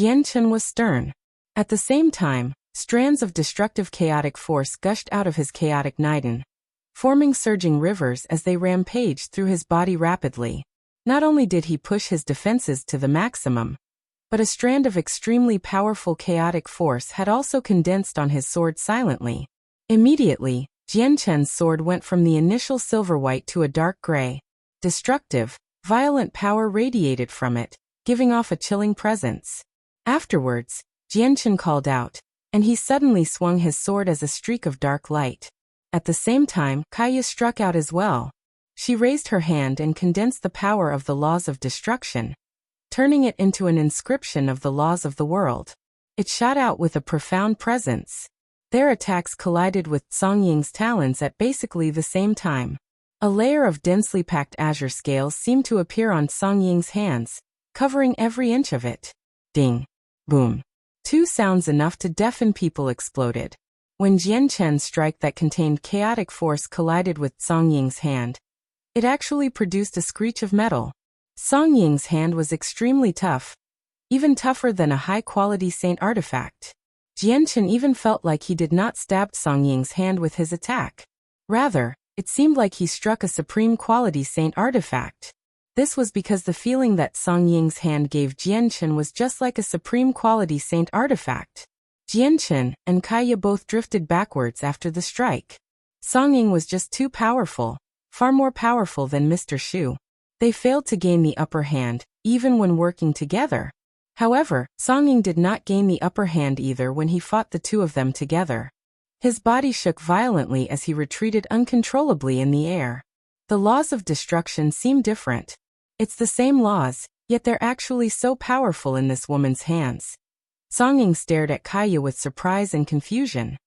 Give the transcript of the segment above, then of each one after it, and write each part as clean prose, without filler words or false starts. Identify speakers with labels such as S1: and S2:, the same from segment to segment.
S1: Chen was stern. At the same time, strands of destructive chaotic force gushed out of his chaotic Niden, forming surging rivers as they rampaged through his body rapidly. Not only did he push his defenses to the maximum, but a strand of extremely powerful chaotic force had also condensed on his sword silently. Immediately, Chen's sword went from the initial silver-white to a dark gray. Destructive, violent power radiated from it, giving off a chilling presence. Afterwards, Chen called out, and he suddenly swung his sword as a streak of dark light. At the same time, Kaya struck out as well. She raised her hand and condensed the power of the laws of destruction, turning it into an inscription of the laws of the world. It shot out with a profound presence. Their attacks collided with Song Ying's talons at basically the same time. A layer of densely packed azure scales seemed to appear on Song Ying's hands, covering every inch of it. Ding! Boom! Two sounds enough to deafen people exploded. When Chen's strike that contained chaotic force collided with Song Ying's hand, it actually produced a screech of metal. Song Ying's hand was extremely tough, even tougher than a high-quality saint artifact. Chen even felt like he did not stab Song Ying's hand with his attack. Rather, it seemed like he struck a supreme quality saint artifact. This was because the feeling that Song Ying's hand gave Chen was just like a supreme quality saint artifact. Chen and Kaya both drifted backwards after the strike. Song Ying was just too powerful, far more powerful than Mr. Shu. They failed to gain the upper hand, even when working together. However, Song Ying did not gain the upper hand either when he fought the two of them together. His body shook violently as he retreated uncontrollably in the air. The laws of destruction seem different. It's the same laws, yet they're actually so powerful in this woman's hands. Song Ying stared at Kaya with surprise and confusion.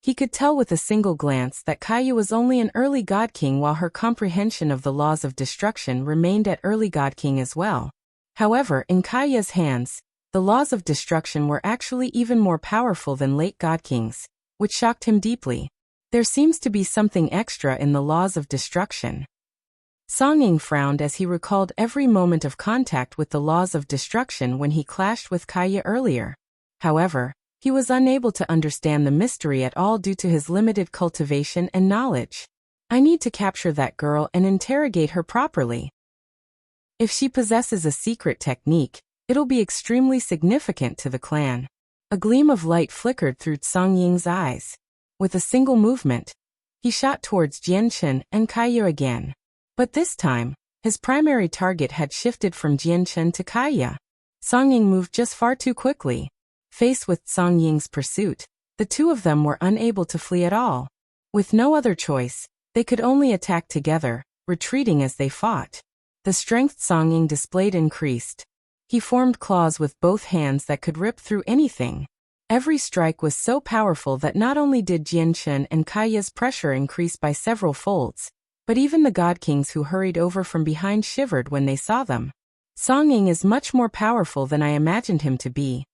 S1: He could tell with a single glance that Kaya was only an early God King while her comprehension of the laws of destruction remained at early God King as well. However, in Kaya's hands, the laws of destruction were actually even more powerful than late God Kings, which shocked him deeply. There seems to be something extra in the laws of destruction. Song Ying frowned as he recalled every moment of contact with the laws of destruction when he clashed with Kaya earlier. However, he was unable to understand the mystery at all due to his limited cultivation and knowledge. I need to capture that girl and interrogate her properly. If she possesses a secret technique, it'll be extremely significant to the clan. A gleam of light flickered through Song Ying's eyes. With a single movement, he shot towards Chen and Kaya again. But this time, his primary target had shifted from Chen to Kaya. Song Ying moved just far too quickly. Faced with Song Ying's pursuit, the two of them were unable to flee at all. With no other choice, they could only attack together, retreating as they fought. The strength Song Ying displayed increased. He formed claws with both hands that could rip through anything. Every strike was so powerful that not only did Chen and Kaya's pressure increase by several folds, but even the God Kings who hurried over from behind shivered when they saw them. Song Ying is much more powerful than I imagined him to be.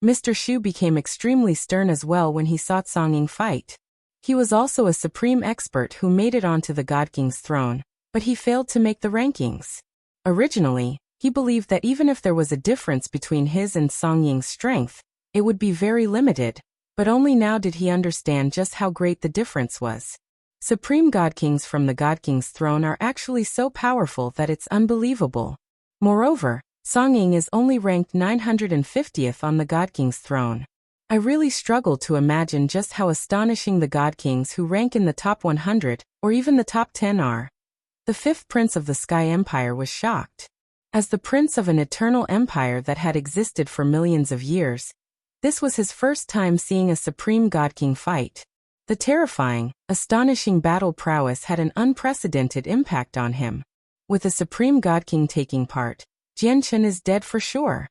S1: Mr. Shu became extremely stern as well when he saw Song Ying fight. He was also a supreme expert who made it onto the God King's throne, but he failed to make the rankings. Originally, he believed that even if there was a difference between his and Song Ying's strength, it would be very limited, but only now did he understand just how great the difference was. Supreme God Kings from the God King's throne are actually so powerful that it's unbelievable. Moreover, Song Ying is only ranked 950th on the God King's throne. I really struggle to imagine just how astonishing the God Kings who rank in the top 100, or even the top 10 are. The fifth prince of the Sky Empire was shocked. As the prince of an eternal empire that had existed for millions of years, this was his first time seeing a supreme God King fight. The terrifying, astonishing battle prowess had an unprecedented impact on him. With a supreme God King taking part, Chen is dead for sure.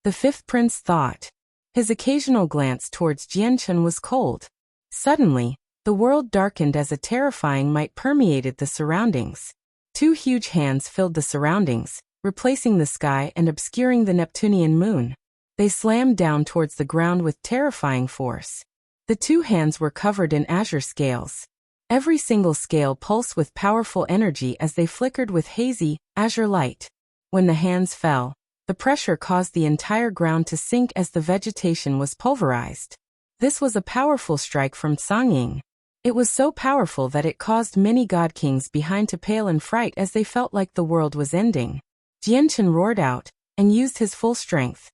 S1: The fifth prince thought. His occasional glance towards Chen was cold. Suddenly, the world darkened as a terrifying might permeated the surroundings. Two huge hands filled the surroundings, replacing the sky and obscuring the Neptunian moon. They slammed down towards the ground with terrifying force. The two hands were covered in azure scales. Every single scale pulsed with powerful energy as they flickered with hazy, azure light. When the hands fell, the The pressure caused the entire ground to sink as the vegetation was pulverized. This was a powerful strike from Songying. It was so powerful that it caused many god kings behind to pale in fright as they felt like the world was ending. Chen roared out and used his full strength.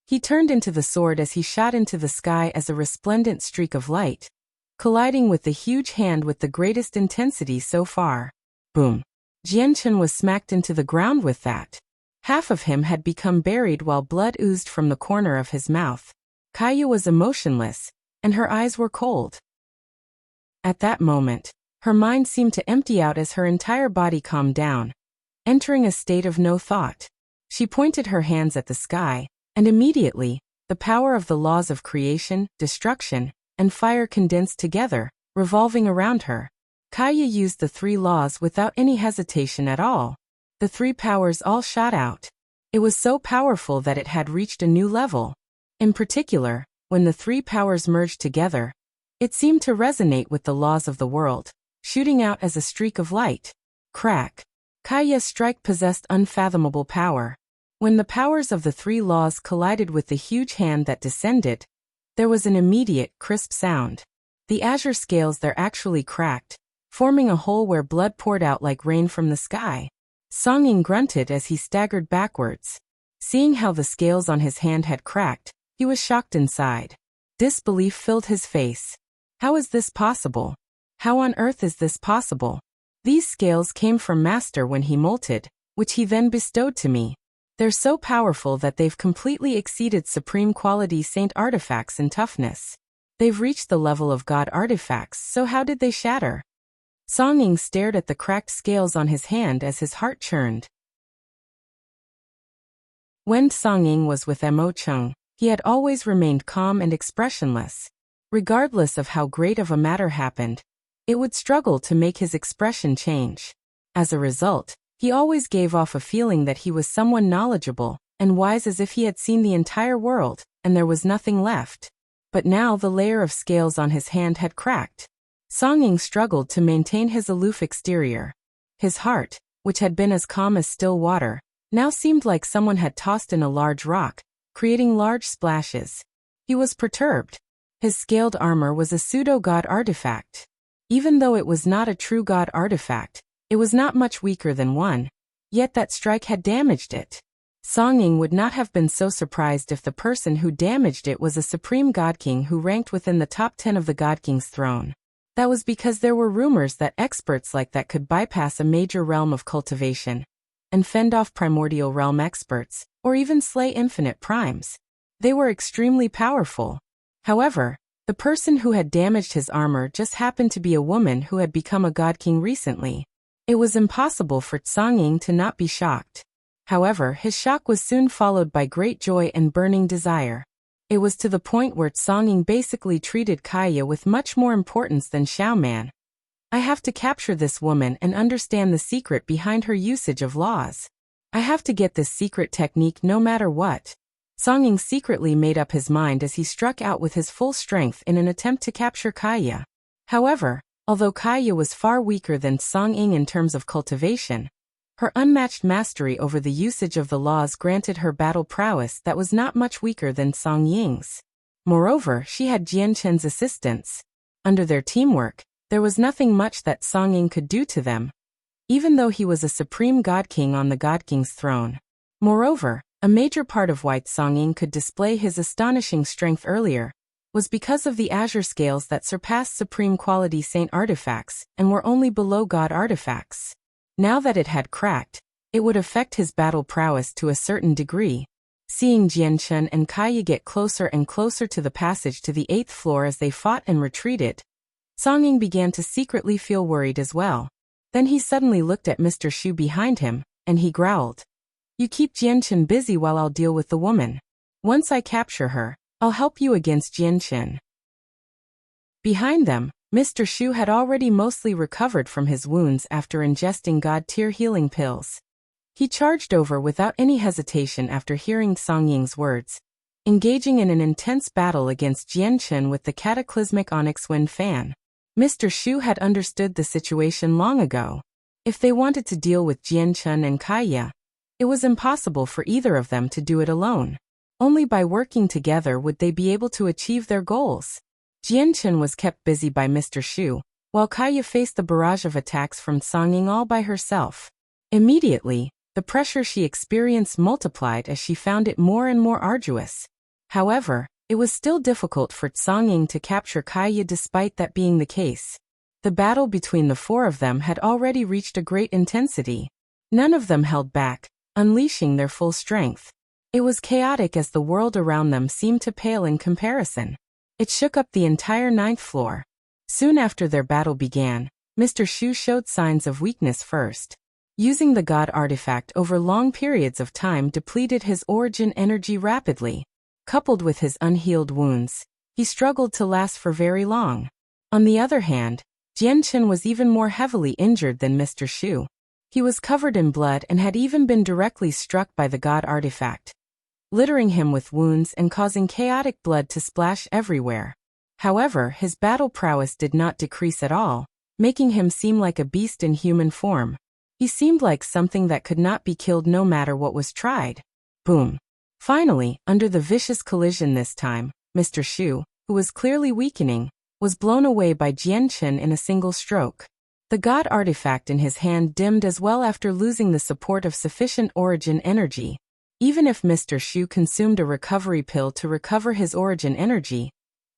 S1: He turned into the sword as he shot into the sky as a resplendent streak of light, colliding with the huge hand with the greatest intensity so far. Boom! Chen was smacked into the ground with that. Half of him had become buried while blood oozed from the corner of his mouth. Kaya was emotionless, and her eyes were cold. At that moment, her mind seemed to empty out as her entire body calmed down, entering a state of no thought. She pointed her hands at the sky, and immediately, the power of the laws of creation, destruction, and fire condensed together, revolving around her. Kaya used the 3 laws without any hesitation at all. The 3 powers all shot out. It was so powerful that it had reached a new level. In particular, when the 3 powers merged together, it seemed to resonate with the laws of the world, shooting out as a streak of light. Crack! Kaya's strike possessed unfathomable power. When the powers of the 3 laws collided with the huge hand that descended, there was an immediate, crisp sound. The azure scales there actually cracked, forming a hole where blood poured out like rain from the sky. Songying grunted as he staggered backwards. Seeing how the scales on his hand had cracked, he was shocked inside. Disbelief filled his face. How is this possible? How on earth is this possible? These scales came from Master when he molted, which he then bestowed to me. They're so powerful that they've completely exceeded supreme quality saint artifacts in toughness. They've reached the level of god artifacts, so how did they shatter? Songying stared at the cracked scales on his hand as his heart churned. When Songying was with Mo Cheng, he had always remained calm and expressionless. Regardless of how great of a matter happened, it would struggle to make his expression change. As a result, he always gave off a feeling that he was someone knowledgeable and wise, as if he had seen the entire world, and there was nothing left. But now the layer of scales on his hand had cracked. Songying struggled to maintain his aloof exterior. His heart, which had been as calm as still water, now seemed like someone had tossed in a large rock, creating large splashes. He was perturbed. His scaled armor was a pseudo-god artifact. Even though it was not a true god artifact, it was not much weaker than one, yet that strike had damaged it. Songying would not have been so surprised if the person who damaged it was a supreme god king who ranked within the top 10 of the god king's throne. That was because there were rumors that experts like that could bypass a major realm of cultivation and fend off primordial realm experts, or even slay infinite primes. They were extremely powerful. However, the person who had damaged his armor just happened to be a woman who had become a god king recently. It was impossible for Songying to not be shocked. However, his shock was soon followed by great joy and burning desire. It was to the point where Songying basically treated Kaya with much more importance than Xiaoman. I have to capture this woman and understand the secret behind her usage of laws. I have to get this secret technique no matter what. Songying secretly made up his mind as he struck out with his full strength in an attempt to capture Kaya. However, although Kaya was far weaker than Songying in terms of cultivation, her unmatched mastery over the usage of the laws granted her battle prowess that was not much weaker than Songying's. Moreover, she had Jian Chen's assistance. Under their teamwork, there was nothing much that Songying could do to them, even though he was a supreme god king on the god king's throne. Moreover, a major part of why Songying could display his astonishing strength earlier was because of the azure scales that surpassed supreme quality saint artifacts and were only below god artifacts. Now that it had cracked, it would affect his battle prowess to a certain degree. Seeing Jian Chen and Kaya get closer and closer to the passage to the 8th floor as they fought and retreated, Songying began to secretly feel worried as well. Then he suddenly looked at Mr. Shu behind him, and he growled, "You keep Jian Chen busy while I'll deal with the woman. Once I capture her, I'll help you against Jian Chen." Behind them, Mr. Shu had already mostly recovered from his wounds after ingesting god-tier healing pills. He charged over without any hesitation after hearing Songying's words, engaging in an intense battle against Jian Chen with the cataclysmic onyx wind fan. Mr. Shu had understood the situation long ago. If they wanted to deal with Jian Chen and Kaya, It was impossible for either of them to do it alone. Only by working together would they be able to achieve their goals. Chen was kept busy by Mr. Shu, while Kaya faced the barrage of attacks from Song all by herself. Immediately, the pressure she experienced multiplied as she found it more and more arduous. However, it was still difficult for Song to capture Kaya despite that being the case. The battle between the four of them had already reached a great intensity. None of them held back, unleashing their full strength. It was chaotic as the world around them seemed to pale in comparison. It shook up the entire 9th floor. Soon after their battle began, Mr. Shu showed signs of weakness first. Using the God artifact over long periods of time depleted his origin energy rapidly. Coupled with his unhealed wounds, he struggled to last for very long. On the other hand, Chen was even more heavily injured than Mr. Shu. He was covered in blood and had even been directly struck by the God artifact, littering him with wounds and causing chaotic blood to splash everywhere. However, his battle prowess did not decrease at all, making him seem like a beast in human form. He seemed like something that could not be killed no matter what was tried. Boom. Finally, under the vicious collision this time, Mr. Shu, who was clearly weakening, was blown away by Chen in a single stroke. The God artifact in his hand dimmed as well after losing the support of sufficient origin energy. Even if Mr. Shu consumed a recovery pill to recover his origin energy,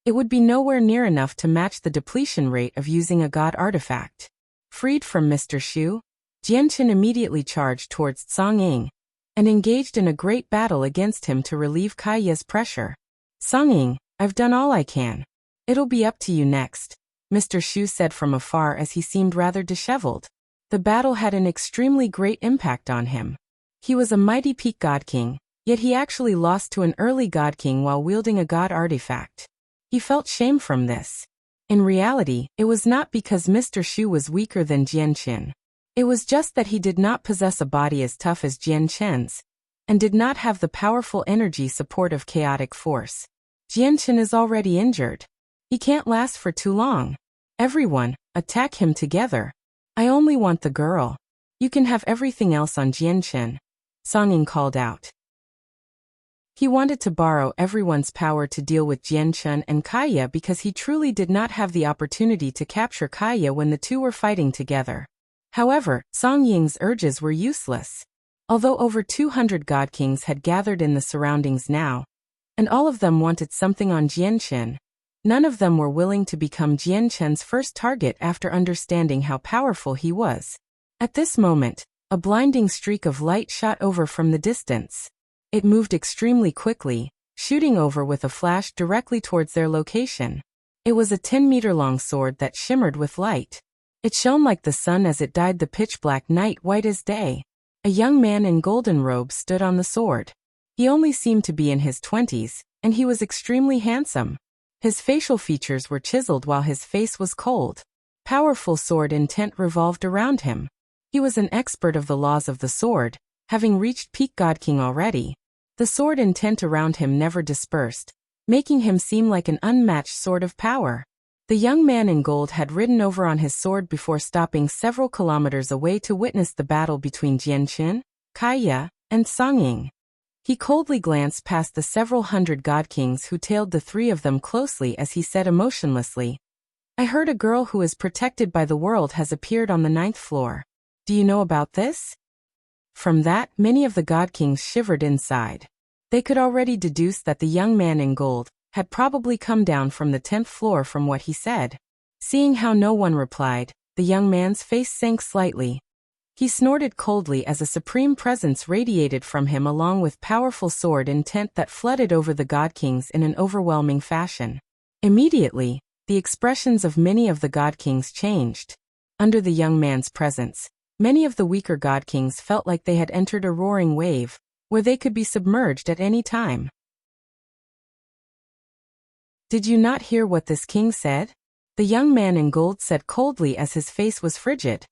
S1: it would be nowhere near enough to match the depletion rate of using a God artifact. Freed from Mr. Shu, Chen immediately charged towards Song and engaged in a great battle against him to relieve Kaya's pressure. Song, I've done all I can. It'll be up to you next, Mr. Shu said from afar as he seemed rather disheveled. The battle had an extremely great impact on him. He was a mighty peak God King, yet he actually lost to an early God King while wielding a God artifact. He felt shame from this. In reality, it was not because Mr. Shu was weaker than Chen. It was just that he did not possess a body as tough as Chen's, and did not have the powerful energy support of chaotic force. Chen is already injured. He can't last for too long. Everyone, attack him together. I only want the girl. You can have everything else on Chen, Song called out. He wanted to borrow everyone's power to deal with Chen and Kaya because he truly did not have the opportunity to capture Kaya when the two were fighting together. However, Song Ying's urges were useless. Although over 200 God Kings had gathered in the surroundings now, and all of them wanted something on Chen, none of them were willing to become Chen's first target after understanding how powerful he was. At this moment, a blinding streak of light shot over from the distance. It moved extremely quickly, shooting over with a flash directly towards their location. It was a 10-meter-long sword that shimmered with light. It shone like the sun as it dyed the pitch-black night white as day. A young man in golden robes stood on the sword. He only seemed to be in his 20s, and he was extremely handsome. His facial features were chiseled while his face was cold. Powerful sword intent revolved around him. He was an expert of the laws of the sword, having reached peak God King already. The sword intent around him never dispersed, making him seem like an unmatched sword of power. The young man in gold had ridden over on his sword before stopping several kilometers away to witness the battle between Chen, Kaya, and Song. He coldly glanced past the several hundred God Kings who tailed the three of them closely as he said emotionlessly, I heard a girl who is protected by the world has appeared on the 9th floor. Do you know about this? From that, many of the God Kings shivered inside. They could already deduce that the young man in gold had probably come down from the 10th floor from what he said. Seeing how no one replied, the young man's face sank slightly. He snorted coldly as a supreme presence radiated from him along with powerful sword intent that flooded over the God Kings in an overwhelming fashion. Immediately, the expressions of many of the God Kings changed. Under the young man's presence, many of the weaker God Kings felt like they had entered a roaring wave, where they could be submerged at any time. Did you not hear what this king said? The young man in gold said coldly as his face was frigid.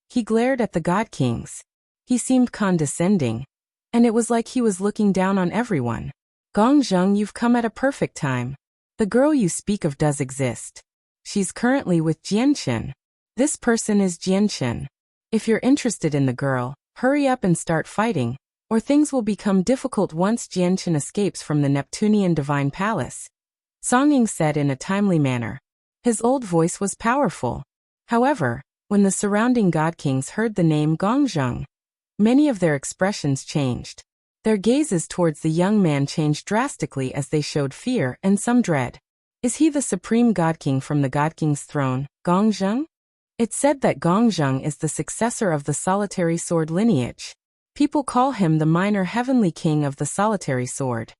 S1: He glared at the God Kings. He seemed condescending, and it was like he was looking down on everyone. Gongzheng, you've come at a perfect time. The girl you speak of does exist. She's currently with Chen. This person is Chen. If you're interested in the girl, hurry up and start fighting. or things will become difficult once Jian Chen escapes from the Neptunian divine palace," Song Ying said in a timely manner. His old voice was powerful. However, when the surrounding god kings heard the name Gongzheng, many of their expressions changed. Their gazes towards the young man changed drastically as they showed fear and some dread. Is he the supreme god king from the god king's throne, Gongzheng? It's said that Gongzheng is the successor of the solitary sword lineage. People call him the minor heavenly king of the solitary sword.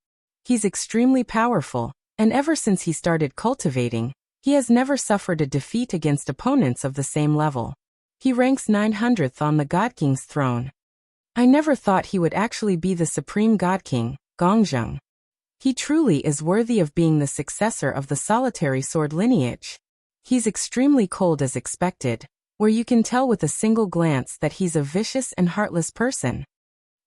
S1: He's extremely powerful, and ever since he started cultivating, he has never suffered a defeat against opponents of the same level. He ranks 900th on the god king's throne. I never thought he would actually be the supreme god king, Gongzheng. He truly is worthy of being the successor of the solitary sword lineage. He's extremely cold as expected, where you can tell with a single glance that he's a vicious and heartless person.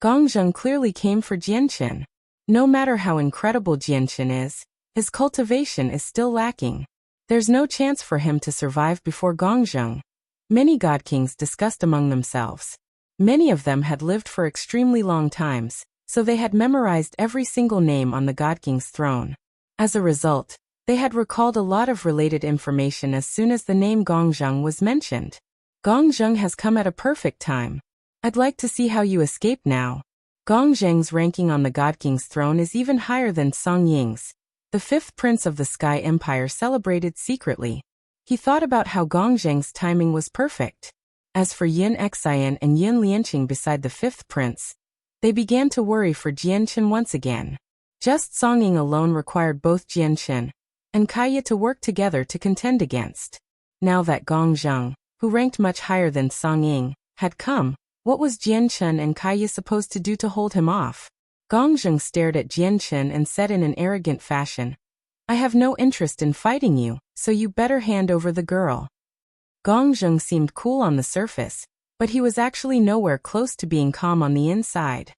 S1: Gongzheng clearly came for Jian Chen. No matter how incredible Jian Chen is, his cultivation is still lacking. There's no chance for him to survive before Gongzheng. Many god kings discussed among themselves. Many of them had lived for extremely long times, so they had memorized every single name on the god king's throne. As a result, they had recalled a lot of related information as soon as the name Gongzheng was mentioned. Gongzheng has come at a perfect time. I'd like to see how you escape now. Gongzheng's ranking on the god king's throne is even higher than Song Ying's. The fifth prince of the Sky Empire celebrated secretly. He thought about how Gongzheng's timing was perfect. As for Yin Xian and Yin Lianqing beside the fifth prince, they began to worry for Jian Chen once again. Just Song Ying alone required both Jian Chen and Kaya to work together to contend against. Now that Gongzheng, who ranked much higher than Song Ying, had come, what was Jian Chen and Kaya supposed to do to hold him off? Gongzheng stared at Jian Chen and said in an arrogant fashion, "I have no interest in fighting you, so you better hand over the girl." Gongzheng seemed cool on the surface, but he was actually nowhere close to being calm on the inside.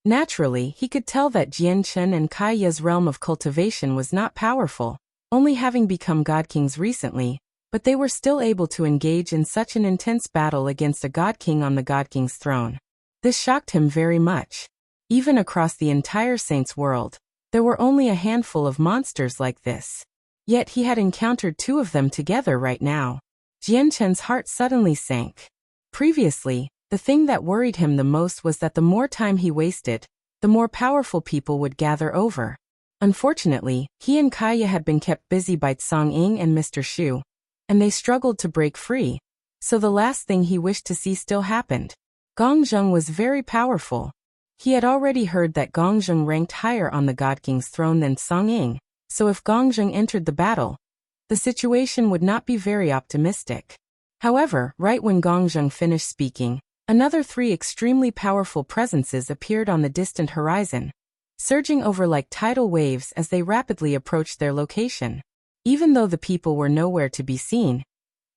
S1: Naturally, he could tell that Jian Chen and Kaya's realm of cultivation was not powerful, only having become god kings recently, but they were still able to engage in such an intense battle against a god king on the god king's throne. This shocked him very much. Even across the entire Saints world, there were only a handful of monsters like this. Yet he had encountered two of them together right now. Jian Chen's heart suddenly sank. Previously, the thing that worried him the most was that the more time he wasted, the more powerful people would gather over. Unfortunately, he and Kaya had been kept busy by Song Ying and Mr. Shu, and they struggled to break free, so the last thing he wished to see still happened. Gongzheng was very powerful. He had already heard that Gongzheng ranked higher on the God King's throne than Song Ying, so if Gongzheng entered the battle, the situation would not be very optimistic. However, right when Gongzheng finished speaking, another three extremely powerful presences appeared on the distant horizon, surging over like tidal waves as they rapidly approached their location. Even though the people were nowhere to be seen,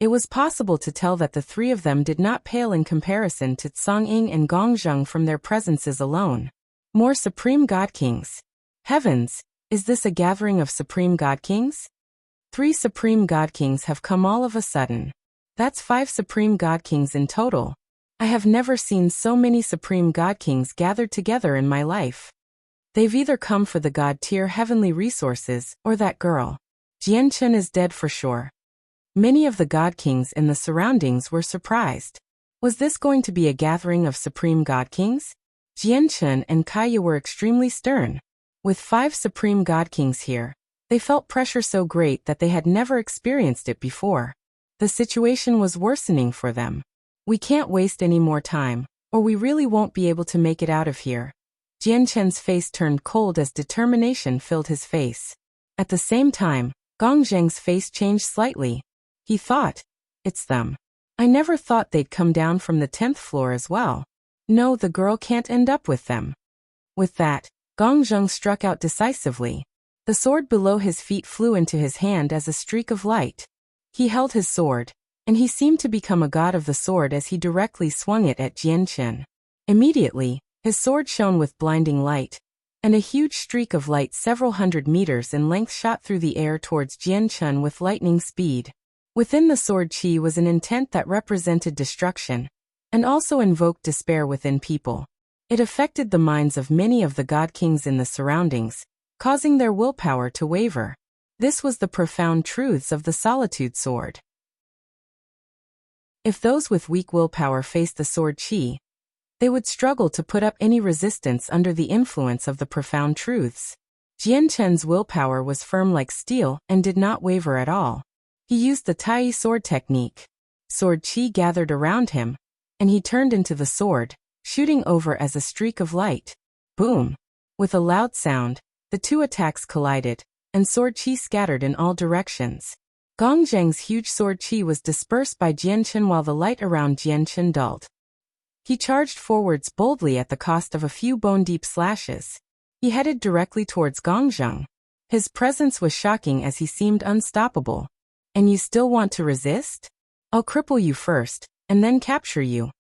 S1: it was possible to tell that the three of them did not pale in comparison to Song Ying and Gongzheng from their presences alone. More Supreme God Kings. Heavens, is this a gathering of Supreme God Kings? 3 Supreme God Kings have come all of a sudden. That's 5 Supreme God Kings in total. I have never seen so many Supreme God Kings gathered together in my life. They've either come for the God-tier heavenly resources, or that girl. Jian Chen is dead for sure. Many of the God Kings in the surroundings were surprised. Was this going to be a gathering of Supreme God Kings? Jian Chen and Kaya were extremely stern. With 5 Supreme God Kings here, they felt pressure so great that they had never experienced it before. The situation was worsening for them. We can't waste any more time, or we really won't be able to make it out of here. Jian Chen's face turned cold as determination filled his face. At the same time, Gongzheng's face changed slightly. He thought, it's them. I never thought they'd come down from the 10th floor as well. No, the girl can't end up with them. With that, Gongzheng struck out decisively. The sword below his feet flew into his hand as a streak of light. He held his sword, and he seemed to become a god of the sword as he directly swung it at Jian Chen. Immediately, his sword shone with blinding light, and a huge streak of light several hundred meters in length shot through the air towards Jian Chen with lightning speed. Within the sword chi was an intent that represented destruction, and also invoked despair within people. It affected the minds of many of the god kings in the surroundings, causing their willpower to waver. This was the profound truths of the Solitude Sword. If those with weak willpower faced the sword qi, they would struggle to put up any resistance under the influence of the profound truths. Chen's willpower was firm like steel and did not waver at all. He used the Tai sword technique. Sword qi gathered around him, and he turned into the sword, shooting over as a streak of light. Boom! With a loud sound, the two attacks collided, and sword qi scattered in all directions. Gong Zheng's huge sword qi was dispersed by Chen while the light around Chen dulled. He charged forwards boldly at the cost of a few bone-deep slashes. He headed directly towards Gong Zheng. His presence was shocking as he seemed unstoppable. And you still want to resist? I'll cripple you first, and then capture you.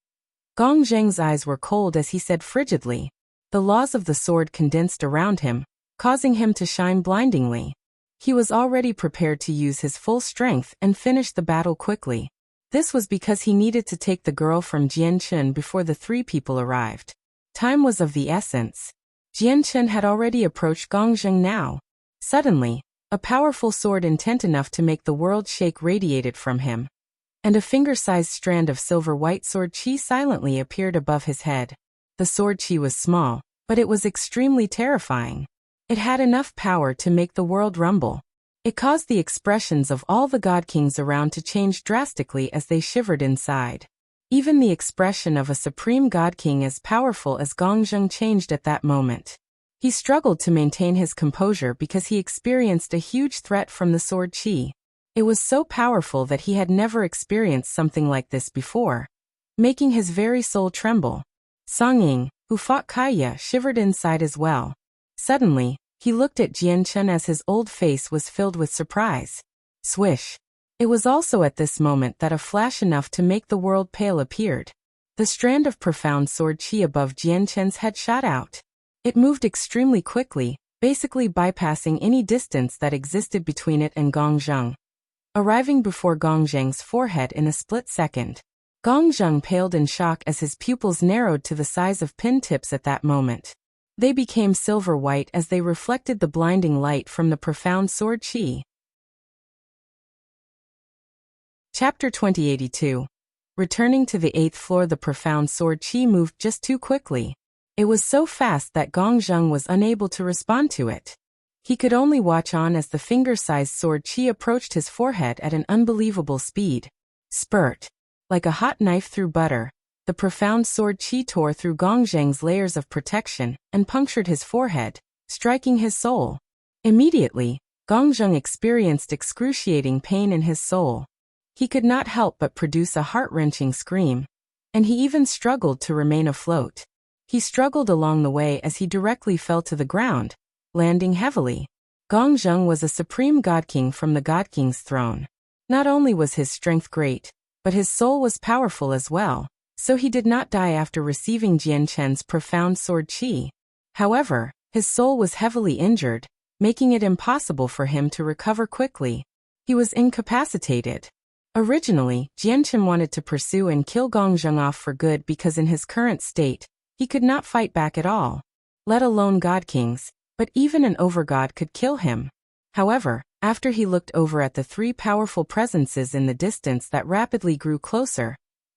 S1: Gong Zheng's eyes were cold as he said frigidly. The laws of the sword condensed around him, causing him to shine blindingly. He was already prepared to use his full strength and finish the battle quickly. This was because he needed to take the girl from Chen before the three people arrived. Time was of the essence. Chen had already approached Gong Zheng now. Suddenly, a powerful sword intent enough to make the world shake radiated from him. And a finger-sized strand of silver-white sword qi silently appeared above his head. The sword qi was small, but it was extremely terrifying. It had enough power to make the world rumble. It caused the expressions of all the god kings around to change drastically as they shivered inside. Even the expression of a supreme god king as powerful as Gong Zheng changed at that moment. He struggled to maintain his composure because he experienced a huge threat from the sword qi. It was so powerful that he had never experienced something like this before, making his very soul tremble. Song Ying, who fought Kaya, shivered inside as well. Suddenly, he looked at Chen as his old face was filled with surprise. Swish! It was also at this moment that a flash enough to make the world pale appeared. The strand of profound sword qi above Chen's head shot out. It moved extremely quickly, basically bypassing any distance that existed between it and Gong Zheng. Arriving before Gong Zheng's forehead in a split second. Gong Zheng paled in shock as his pupils narrowed to the size of pin tips at that moment. They became silver-white as they reflected the blinding light from the profound sword qi. Chapter 2082. Returning to the 8th floor, the profound sword qi moved just too quickly. It was so fast that Gong Zheng was unable to respond to it. He could only watch on as the finger-sized sword qi approached his forehead at an unbelievable speed. Spurt. Like a hot knife through butter, the profound sword qi tore through Gong Zheng's layers of protection and punctured his forehead, striking his soul. Immediately, Gong Zheng experienced excruciating pain in his soul. He could not help but produce a heart-wrenching scream, and he even struggled to remain afloat. He struggled along the way as he directly fell to the ground, landing heavily. Gong Zheng was a supreme god king from the god king's throne. Not only was his strength great, but his soul was powerful as well, so he did not die after receiving Chen's profound sword qi. However, his soul was heavily injured, making it impossible for him to recover quickly. He was incapacitated. Originally, Chen wanted to pursue and kill Gong Zheng off for good because in his current state, he could not fight back at all, let alone god kings, but even an overgod could kill him. However, after he looked over at the three powerful presences in the distance that rapidly grew closer,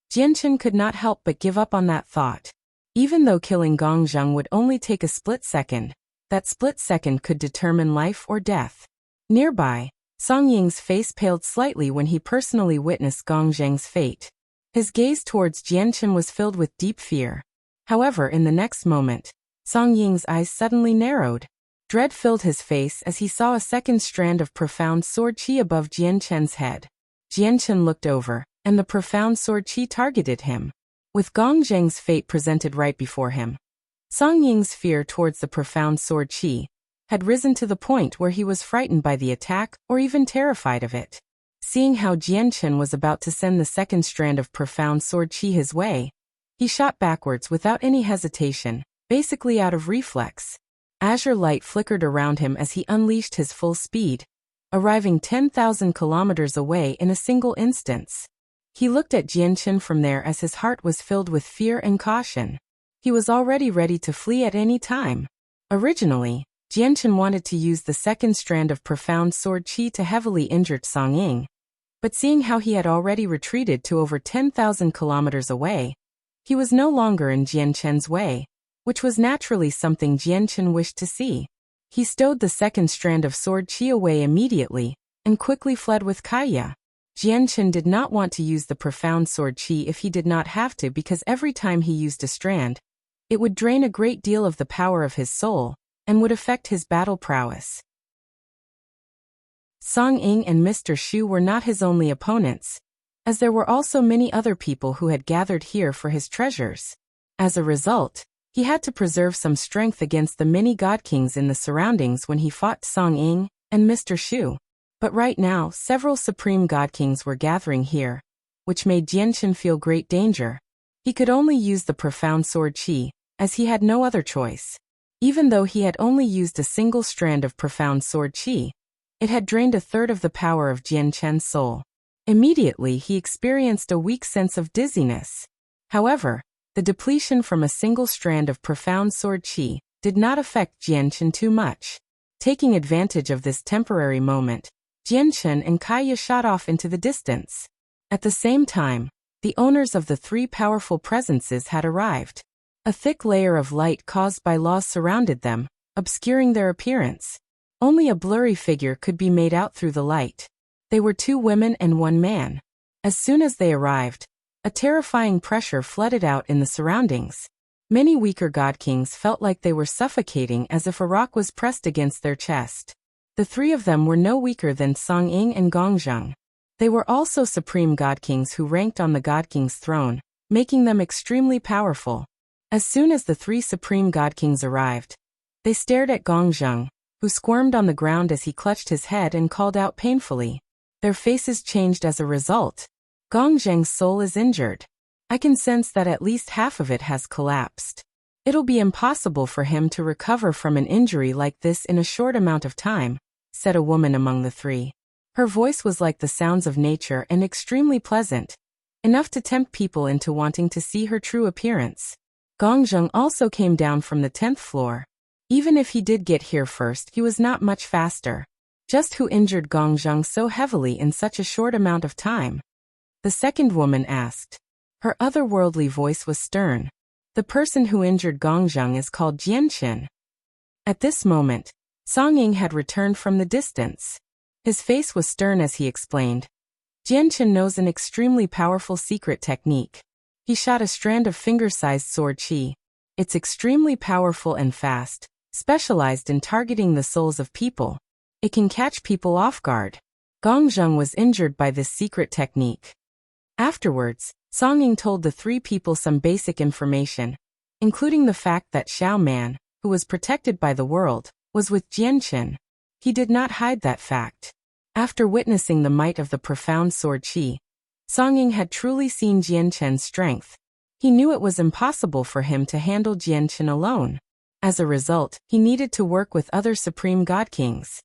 S1: Chen could not help but give up on that thought. Even though killing Gong Zheng would only take a split second, that split second could determine life or death. Nearby, Song Ying's face paled slightly when he personally witnessed Gong Zheng's fate. His gaze towards Chen was filled with deep fear. However, in the next moment, Song Ying's eyes suddenly narrowed. Dread filled his face as he saw a second strand of profound sword qi above Chen's head. Chen looked over, and the profound sword qi targeted him. With Gong Zheng's fate presented right before him, Song Ying's fear towards the profound sword qi had risen to the point where he was frightened by the attack or even terrified of it. Seeing how Chen was about to send the second strand of profound sword qi his way, he shot backwards without any hesitation, basically out of reflex. Azure light flickered around him as he unleashed his full speed, arriving 10,000 kilometers away in a single instance. He looked at Chen from there as his heart was filled with fear and caution. He was already ready to flee at any time. Originally, Chen wanted to use the second strand of profound sword qi to heavily injure Song Ying. But seeing how he had already retreated to over 10,000 kilometers away, he was no longer in Chen's way, which was naturally something Chen wished to see. He stowed the second strand of sword qi away immediately, and quickly fled with Kaya. Chen did not want to use the profound sword qi if he did not have to, because every time he used a strand, it would drain a great deal of the power of his soul, and would affect his battle prowess. Song Ying and Mr. Shu were not his only opponents, as there were also many other people who had gathered here for his treasures. As a result, he had to preserve some strength against the many god kings in the surroundings when he fought Song Ying and Mr. Shu. But right now, several supreme god kings were gathering here, which made Chen feel great danger. He could only use the profound sword qi, as he had no other choice. Even though he had only used a single strand of profound sword qi, it had drained a third of the power of Chen's soul. Immediately he experienced a weak sense of dizziness. However, the depletion from a single strand of profound sword qi did not affect Chen too much. Taking advantage of this temporary moment, Chen and Kaya shot off into the distance. At the same time, the owners of the three powerful presences had arrived. A thick layer of light caused by laws surrounded them, obscuring their appearance. Only a blurry figure could be made out through the light. They were two women and one man. As soon as they arrived, a terrifying pressure flooded out in the surroundings. Many weaker god kings felt like they were suffocating, as if a rock was pressed against their chest. The three of them were no weaker than Song Ying and Gongzheng. They were also supreme god kings who ranked on the god king's throne, making them extremely powerful. As soon as the three supreme god kings arrived, they stared at Gongzheng, who squirmed on the ground as he clutched his head and called out painfully. Their faces changed as a result. Gongzheng's soul is injured. I can sense that at least half of it has collapsed. It'll be impossible for him to recover from an injury like this in a short amount of time, said a woman among the three. Her voice was like the sounds of nature and extremely pleasant, enough to tempt people into wanting to see her true appearance. Gongzheng also came down from the 10th floor. Even if he did get here first, he was not much faster. Just who injured Gongzheng so heavily in such a short amount of time? The second woman asked. Her otherworldly voice was stern. The person who injured Gongzheng is called Chen. At this moment, Song Ying had returned from the distance. His face was stern as he explained. Chen knows an extremely powerful secret technique. He shot a strand of finger-sized sword qi. It's extremely powerful and fast, specialized in targeting the souls of people. It can catch people off guard. Gongzheng was injured by this secret technique. Afterwards, Song Ying told the three people some basic information, including the fact that Xiao Man, who was protected by the world, was with Chen. He did not hide that fact. After witnessing the might of the profound sword qi, Song Ying had truly seen Chen's strength. He knew it was impossible for him to handle Chen alone. As a result, he needed to work with other supreme god kings.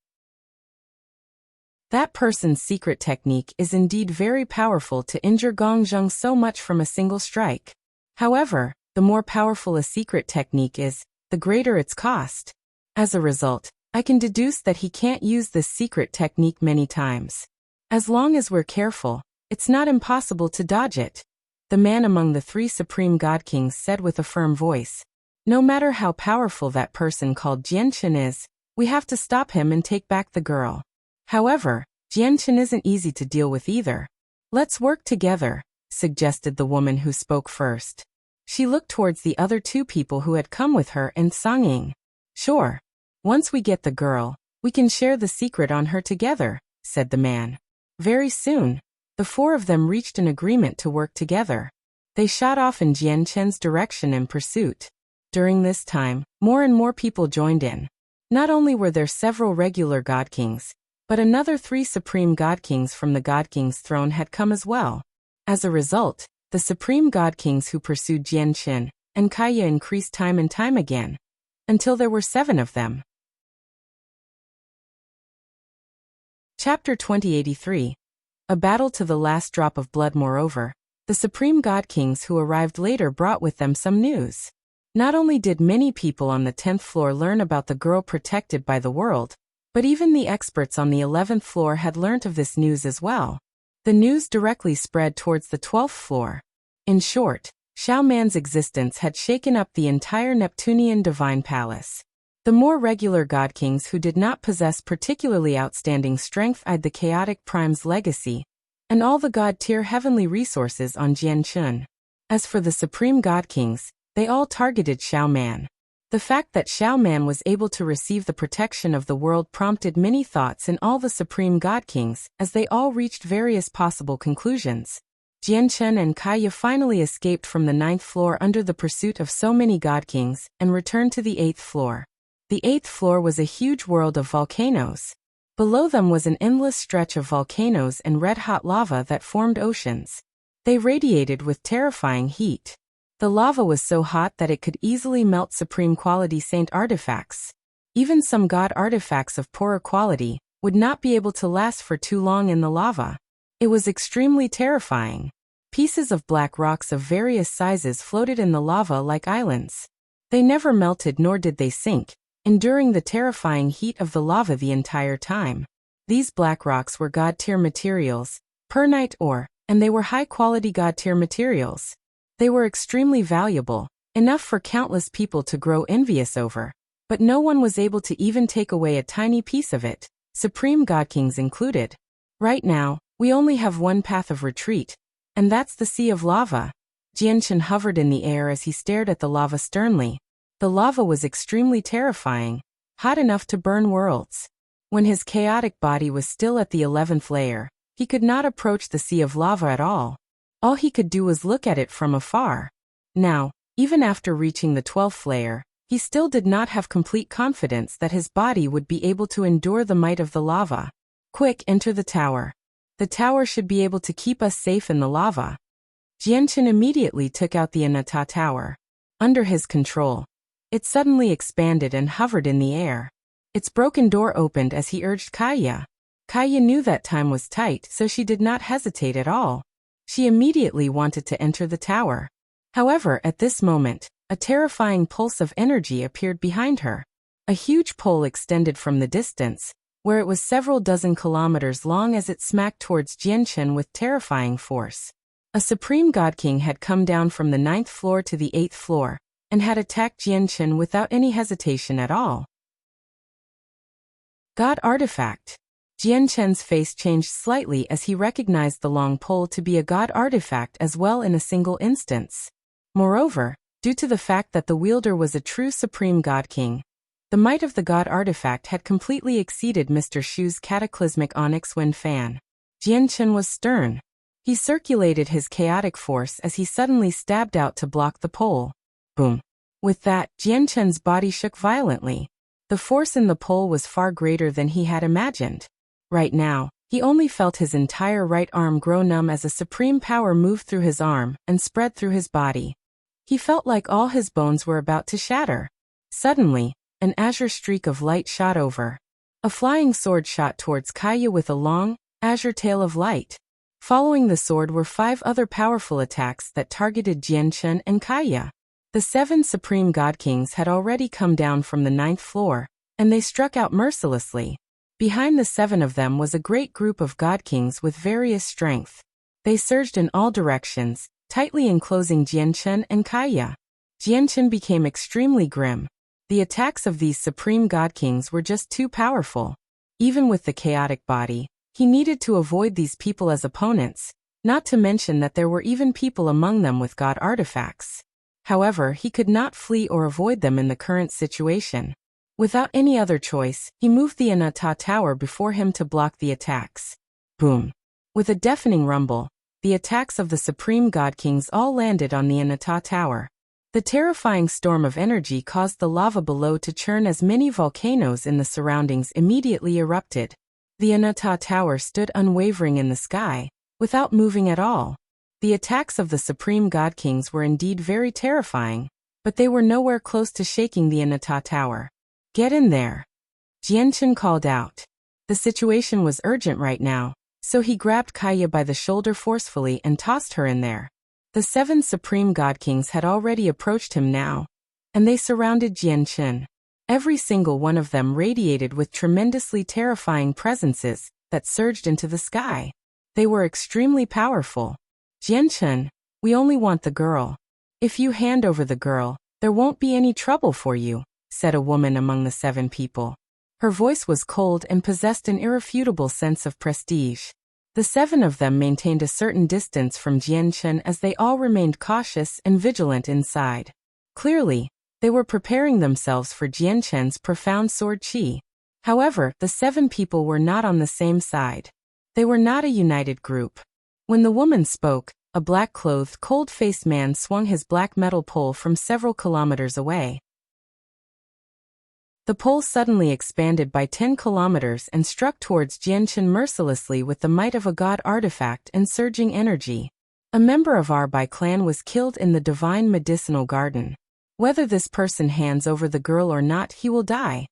S1: That person's secret technique is indeed very powerful to injure Gongzheng so much from a single strike. However, the more powerful a secret technique is, the greater its cost. As a result, I can deduce that he can't use this secret technique many times. As long as we're careful, it's not impossible to dodge it. The man among the three supreme god kings said with a firm voice. No matter how powerful that person called Chen is, we have to stop him and take back the girl. However, Chen isn't easy to deal with either. Let's work together, suggested the woman who spoke first. She looked towards the other two people who had come with her and Song Ying. Sure. Once we get the girl, we can share the secret on her together, said the man. Very soon, the four of them reached an agreement to work together. They shot off in Chen's direction in pursuit. During this time, more and more people joined in. Not only were there several regular god kings, but another three supreme god kings from the god king's throne had come as well. As a result, the supreme god kings who pursued Chen and Kaya increased time and time again, until there were 7 of them. Chapter 2083. A battle to the last drop of blood. Moreover, the supreme god kings who arrived later brought with them some news. Not only did many people on the 10th floor learn about the girl protected by the world, but even the experts on the 11th floor had learnt of this news as well. The news directly spread towards the 12th floor. In short, Xiao Man's existence had shaken up the entire Neptunian divine palace. The more regular god kings who did not possess particularly outstanding strength eyed the chaotic prime's legacy, and all the god-tier heavenly resources on Jian. As for the supreme god kings, they all targeted Xiao Man. The fact that Xiao Man was able to receive the protection of the world prompted many thoughts in all the supreme god kings, as they all reached various possible conclusions. Jian and Kaiya finally escaped from the 9th floor under the pursuit of so many god kings, and returned to the 8th floor. The 8th floor was a huge world of volcanoes. Below them was an endless stretch of volcanoes and red-hot lava that formed oceans. They radiated with terrifying heat. The lava was so hot that it could easily melt supreme quality saint artifacts. Even some god artifacts of poorer quality would not be able to last for too long in the lava. It was extremely terrifying. Pieces of black rocks of various sizes floated in the lava like islands. They never melted nor did they sink, enduring the terrifying heat of the lava the entire time. These black rocks were god-tier materials, perlite ore, and they were high-quality god-tier materials. They were extremely valuable, enough for countless people to grow envious over, but no one was able to even take away a tiny piece of it, supreme god kings included. Right now, we only have one path of retreat, and that's the sea of lava. Jian hovered in the air as he stared at the lava sternly. The lava was extremely terrifying, hot enough to burn worlds. When his chaotic body was still at the 11th layer, he could not approach the sea of lava at all. All he could do was look at it from afar. Now, even after reaching the 12th layer, he still did not have complete confidence that his body would be able to endure the might of the lava. Quick, enter the tower. The tower should be able to keep us safe in the lava. Jian immediately took out the Anata tower. Under his control, it suddenly expanded and hovered in the air. Its broken door opened as he urged Kaiya. Kaiya knew that time was tight, so she did not hesitate at all. She immediately wanted to enter the tower. However, at this moment, a terrifying pulse of energy appeared behind her. A huge pole extended from the distance, where it was several dozen kilometers long as it smacked towards Jian with terrifying force. A supreme god king had come down from the 9th floor to the 8th floor, and had attacked Jian without any hesitation at all. God artifact. Jian face changed slightly as he recognized the long pole to be a god artifact as well in a single instance. Moreover, due to the fact that the wielder was a true supreme god king, the might of the god artifact had completely exceeded Mr. Shu's cataclysmic onyx wind fan. Jian was stern. He circulated his chaotic force as he suddenly stabbed out to block the pole. Boom. With that, Jian body shook violently. The force in the pole was far greater than he had imagined. Right now, he only felt his entire right arm grow numb as a supreme power moved through his arm and spread through his body. He felt like all his bones were about to shatter. Suddenly, an azure streak of light shot over. A flying sword shot towards Kaiya with a long, azure tail of light. Following the sword were 5 other powerful attacks that targeted Jian and Kaiya. The 7 supreme god kings had already come down from the 9th floor, and they struck out mercilessly. Behind the 7 of them was a great group of god kings with various strength. They surged in all directions, tightly enclosing Jian and Kaiya. Jian became extremely grim. The attacks of these supreme god kings were just too powerful. Even with the chaotic body, he needed to avoid these people as opponents, not to mention that there were even people among them with god artifacts. However, he could not flee or avoid them in the current situation. Without any other choice, he moved the Anata tower before him to block the attacks. Boom. With a deafening rumble, the attacks of the supreme god kings all landed on the Anata tower. The terrifying storm of energy caused the lava below to churn as many volcanoes in the surroundings immediately erupted. The Anata tower stood unwavering in the sky, without moving at all. The attacks of the supreme god kings were indeed very terrifying, but they were nowhere close to shaking the Anata tower. Get in there. Jian called out. The situation was urgent right now, So he grabbed Kaya by the shoulder forcefully and tossed her in there. The 7 supreme god kings had already approached him now, and they surrounded Chen. Every single one of them radiated with tremendously terrifying presences that surged into the sky. They were extremely powerful. Chen, we only want the girl. If you hand over the girl, there won't be any trouble for you, said a woman among the 7 people. Her voice was cold and possessed an irrefutable sense of prestige. The 7 of them maintained a certain distance from Chen as they all remained cautious and vigilant inside. Clearly, they were preparing themselves for Chen's profound sword chi. However, the 7 people were not on the same side. They were not a united group. When the woman spoke, a black-clothed, cold-faced man swung his black metal pole from several kilometers away. The pole suddenly expanded by 10 kilometers and struck towards Chen mercilessly with the might of a god artifact and surging energy. A member of our Bai clan was killed in the divine medicinal garden. Whether this person hands over the girl or not, he will die,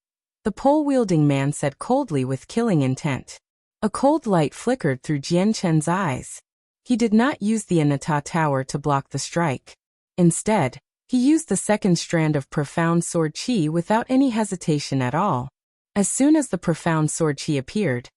S1: the pole-wielding man said coldly with killing intent. A cold light flickered through Chen's eyes. He did not use the Anata Tower to block the strike. Instead, he used the second strand of profound sword chi without any hesitation at all. As soon as the profound sword chi appeared,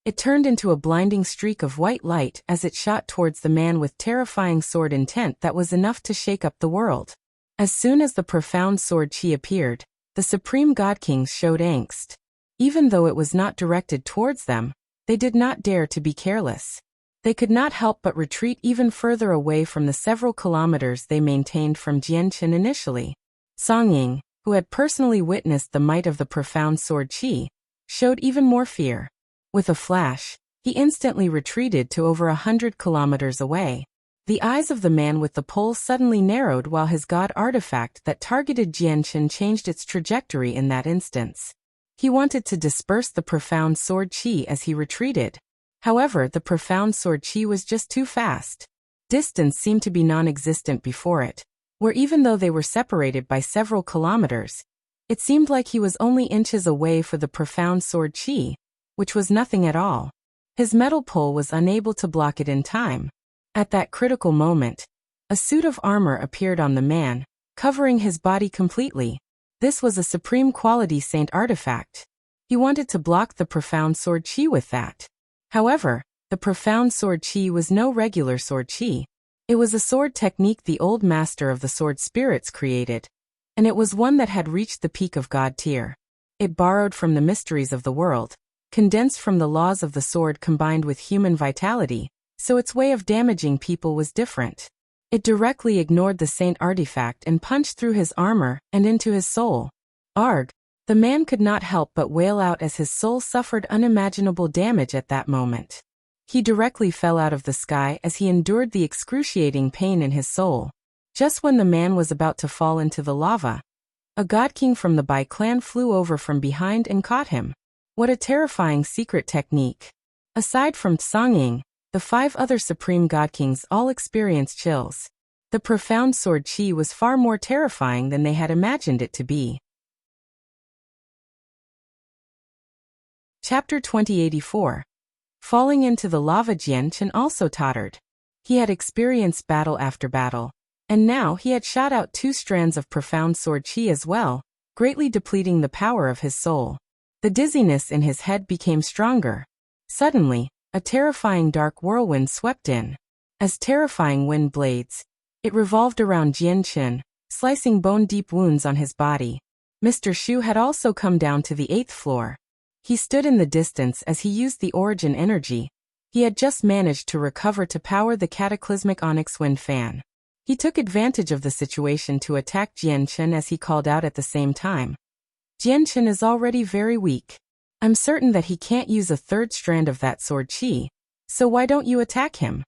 S1: it turned into a blinding streak of white light as it shot towards the man with terrifying sword intent that was enough to shake up the world. As soon as the profound sword chi appeared, the supreme god kings showed angst. Even though it was not directed towards them, they did not dare to be careless. They could not help but retreat even further away from the several kilometers they maintained from Chen initially. Songying, who had personally witnessed the might of the profound sword chi, showed even more fear. With a flash, he instantly retreated to over 100 kilometers away. The eyes of the man with the pole suddenly narrowed while his god artifact that targeted Chen changed its trajectory in that instance. He wanted to disperse the profound sword chi as he retreated. However, the profound sword chi was just too fast. Distance seemed to be non-existent before it, where even though they were separated by several kilometers, it seemed like he was only inches away for the profound sword chi, which was nothing at all. His metal pole was unable to block it in time. At that critical moment, a suit of armor appeared on the man, covering his body completely. This was a supreme quality saint artifact. He wanted to block the profound sword chi with that. However, the profound sword chi was no regular sword chi. It was a sword technique the old master of the sword spirits created, and it was one that had reached the peak of god tier. It borrowed from the mysteries of the world, condensed from the laws of the sword combined with human vitality, so its way of damaging people was different. It directly ignored the saint artifact and punched through his armor and into his soul. Arg! The man could not help but wail out as his soul suffered unimaginable damage at that moment. He directly fell out of the sky as he endured the excruciating pain in his soul. Just when the man was about to fall into the lava, a god king from the Bai clan flew over from behind and caught him. What a terrifying secret technique. Aside from Songying, the 5 other supreme god kings all experienced chills. The profound sword chi was far more terrifying than they had imagined it to be. Chapter 2084. Falling into the lava. Chen also tottered. He had experienced battle after battle, and now he had shot out 2 strands of profound sword chi as well, greatly depleting the power of his soul. The dizziness in his head became stronger. Suddenly, a terrifying dark whirlwind swept in. As terrifying wind blades, it revolved around Chen, slicing bone-deep wounds on his body. Mr. Shu had also come down to the 8th floor. He stood in the distance as he used the origin energy. He had just managed to recover to power the cataclysmic onyx wind fan. He took advantage of the situation to attack Chen as he called out at the same time. Chen is already very weak. I'm certain that he can't use a 3rd strand of that sword chi, so why don't you attack him?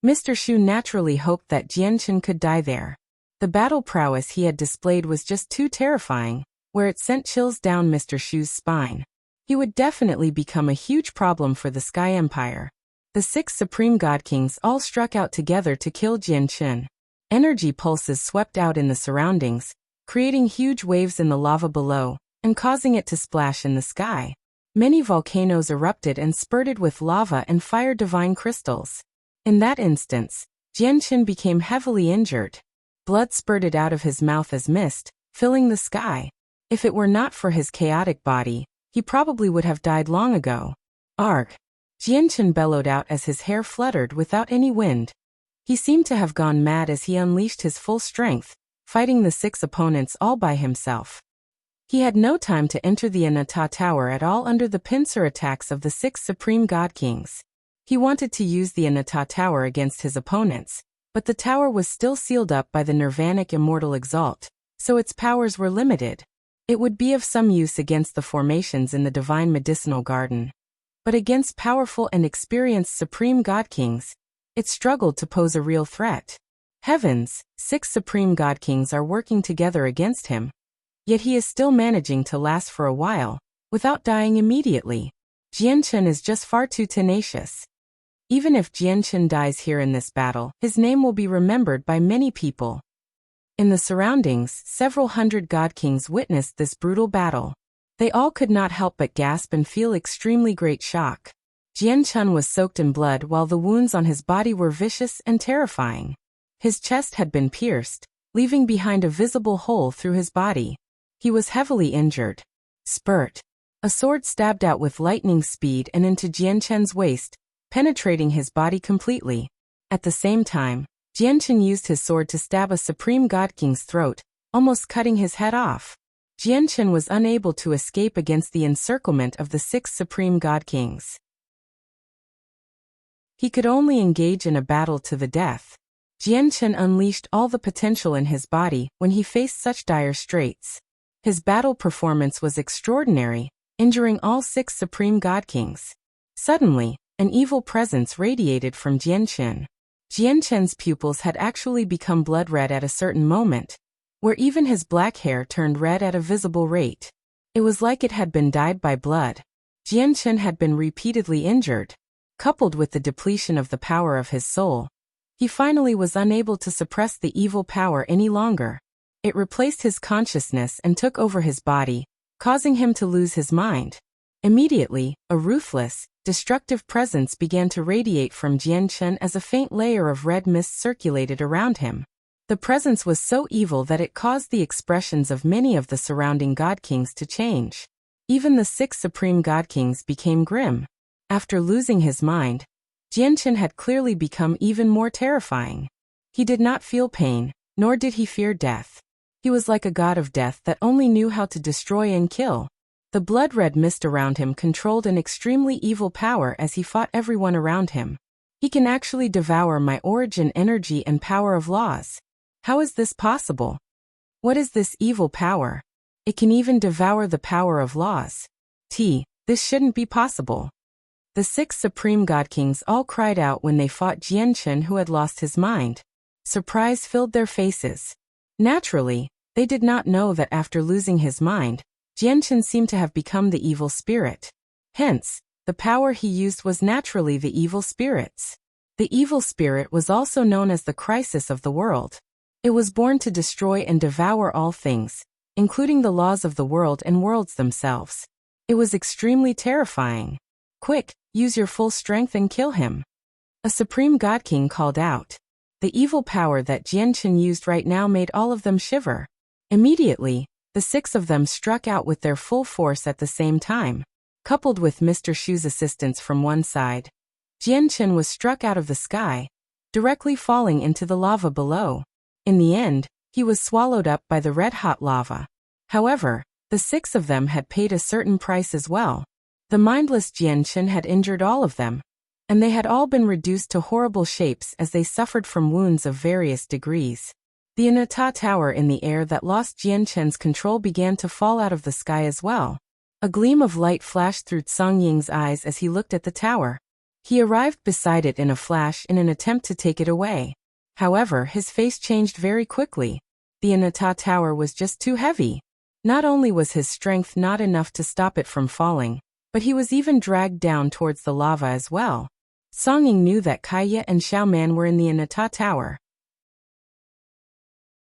S1: Mr. Shu naturally hoped that Chen could die there. The battle prowess he had displayed was just too terrifying, where it sent chills down Mr. Shu's spine. He would definitely become a huge problem for the Sky Empire. The 6 supreme god kings all struck out together to kill Chen. Energy pulses swept out in the surroundings, creating huge waves in the lava below, and causing it to splash in the sky. Many volcanoes erupted and spurted with lava and fire divine crystals. In that instance, Jian became heavily injured. Blood spurted out of his mouth as mist, filling the sky. If it were not for his chaotic body, he probably would have died long ago. Arg! Jian bellowed out as his hair fluttered without any wind. He seemed to have gone mad as he unleashed his full strength, fighting the 6 opponents all by himself. He had no time to enter the Anata Tower at all under the pincer attacks of the 6 Supreme God Kings. He wanted to use the Anata Tower against his opponents, but the tower was still sealed up by the Nirvanic Immortal Exalt, so its powers were limited. It would be of some use against the formations in the Divine Medicinal Garden. But against powerful and experienced Supreme God Kings, it struggled to pose a real threat. Heavens, 6 Supreme God Kings are working together against him. Yet he is still managing to last for a while, without dying immediately. Jian is just far too tenacious. Even if Jian dies here in this battle, his name will be remembered by many people. In the surroundings, several hundred God Kings witnessed this brutal battle. They all could not help but gasp and feel extremely great shock. Jian was soaked in blood while the wounds on his body were vicious and terrifying. His chest had been pierced, leaving behind a visible hole through his body. He was heavily injured. Spurt. A sword stabbed out with lightning speed and into Jian waist, penetrating his body completely. At the same time, Jian used his sword to stab a Supreme God King's throat, almost cutting his head off. Jian was unable to escape against the encirclement of the 6 Supreme God Kings. He could only engage in a battle to the death. Jian unleashed all the potential in his body when he faced such dire straits. His battle performance was extraordinary, injuring all 6 Supreme God Kings. Suddenly, an evil presence radiated from Jian. Jian's pupils had actually become blood red at a certain moment, where even his black hair turned red at a visible rate. It was like it had been dyed by blood. Jian had been repeatedly injured. Coupled with the depletion of the power of his soul, he finally was unable to suppress the evil power any longer. It replaced his consciousness and took over his body, causing him to lose his mind. Immediately, a ruthless, destructive presence began to radiate from Jian as a faint layer of red mist circulated around him. The presence was so evil that it caused the expressions of many of the surrounding God Kings to change. Even the 6 Supreme God Kings became grim. After losing his mind, Jian had clearly become even more terrifying. He did not feel pain, nor did he fear death. He was like a god of death that only knew how to destroy and kill. The blood-red mist around him controlled an extremely evil power as he fought everyone around him. He can actually devour my origin energy and power of laws. How is this possible? What is this evil power? It can even devour the power of laws. This shouldn't be possible. The 6 Supreme God Kings all cried out when they fought Jian who had lost his mind. Surprise filled their faces. Naturally, they did not know that after losing his mind, Jian seemed to have become the evil spirit. Hence, the power he used was naturally the evil spirit's. The evil spirit was also known as the crisis of the world. It was born to destroy and devour all things, including the laws of the world and worlds themselves. It was extremely terrifying. Quick, use your full strength and kill him. A Supreme God King called out. The evil power that Jian used right now made all of them shiver. Immediately, the 6 of them struck out with their full force at the same time. Coupled with Mr. Shu's assistance from one side, Jian was struck out of the sky, directly falling into the lava below. In the end, he was swallowed up by the red-hot lava. However, the 6 of them had paid a certain price as well. The mindless Jian had injured all of them, and they had all been reduced to horrible shapes as they suffered from wounds of various degrees. The Anata Tower in the air that lost Jian's control began to fall out of the sky as well. A gleam of light flashed through Song Ying's eyes as he looked at the tower. He arrived beside it in a flash in an attempt to take it away. However, his face changed very quickly. The Anata Tower was just too heavy. Not only was his strength not enough to stop it from falling, but he was even dragged down towards the lava as well. Song Ying knew that Kaya and Xiaoman were in the Anata Tower.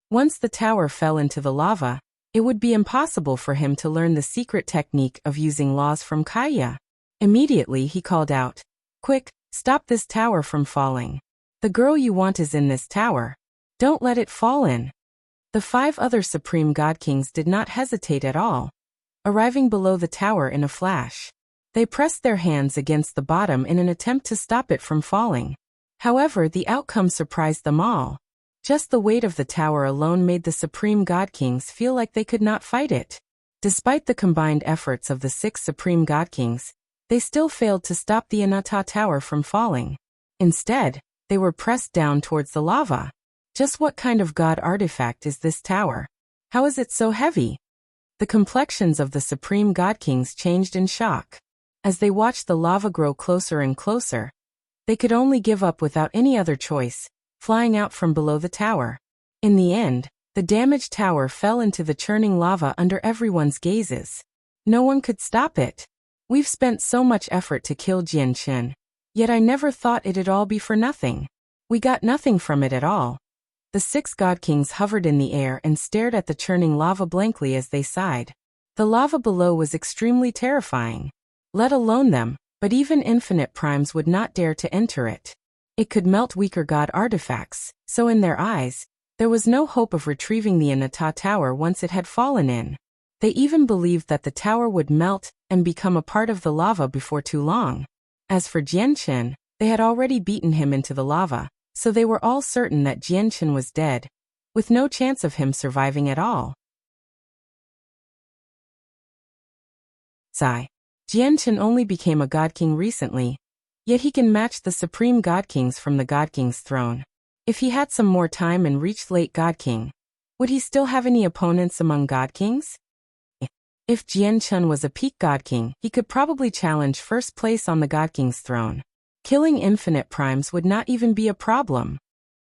S1: Once the tower fell into the lava, It would be impossible for him to learn the secret technique of using laws from Kaya. Immediately he called out, "Quick, stop this tower from falling. The girl you want is in this tower. Don't let it fall in." The 5 other Supreme God Kings did not hesitate at all, arriving below the tower in a flash. They pressed their hands against the bottom in an attempt to stop it from falling. However, the outcome surprised them all. Just the weight of the tower alone made the Supreme God Kings feel like they could not fight it. Despite the combined efforts of the 6 Supreme God Kings, they still failed to stop the Anata Tower from falling. Instead, they were pressed down towards the lava. Just what kind of god artifact is this tower? How is it so heavy? The complexions of the Supreme God Kings changed in shock. As they watched the lava grow closer and closer, they could only give up without any other choice, flying out from below the tower. In the end, the damaged tower fell into the churning lava under everyone's gazes. No one could stop it. "We've spent so much effort to kill Jian Chen, yet I never thought it'd all be for nothing. We got nothing from it at all." The 6 God Kings hovered in the air and stared at the churning lava blankly as they sighed. The lava below was extremely terrifying. Let alone them, but even infinite primes would not dare to enter it. It could melt weaker god artifacts, so in their eyes, there was no hope of retrieving the Anata Tower once it had fallen in. They even believed that the tower would melt and become a part of the lava before too long. As for Jian Chen, they had already beaten him into the lava, so they were all certain that Jian Chen was dead, with no chance of him surviving at all. Sigh. Jian Chen only became a God King recently, yet he can match the Supreme God Kings from the God King's throne. If he had some more time and reached late God King, would he still have any opponents among God Kings? If Jian Chen was a peak God King, he could probably challenge first place on the God King's throne. Killing infinite primes would not even be a problem.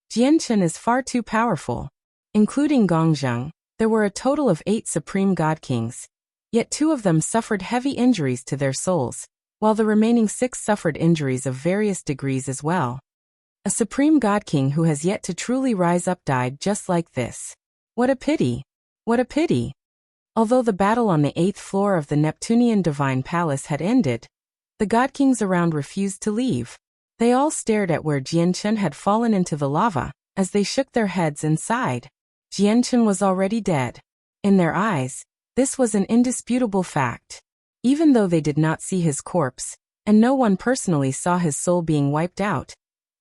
S1: Jian Chen is far too powerful. Including Gongzheng, there were a total of 8 Supreme God Kings, yet 2 of them suffered heavy injuries to their souls, while the remaining 6 suffered injuries of various degrees as well. A Supreme God King who has yet to truly rise up died just like this. What a pity! What a pity! Although the battle on the 8th floor of the Neptunian Divine Palace had ended, the God Kings around refused to leave. They all stared at where Jian Chen had fallen into the lava, as they shook their heads and sighed. Jian Chen was already dead. In their eyes, this was an indisputable fact. Even though they did not see his corpse, and no one personally saw his soul being wiped out,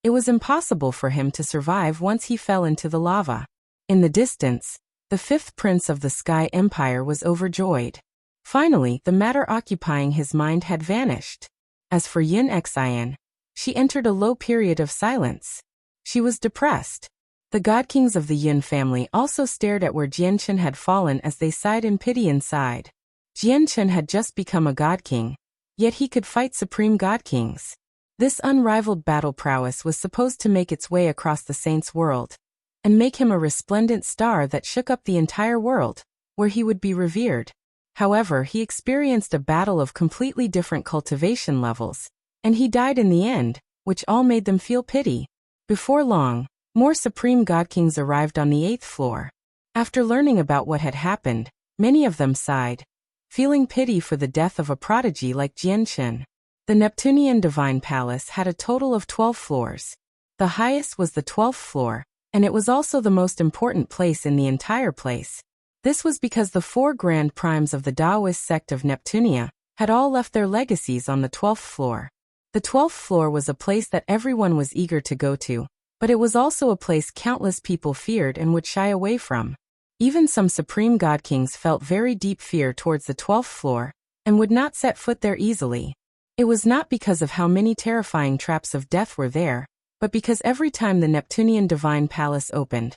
S1: it was impossible for him to survive once he fell into the lava. In the distance, the 5th Prince of the Sky Empire was overjoyed. Finally, the matter occupying his mind had vanished. As for Yin Xian, she entered a low period of silence. She was depressed. The God Kings of the Yin family also stared at where Jian Chen had fallen as they sighed in pity inside. Jian Chen had just become a God King, yet he could fight Supreme God Kings. This unrivaled battle prowess was supposed to make its way across the Saint's world, and make him a resplendent star that shook up the entire world, where he would be revered. However, he experienced a battle of completely different cultivation levels, and he died in the end, which all made them feel pity. Before long, more Supreme God Kings arrived on the 8th floor. After learning about what had happened, many of them sighed, feeling pity for the death of a prodigy like Jian Chen. The Neptunian Divine Palace had a total of 12 floors. The highest was the 12th floor, and it was also the most important place in the entire place. This was because the 4 grand primes of the Daoist sect of Neptunia had all left their legacies on the 12th floor. The 12th floor was a place that everyone was eager to go to, but it was also a place countless people feared and would shy away from. Even some Supreme God Kings felt very deep fear towards the 12th floor, and would not set foot there easily. It was not because of how many terrifying traps of death were there, but because every time the Neptunian Divine Palace opened,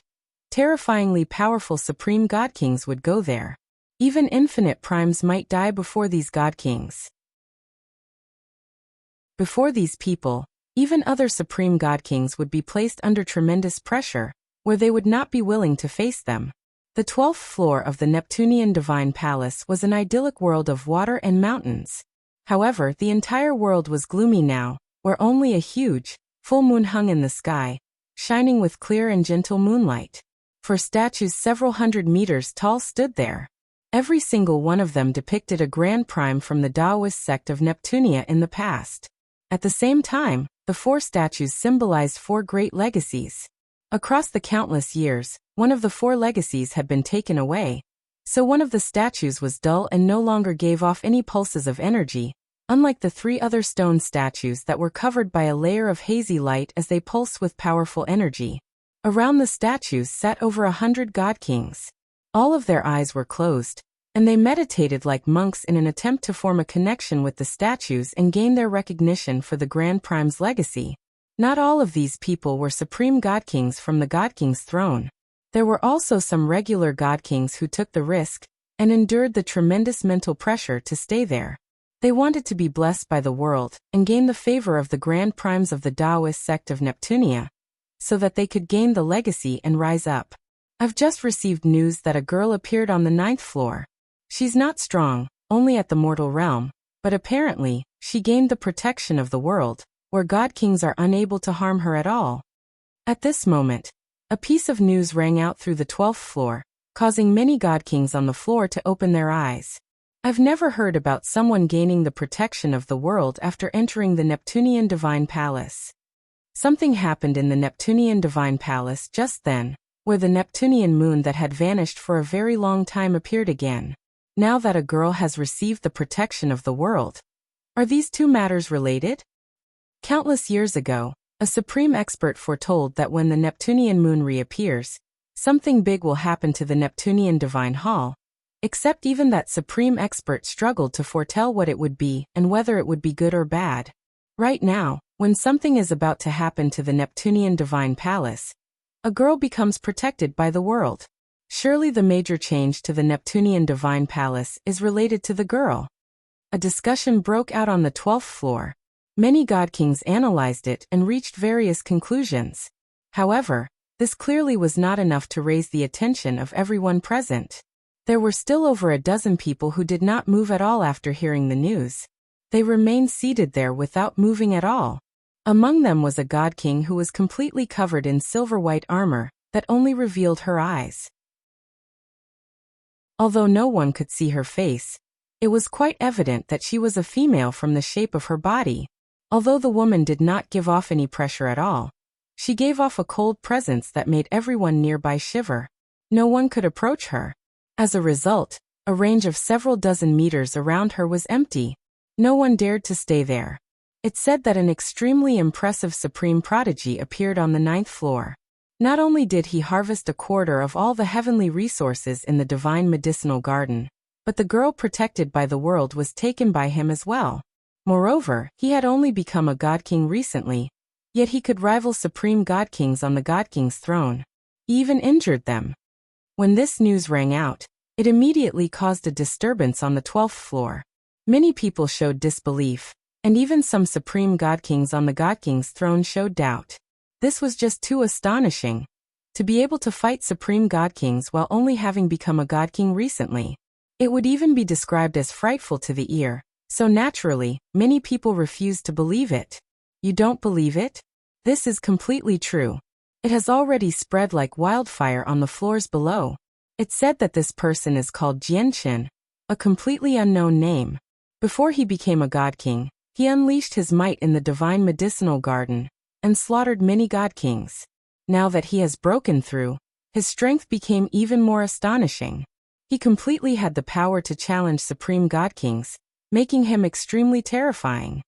S1: terrifyingly powerful Supreme God Kings would go there. Even infinite primes might die before these God Kings. Before these people, even other Supreme God Kings would be placed under tremendous pressure, where they would not be willing to face them. The 12th floor of the Neptunian Divine Palace was an idyllic world of water and mountains. However, the entire world was gloomy now, where only a huge, full moon hung in the sky, shining with clear and gentle moonlight. For statues several hundred meters tall stood there. Every single one of them depicted a grand prime from the Daoist sect of Neptunia in the past. At the same time, the 4 statues symbolized 4 great legacies. Across the countless years, one of the 4 legacies had been taken away. So one of the statues was dull and no longer gave off any pulses of energy, unlike the 3 other stone statues that were covered by a layer of hazy light as they pulse with powerful energy. Around the statues sat over 100 god kings. All of their eyes were closed, and they meditated like monks in an attempt to form a connection with the statues and gain their recognition for the Grand Prime's legacy. Not all of these people were supreme god kings from the god king's throne. There were also some regular god kings who took the risk and endured the tremendous mental pressure to stay there. They wanted to be blessed by the world and gain the favor of the Grand Primes of the Daoist sect of Neptunia, so that they could gain the legacy and rise up. I've just received news that a girl appeared on the 9th floor. She's not strong, only at the mortal realm, but apparently, she gained the protection of the world, where god kings are unable to harm her at all. At this moment, a piece of news rang out through the 12th floor, causing many god kings on the floor to open their eyes. I've never heard about someone gaining the protection of the world after entering the Neptunian Divine Palace. Something happened in the Neptunian Divine Palace just then, where the Neptunian moon that had vanished for a very long time appeared again. Now that a girl has received the protection of the world. Are these 2 matters related? Countless years ago, a supreme expert foretold that when the Neptunian moon reappears, something big will happen to the Neptunian Divine Hall. Except even that supreme expert struggled to foretell what it would be and whether it would be good or bad. Right now, when something is about to happen to the Neptunian Divine Palace, a girl becomes protected by the world. Surely the major change to the Neptunian Divine Palace is related to the girl. A discussion broke out on the 12th floor. Many god kings analyzed it and reached various conclusions. However, this clearly was not enough to raise the attention of everyone present. There were still over a dozen people who did not move at all after hearing the news. They remained seated there without moving at all. Among them was a god king who was completely covered in silver-white armor that only revealed her eyes. Although no one could see her face, it was quite evident that she was a female from the shape of her body. Although the woman did not give off any pressure at all, she gave off a cold presence that made everyone nearby shiver. No one could approach her. As a result, a range of several dozen meters around her was empty. No one dared to stay there. It said that an extremely impressive supreme prodigy appeared on the 9th floor. Not only did he harvest a quarter of all the heavenly resources in the divine medicinal garden, but the girl protected by the world was taken by him as well. Moreover, he had only become a god king recently, yet he could rival supreme god kings on the god king's throne. He even injured them. When this news rang out, it immediately caused a disturbance on the 12th floor. Many people showed disbelief, and even some supreme god kings on the god king's throne showed doubt. This was just too astonishing. To be able to fight supreme god kings while only having become a god king recently. It would even be described as frightful to the ear, so naturally, many people refused to believe it. You don't believe it? This is completely true. It has already spread like wildfire on the floors below. It's said that this person is called Jian, a completely unknown name. Before he became a god king, he unleashed his might in the divine medicinal garden and slaughtered many god kings. Now that he has broken through, his strength became even more astonishing. He completely had the power to challenge supreme god kings, making him extremely terrifying.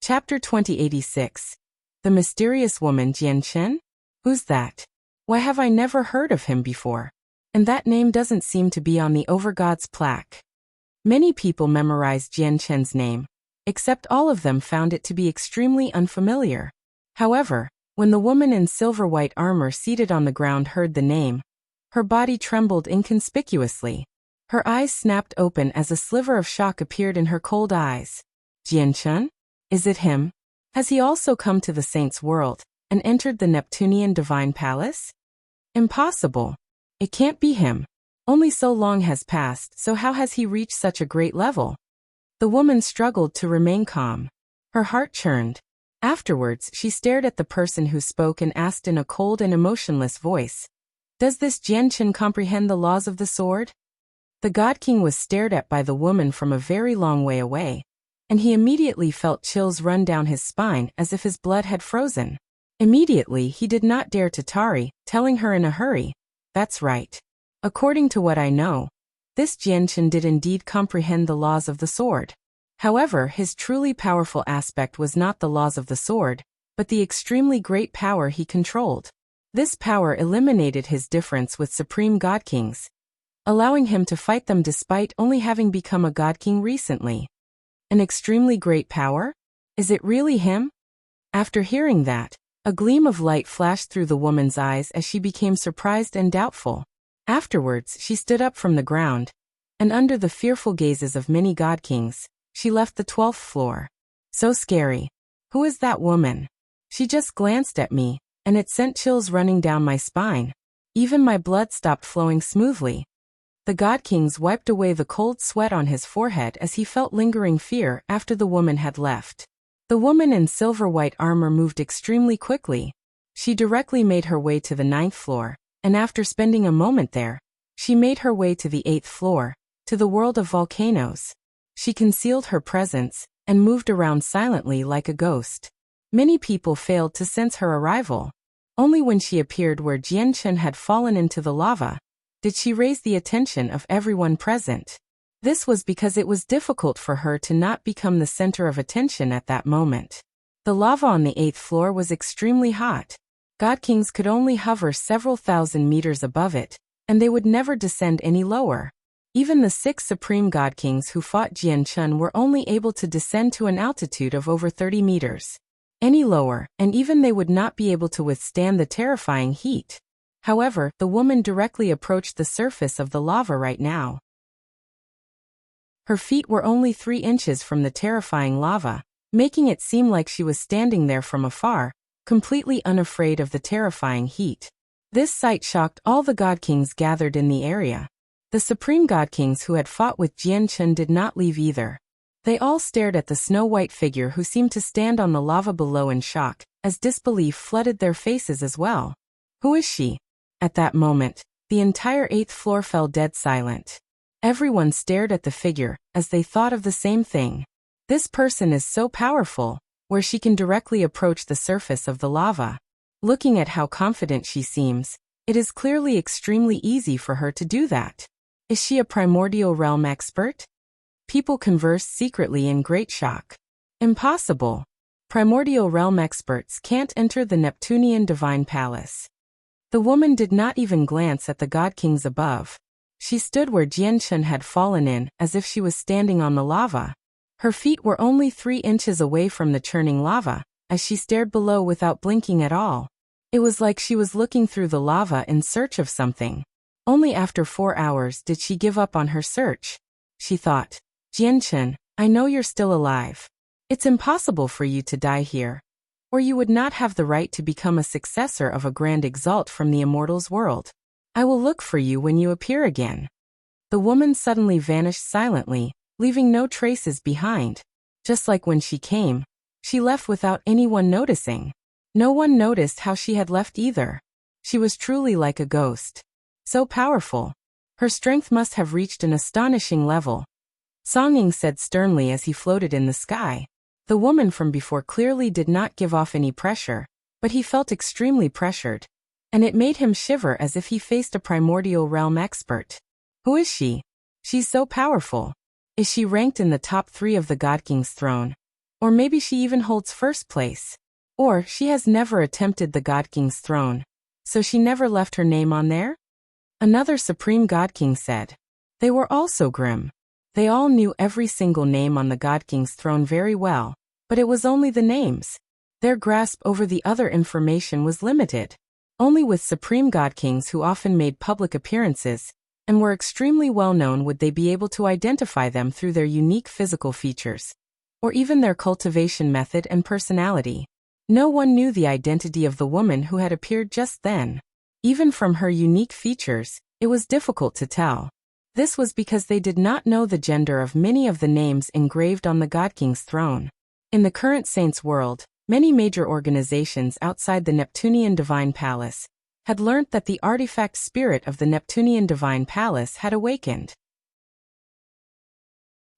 S1: Chapter 2086. The mysterious woman Jian. Who's that? Why have I never heard of him before? And that name doesn't seem to be on the Overgod's plaque. Many people memorized Jian's name, except all of them found it to be extremely unfamiliar. However, when the woman in silver-white armor seated on the ground heard the name, her body trembled inconspicuously. Her eyes snapped open as a sliver of shock appeared in her cold eyes. Jian? Is it him? Has he also come to the saint's world and entered the Neptunian Divine Palace? Impossible. It can't be him. Only so long has passed, so how has he reached such a great level? The woman struggled to remain calm. Her heart churned. Afterwards, she stared at the person who spoke and asked in a cold and emotionless voice, Does this Jian comprehend the laws of the sword? The God King was stared at by the woman from a very long way away, and he immediately felt chills run down his spine as if his blood had frozen. Immediately he did not dare to tarry, telling her in a hurry, "That's right. According to what I know, this Jian did indeed comprehend the laws of the sword. However, his truly powerful aspect was not the laws of the sword, but the extremely great power he controlled. This power eliminated his difference with supreme God Kings, allowing him to fight them despite only having become a God King recently. An extremely great power? Is it really him?" After hearing that, a gleam of light flashed through the woman's eyes as she became surprised and doubtful. Afterwards, she stood up from the ground, and under the fearful gazes of many God Kings, she left the 12th floor. So scary. Who is that woman? She just glanced at me, and it sent chills running down my spine. Even my blood stopped flowing smoothly. The God Kings wiped away the cold sweat on his forehead as he felt lingering fear after the woman had left. The woman in silver-white armor moved extremely quickly. She directly made her way to the 9th floor, and after spending a moment there, she made her way to the 8th floor, to the world of volcanoes. She concealed her presence, and moved around silently like a ghost. Many people failed to sense her arrival. Only when she appeared where Jian had fallen into the lava, did she raise the attention of everyone present. This was because it was difficult for her to not become the center of attention at that moment. The lava on the 8th floor was extremely hot. God Kings could only hover several thousand meters above it, and they would never descend any lower. Even the 6 supreme God Kings who fought Jian were only able to descend to an altitude of over 30 meters. Any lower, and even they would not be able to withstand the terrifying heat. However, the woman directly approached the surface of the lava right now. Her feet were only 3 inches from the terrifying lava, making it seem like she was standing there from afar, completely unafraid of the terrifying heat. This sight shocked all the God Kings gathered in the area. The supreme God Kings who had fought with Jian did not leave either. They all stared at the snow-white figure who seemed to stand on the lava below in shock, as disbelief flooded their faces as well. Who is she? At that moment, the entire 8th floor fell dead silent. Everyone stared at the figure, as they thought of the same thing. This person is so powerful, where she can directly approach the surface of the lava. Looking at how confident she seems, it is clearly extremely easy for her to do that. Is she a primordial realm expert? People conversed secretly in great shock. Impossible. Primordial realm experts can't enter the Neptunian divine palace. The woman did not even glance at the God Kings above. She stood where Jian had fallen in, as if she was standing on the lava. Her feet were only 3 inches away from the churning lava, as she stared below without blinking at all. It was like she was looking through the lava in search of something. Only after 4 hours did she give up on her search. She thought, "Jian, I know you're still alive. It's impossible for you to die here, or you would not have the right to become a successor of a grand exalt from the immortals world. I will look for you when you appear again." The woman suddenly vanished silently, leaving no traces behind. Just like when she came, she left without anyone noticing. No one noticed how she had left either. She was truly like a ghost. So powerful. Her strength must have reached an astonishing level. Song Ying said sternly as he floated in the sky. The woman from before clearly did not give off any pressure, but he felt extremely pressured, and it made him shiver as if he faced a primordial realm expert. Who is she? She's so powerful. Is she ranked in the top 3 of the God King's throne? Or maybe she even holds first place. Or she has never attempted the God King's throne, so she never left her name on there? Another Supreme God King said. They were all so grim. They all knew every single name on the God King's throne very well, but it was only the names. Their grasp over the other information was limited. Only with Supreme God Kings who often made public appearances, and were extremely well known, would they be able to identify them through their unique physical features, or even their cultivation method and personality. No one knew the identity of the woman who had appeared just then. Even from her unique features, it was difficult to tell. This was because they did not know the gender of many of the names engraved on the God King's throne. In the current Saints world, many major organizations outside the Neptunian Divine Palace had learnt that the artifact spirit of the Neptunian divine palace had awakened.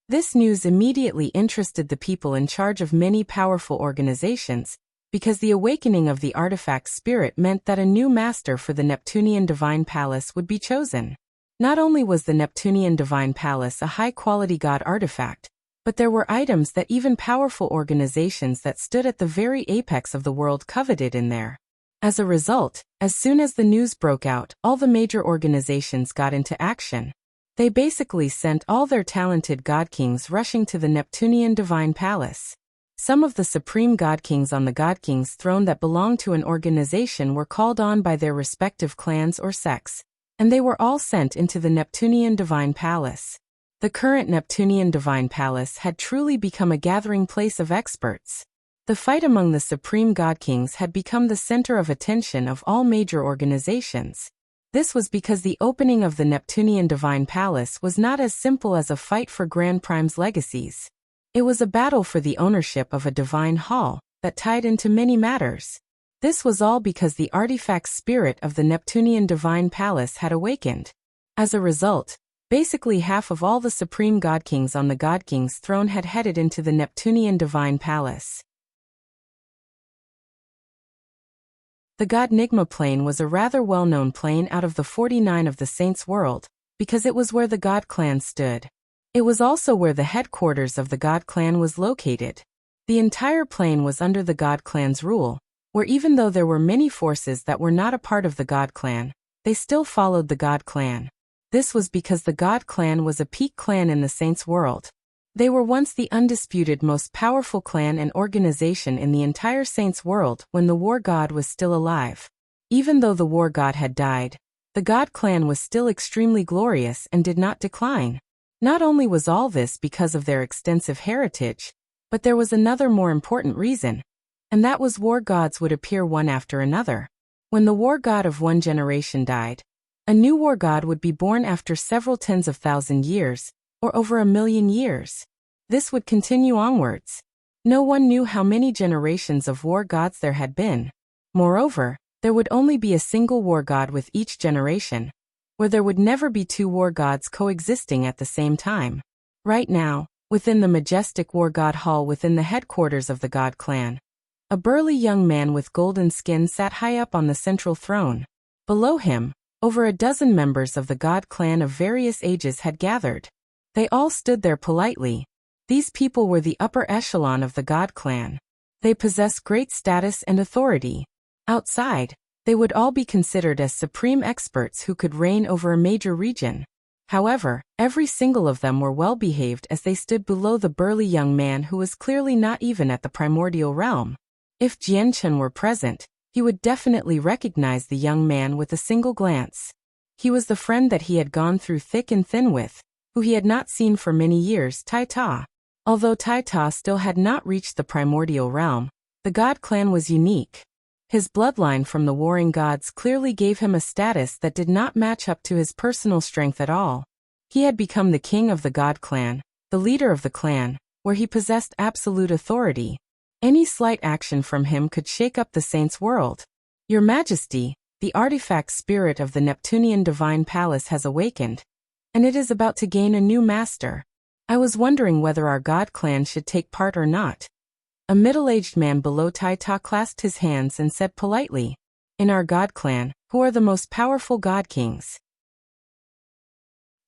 S1: This news immediately interested the people in charge of many powerful organizations, because the awakening of the artifact spirit meant that a new master for the Neptunian divine palace would be chosen. Not only was the Neptunian divine palace a high-quality god artifact, but there were items that even powerful organizations that stood at the very apex of the world coveted in there. As a result, as soon as the news broke out, all the major organizations got into action. They basically sent all their talented god kings rushing to the Neptunian divine palace. Some of the supreme god kings on the god king's throne that belonged to an organization were called on by their respective clans or sects, and they were all sent into the Neptunian divine palace. The current Neptunian divine palace had truly become a gathering place of experts. The fight among the supreme god kings had become the center of attention of all major organizations. This was because the opening of the Neptunian divine palace was not as simple as a fight for Grand Prime's legacies. It was a battle for the ownership of a divine hall that tied into many matters. This was all because the artifact spirit of the Neptunian divine palace had awakened. As a result, basically half of all the supreme god kings on the god king's throne had headed into the Neptunian divine palace. The God Nigma Plain was a rather well-known plain out of the 49 of the Saints' world, because it was where the God clan stood. It was also where the headquarters of the God clan was located. The entire plain was under the God clan's rule, where even though there were many forces that were not a part of the God clan, they still followed the God clan. This was because the God clan was a peak clan in the Saints' world. They were once the undisputed most powerful clan and organization in the entire Saints' world when the War God was still alive. Even though the War God had died, the God clan was still extremely glorious and did not decline. Not only was all this because of their extensive heritage, but there was another more important reason, and that was war gods would appear one after another. When the war god of one generation died, a new war god would be born after several tens of thousand years, or over 1,000,000 years. This would continue onwards. No one knew how many generations of war gods there had been. Moreover, there would only be a single war god with each generation, where there would never be two war gods coexisting at the same time. Right now, within the majestic war god hall within the headquarters of the God clan, a burly young man with golden skin sat high up on the central throne. Below him, over a dozen members of the God clan of various ages had gathered. They all stood there politely. These people were the upper echelon of the God clan. They possessed great status and authority. Outside, they would all be considered as supreme experts who could reign over a major region. However, every single of them were well behaved as they stood below the burly young man who was clearly not even at the primordial realm. If Chen were present, he would definitely recognize the young man with a single glance. He was the friend that he had gone through thick and thin with, who he had not seen for many years, Tai Ta. Although Tai Ta still had not reached the primordial realm, the God clan was unique. His bloodline from the warring gods clearly gave him a status that did not match up to his personal strength at all. He had become the king of the God clan, the leader of the clan, where he possessed absolute authority. Any slight action from him could shake up the Saints' world. Your Majesty, the artifact spirit of the Neptunian divine palace has awakened, and it is about to gain a new master. I was wondering whether our God clan should take part or not. A middle-aged man below Tai Ta clasped his hands and said politely, "In our God clan, who are the most powerful God kings?"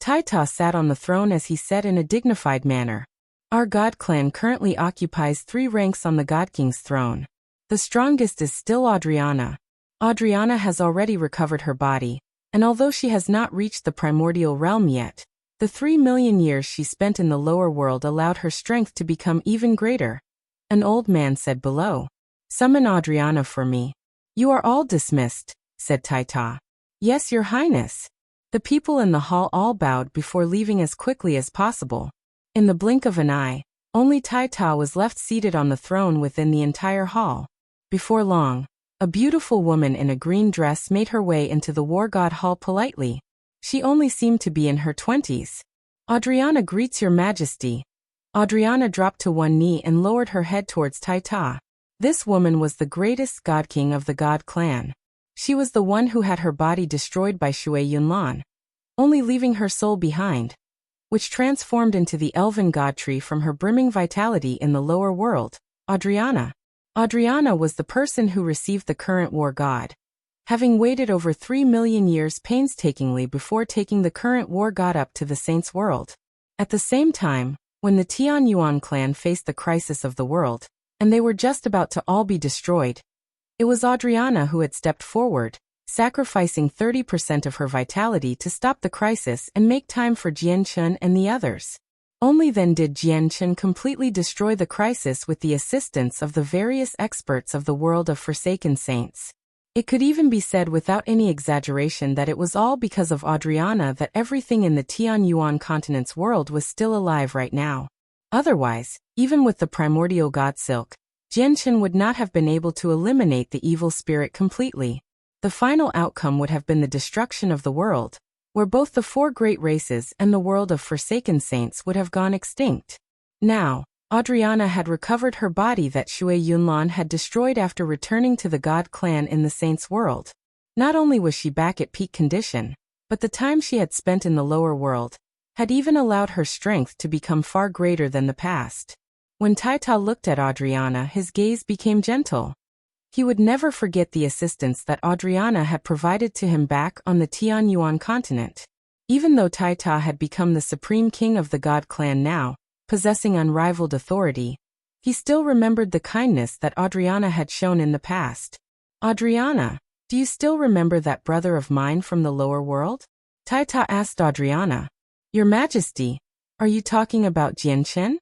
S1: Tai Ta sat on the throne as he said in a dignified manner, "Our God clan currently occupies 3 ranks on the God king's throne. The strongest is still Adriana. Adriana has already recovered her body, and although she has not reached the primordial realm yet, the 3,000,000 years she spent in the lower world allowed her strength to become even greater." An old man said below, "Summon Adriana for me." "You are all dismissed," said Tai Ta. "Yes, Your Highness." The people in the hall all bowed before leaving as quickly as possible. In the blink of an eye, only Tai Ta was left seated on the throne within the entire hall. Before long, a beautiful woman in a green dress made her way into the War God Hall politely. She only seemed to be in her 20s. "Adriana greets Your Majesty." Adriana dropped to one knee and lowered her head towards Tai Ta. This woman was the greatest God King of the God clan. She was the one who had her body destroyed by Shui Yunlan, only leaving her soul behind, which transformed into the elven god tree from her brimming vitality in the lower world, Adriana. Adriana was the person who received the current war god, having waited over 3 million years painstakingly before taking the current war god up to the saints' world. At the same time, when the Tian Yuan clan faced the crisis of the world, and they were just about to all be destroyed, it was Adriana who had stepped forward, sacrificing 30% of her vitality to stop the crisis and make time for Jian Chen and the others. Only then did Jian Chen completely destroy the crisis with the assistance of the various experts of the world of Forsaken Saints. It could even be said without any exaggeration that it was all because of Adriana that everything in the Tian Yuan continent's world was still alive right now. Otherwise, even with the primordial god silk, Jian Chen would not have been able to eliminate the evil spirit completely. The final outcome would have been the destruction of the world, where both the 4 great races and the world of Forsaken Saints would have gone extinct. Now, Adriana had recovered her body that Shui Yunlan had destroyed after returning to the God clan in the Saints' world. Not only was she back at peak condition, but the time she had spent in the lower world had even allowed her strength to become far greater than the past. When Taita looked at Adriana, his gaze became gentle. He would never forget the assistance that Adriana had provided to him back on the Tian Yuan continent. Even though Taita had become the supreme king of the God clan now, possessing unrivaled authority, he still remembered the kindness that Adriana had shown in the past. Adriana, do you still remember that brother of mine from the lower world? Taita asked Adriana. Your Majesty, are you talking about Jian Chen?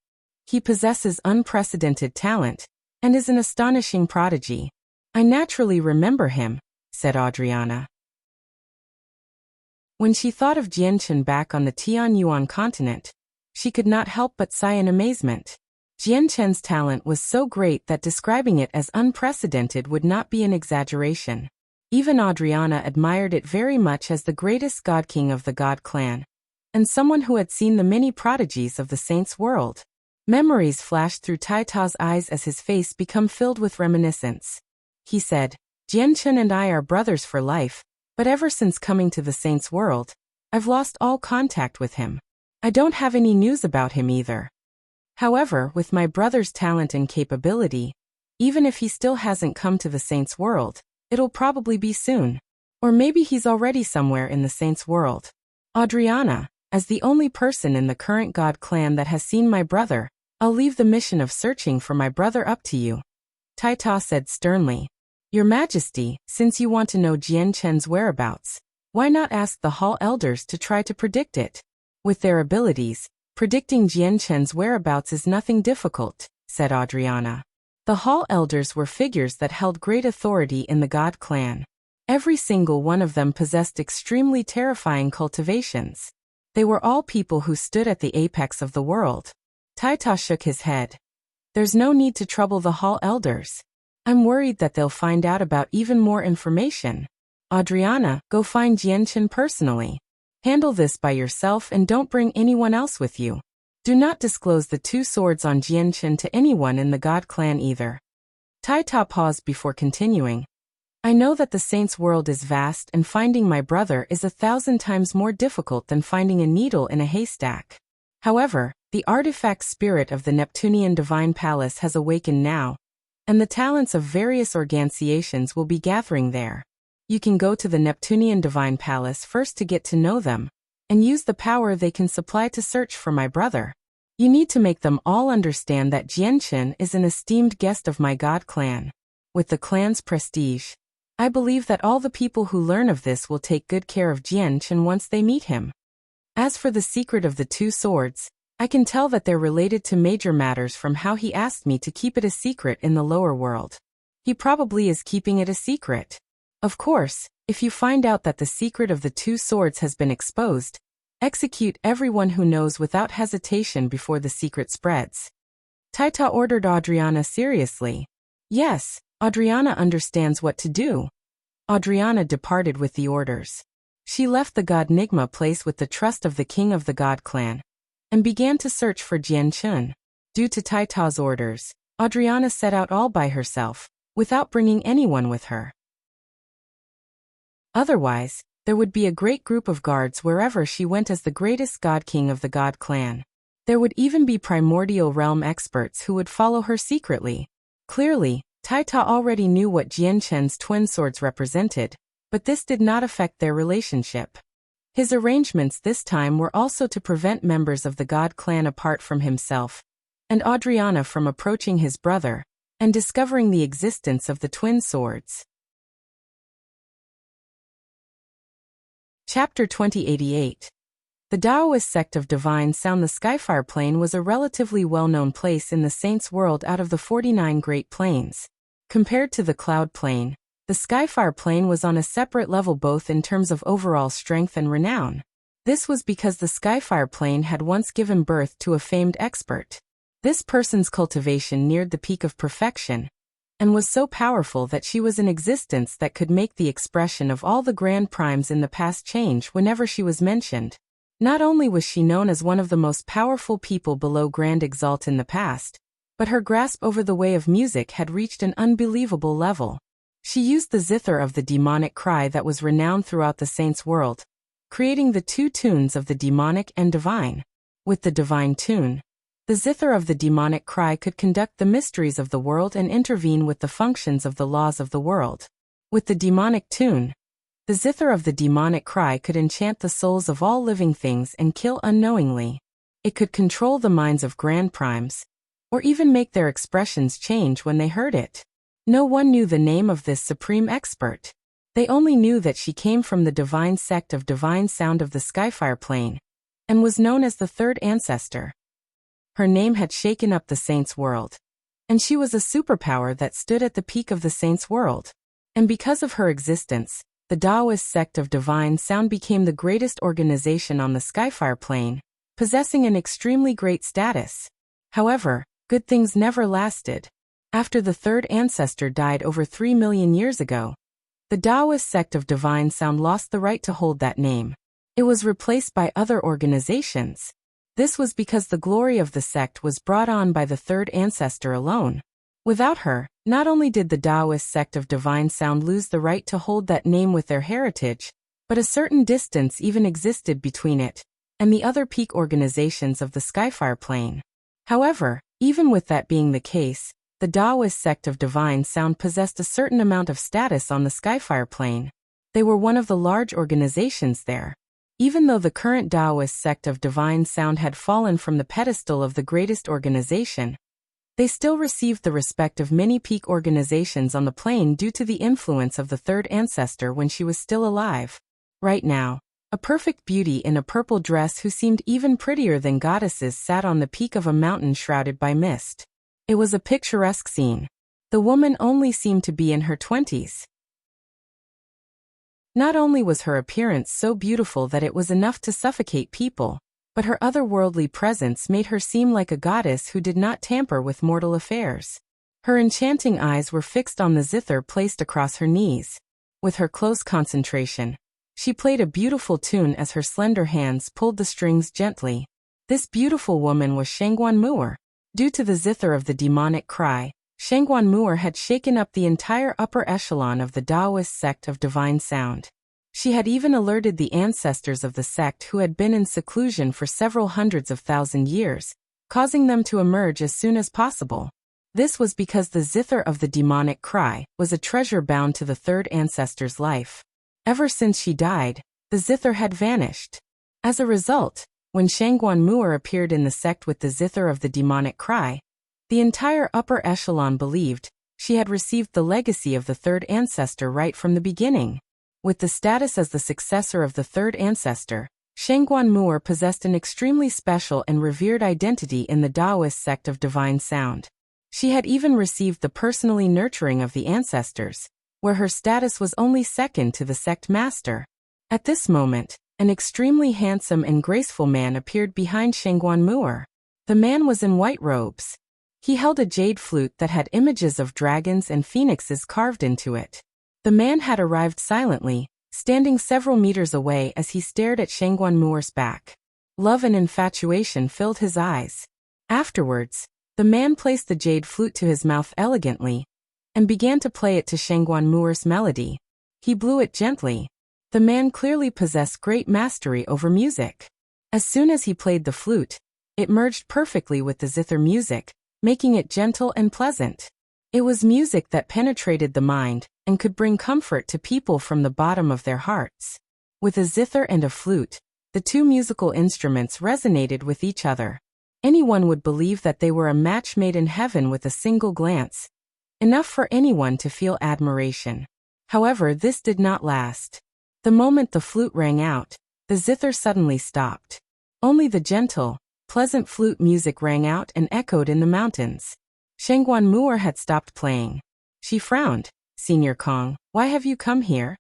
S1: He possesses unprecedented talent, and is an astonishing prodigy. I naturally remember him, said Adriana. When she thought of Jian Chen back on the Tian Yuan continent, she could not help but sigh in amazement. Jian Chen's talent was so great that describing it as unprecedented would not be an exaggeration. Even Adriana admired it very much as the greatest god king of the God clan, and someone who had seen the many prodigies of the saints' world. Memories flashed through Taita's eyes as his face became filled with reminiscence. He said, Jian Chen and I are brothers for life, but ever since coming to the saints' world, I've lost all contact with him. I don't have any news about him either. However, with my brother's talent and capability, even if he still hasn't come to the saints' world, it'll probably be soon. Or maybe he's already somewhere in the saints' world. Adriana, as the only person in the current God clan that has seen my brother, I'll leave the mission of searching for my brother up to you. Taita said sternly. Your Majesty, since you want to know Jian Chen's whereabouts, why not ask the Hall Elders to try to predict it? With their abilities, predicting Jian Chen's whereabouts is nothing difficult, said Adriana. The Hall Elders were figures that held great authority in the God clan. Every single one of them possessed extremely terrifying cultivations. They were all people who stood at the apex of the world. Taita shook his head. There's no need to trouble the Hall Elders. I'm worried that they'll find out about even more information. Adriana, go find Jian Chen personally. Handle this by yourself and don't bring anyone else with you. Do not disclose the 2 swords on Jian Chen to anyone in the God clan either. Taita paused before continuing. I know that the saints' world is vast and finding my brother is 1,000 times more difficult than finding a needle in a haystack. However, the artifact spirit of the Neptunian Divine Palace has awakened now, and the talents of various organsiations will be gathering there. You can go to the Neptunian Divine Palace first to get to know them, and use the power they can supply to search for my brother. You need to make them all understand that Jian Chen is an esteemed guest of my God clan. With the clan's prestige, I believe that all the people who learn of this will take good care of Jian Chen once they meet him. As for the secret of the 2 swords, I can tell that they're related to major matters from how he asked me to keep it a secret in the lower world. He probably is keeping it a secret. Of course, if you find out that the secret of the 2 swords has been exposed, execute everyone who knows without hesitation before the secret spreads. Taita ordered Adriana seriously. Yes, Adriana understands what to do. Adriana departed with the orders. She left the God Nigma place with the trust of the king of the God clan, and began to search for Jian Chen. Due to Taita's orders, Adriana set out all by herself, without bringing anyone with her. Otherwise, there would be a great group of guards wherever she went as the greatest god king of the god clan. There would even be primordial realm experts who would follow her secretly. Clearly, Taita already knew what Jian Chen's twin swords represented, but this did not affect their relationship. His arrangements this time were also to prevent members of the god clan apart from himself and Adriana from approaching his brother and discovering the existence of the twin swords. Chapter 2088. The Daoist sect of Divine Sound. The Skyfire Plain was a relatively well-known place in the Saints' world out of the 49 Great Plains. Compared to the Cloud Plain, the Skyfire Plain was on a separate level both in terms of overall strength and renown. This was because the Skyfire Plain had once given birth to a famed expert. This person's cultivation neared the peak of perfection, and was so powerful that she was in existence that could make the expression of all the grand primes in the past change whenever she was mentioned. Not only was she known as one of the most powerful people below Grand Exalt in the past, but her grasp over the way of music had reached an unbelievable level. She used the zither of the demonic cry that was renowned throughout the Saints' world, creating the two tunes of the demonic and divine. With the divine tune, the zither of the demonic cry could conduct the mysteries of the world and intervene with the functions of the laws of the world. With the demonic tune, the zither of the demonic cry could enchant the souls of all living things and kill unknowingly. It could control the minds of grand primes, or even make their expressions change when they heard it. No one knew the name of this supreme expert. They only knew that she came from the divine sect of Divine Sound of the Skyfire Plain, and was known as the third ancestor. Her name had shaken up the Saints' world, and she was a superpower that stood at the peak of the Saints' world. And because of her existence, the Daoist sect of Divine Sound became the greatest organization on the Skyfire Plain, possessing an extremely great status. However, good things never lasted. After the third ancestor died over 3 million years ago, the Daoist sect of Divine Sound lost the right to hold that name. It was replaced by other organizations. This was because the glory of the sect was brought on by the third ancestor alone. Without her, not only did the Daoist sect of Divine Sound lose the right to hold that name with their heritage, but a certain distance even existed between it and the other peak organizations of the Skyfire Plain. However, even with that being the case, the Daoist sect of Divine Sound possessed a certain amount of status on the Skyfire Plain. They were one of the large organizations there. Even though the current Daoist sect of Divine Sound had fallen from the pedestal of the greatest organization, they still received the respect of many peak organizations on the plain due to the influence of the third ancestor when she was still alive. Right now, a perfect beauty in a purple dress who seemed even prettier than goddesses sat on the peak of a mountain shrouded by mist. It was a picturesque scene. The woman only seemed to be in her 20s. Not only was her appearance so beautiful that it was enough to suffocate people, but her otherworldly presence made her seem like a goddess who did not tamper with mortal affairs. Her enchanting eyes were fixed on the zither placed across her knees. With her close concentration, she played a beautiful tune as her slender hands pulled the strings gently. This beautiful woman was Shangguan Mu'er. Due to the zither of the demonic cry, Shangguan Mu'er had shaken up the entire upper echelon of the Daoist sect of Divine Sound. She had even alerted the ancestors of the sect who had been in seclusion for several hundreds of thousand years, causing them to emerge as soon as possible. This was because the zither of the demonic cry was a treasure bound to the third ancestor's life. Ever since she died, the zither had vanished. As a result, when Shangguan Mu'er appeared in the sect with the zither of the demonic cry, the entire upper echelon believed she had received the legacy of the third ancestor right from the beginning. With the status as the successor of the third ancestor, Shangguan Mu'er possessed an extremely special and revered identity in the Daoist sect of Divine Sound. She had even received the personally nurturing of the ancestors, where her status was only second to the sect master. At this moment, an extremely handsome and graceful man appeared behind Shangguan Mu'er. The man was in white robes. He held a jade flute that had images of dragons and phoenixes carved into it. The man had arrived silently, standing several meters away as he stared at Shangguan Mu'er's back. Love and infatuation filled his eyes. Afterwards, the man placed the jade flute to his mouth elegantly, and began to play it to Shangguan Mu'er's melody. He blew it gently, The man clearly possessed great mastery over music. As soon as he played the flute, it merged perfectly with the zither music, making it gentle and pleasant. It was music that penetrated the mind and could bring comfort to people from the bottom of their hearts. With a zither and a flute, the two musical instruments resonated with each other. Anyone would believe that they were a match made in heaven with a single glance, enough for anyone to feel admiration. However, this did not last. The moment the flute rang out, the zither suddenly stopped. Only the gentle, pleasant flute music rang out and echoed in the mountains. Shangguan Mu'er had stopped playing. She frowned. "Senior Kong, why have you come here?"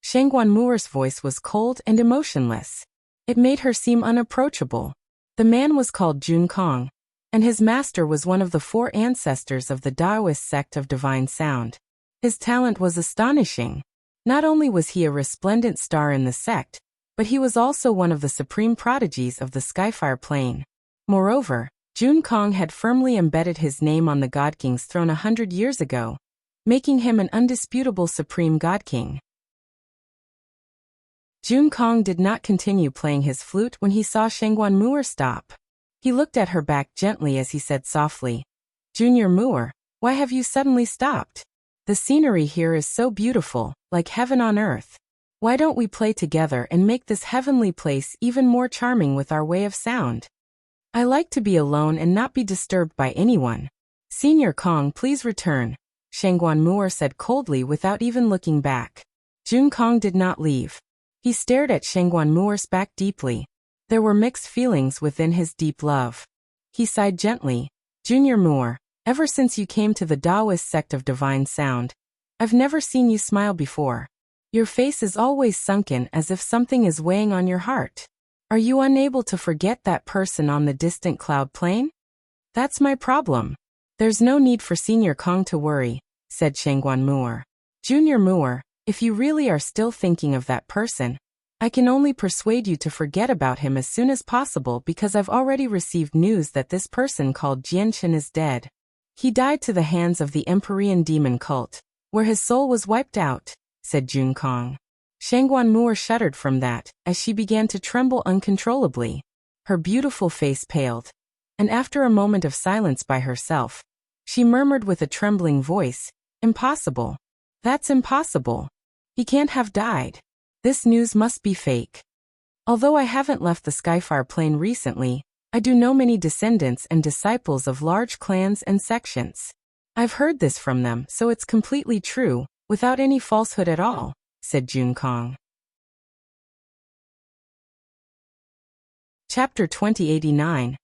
S1: Shangguan Mu'er's voice was cold and emotionless. It made her seem unapproachable. The man was called Jun Kong, and his master was one of the 4 ancestors of the Daoist sect of divine sound. His talent was astonishing. Not only was he a resplendent star in the sect, but he was also one of the supreme prodigies of the Skyfire Plane. Moreover, Jun Kong had firmly embedded his name on the God King's throne 100 years ago, making him an undisputable supreme God King. Jun Kong did not continue playing his flute when he saw Shangguan Mu'er stop. He looked at her back gently as he said softly, "Junior Mu'er, why have you suddenly stopped? The scenery here is so beautiful, like heaven on earth. Why don't we play together and make this heavenly place even more charming with our way of sound? I like to be alone and not be disturbed by anyone. Senior Kong, please return," Shangguan Mu'er said coldly without even looking back. Jun Kong did not leave. He stared at Shangguan Mu'er's back deeply. There were mixed feelings within his deep love. He sighed gently. "Junior Mu'er, ever since you came to the Daoist sect of divine sound, I've never seen you smile before. Your face is always sunken as if something is weighing on your heart. Are you unable to forget that person on the distant cloud plane?" "That's my problem." "There's no need for Senior Kong to worry," said Shangguan Mu'er. "Junior Mu'er, if you really are still thinking of that person, I can only persuade you to forget about him as soon as possible because I've already received news that this person called Jian Chen is dead. He died to the hands of the Empyrean demon cult, where his soul was wiped out," said Jun Kong. Shangguan Mu'er shuddered from that, as she began to tremble uncontrollably. Her beautiful face paled, and after a moment of silence by herself, she murmured with a trembling voice, "Impossible. That's impossible. He can't have died. This news must be fake. Although I haven't left the Skyfire Plane recently, I do know many descendants and disciples of large clans and sections. I've heard this from them, so it's completely true, without any falsehood at all," said Jun Kong. Chapter 2089.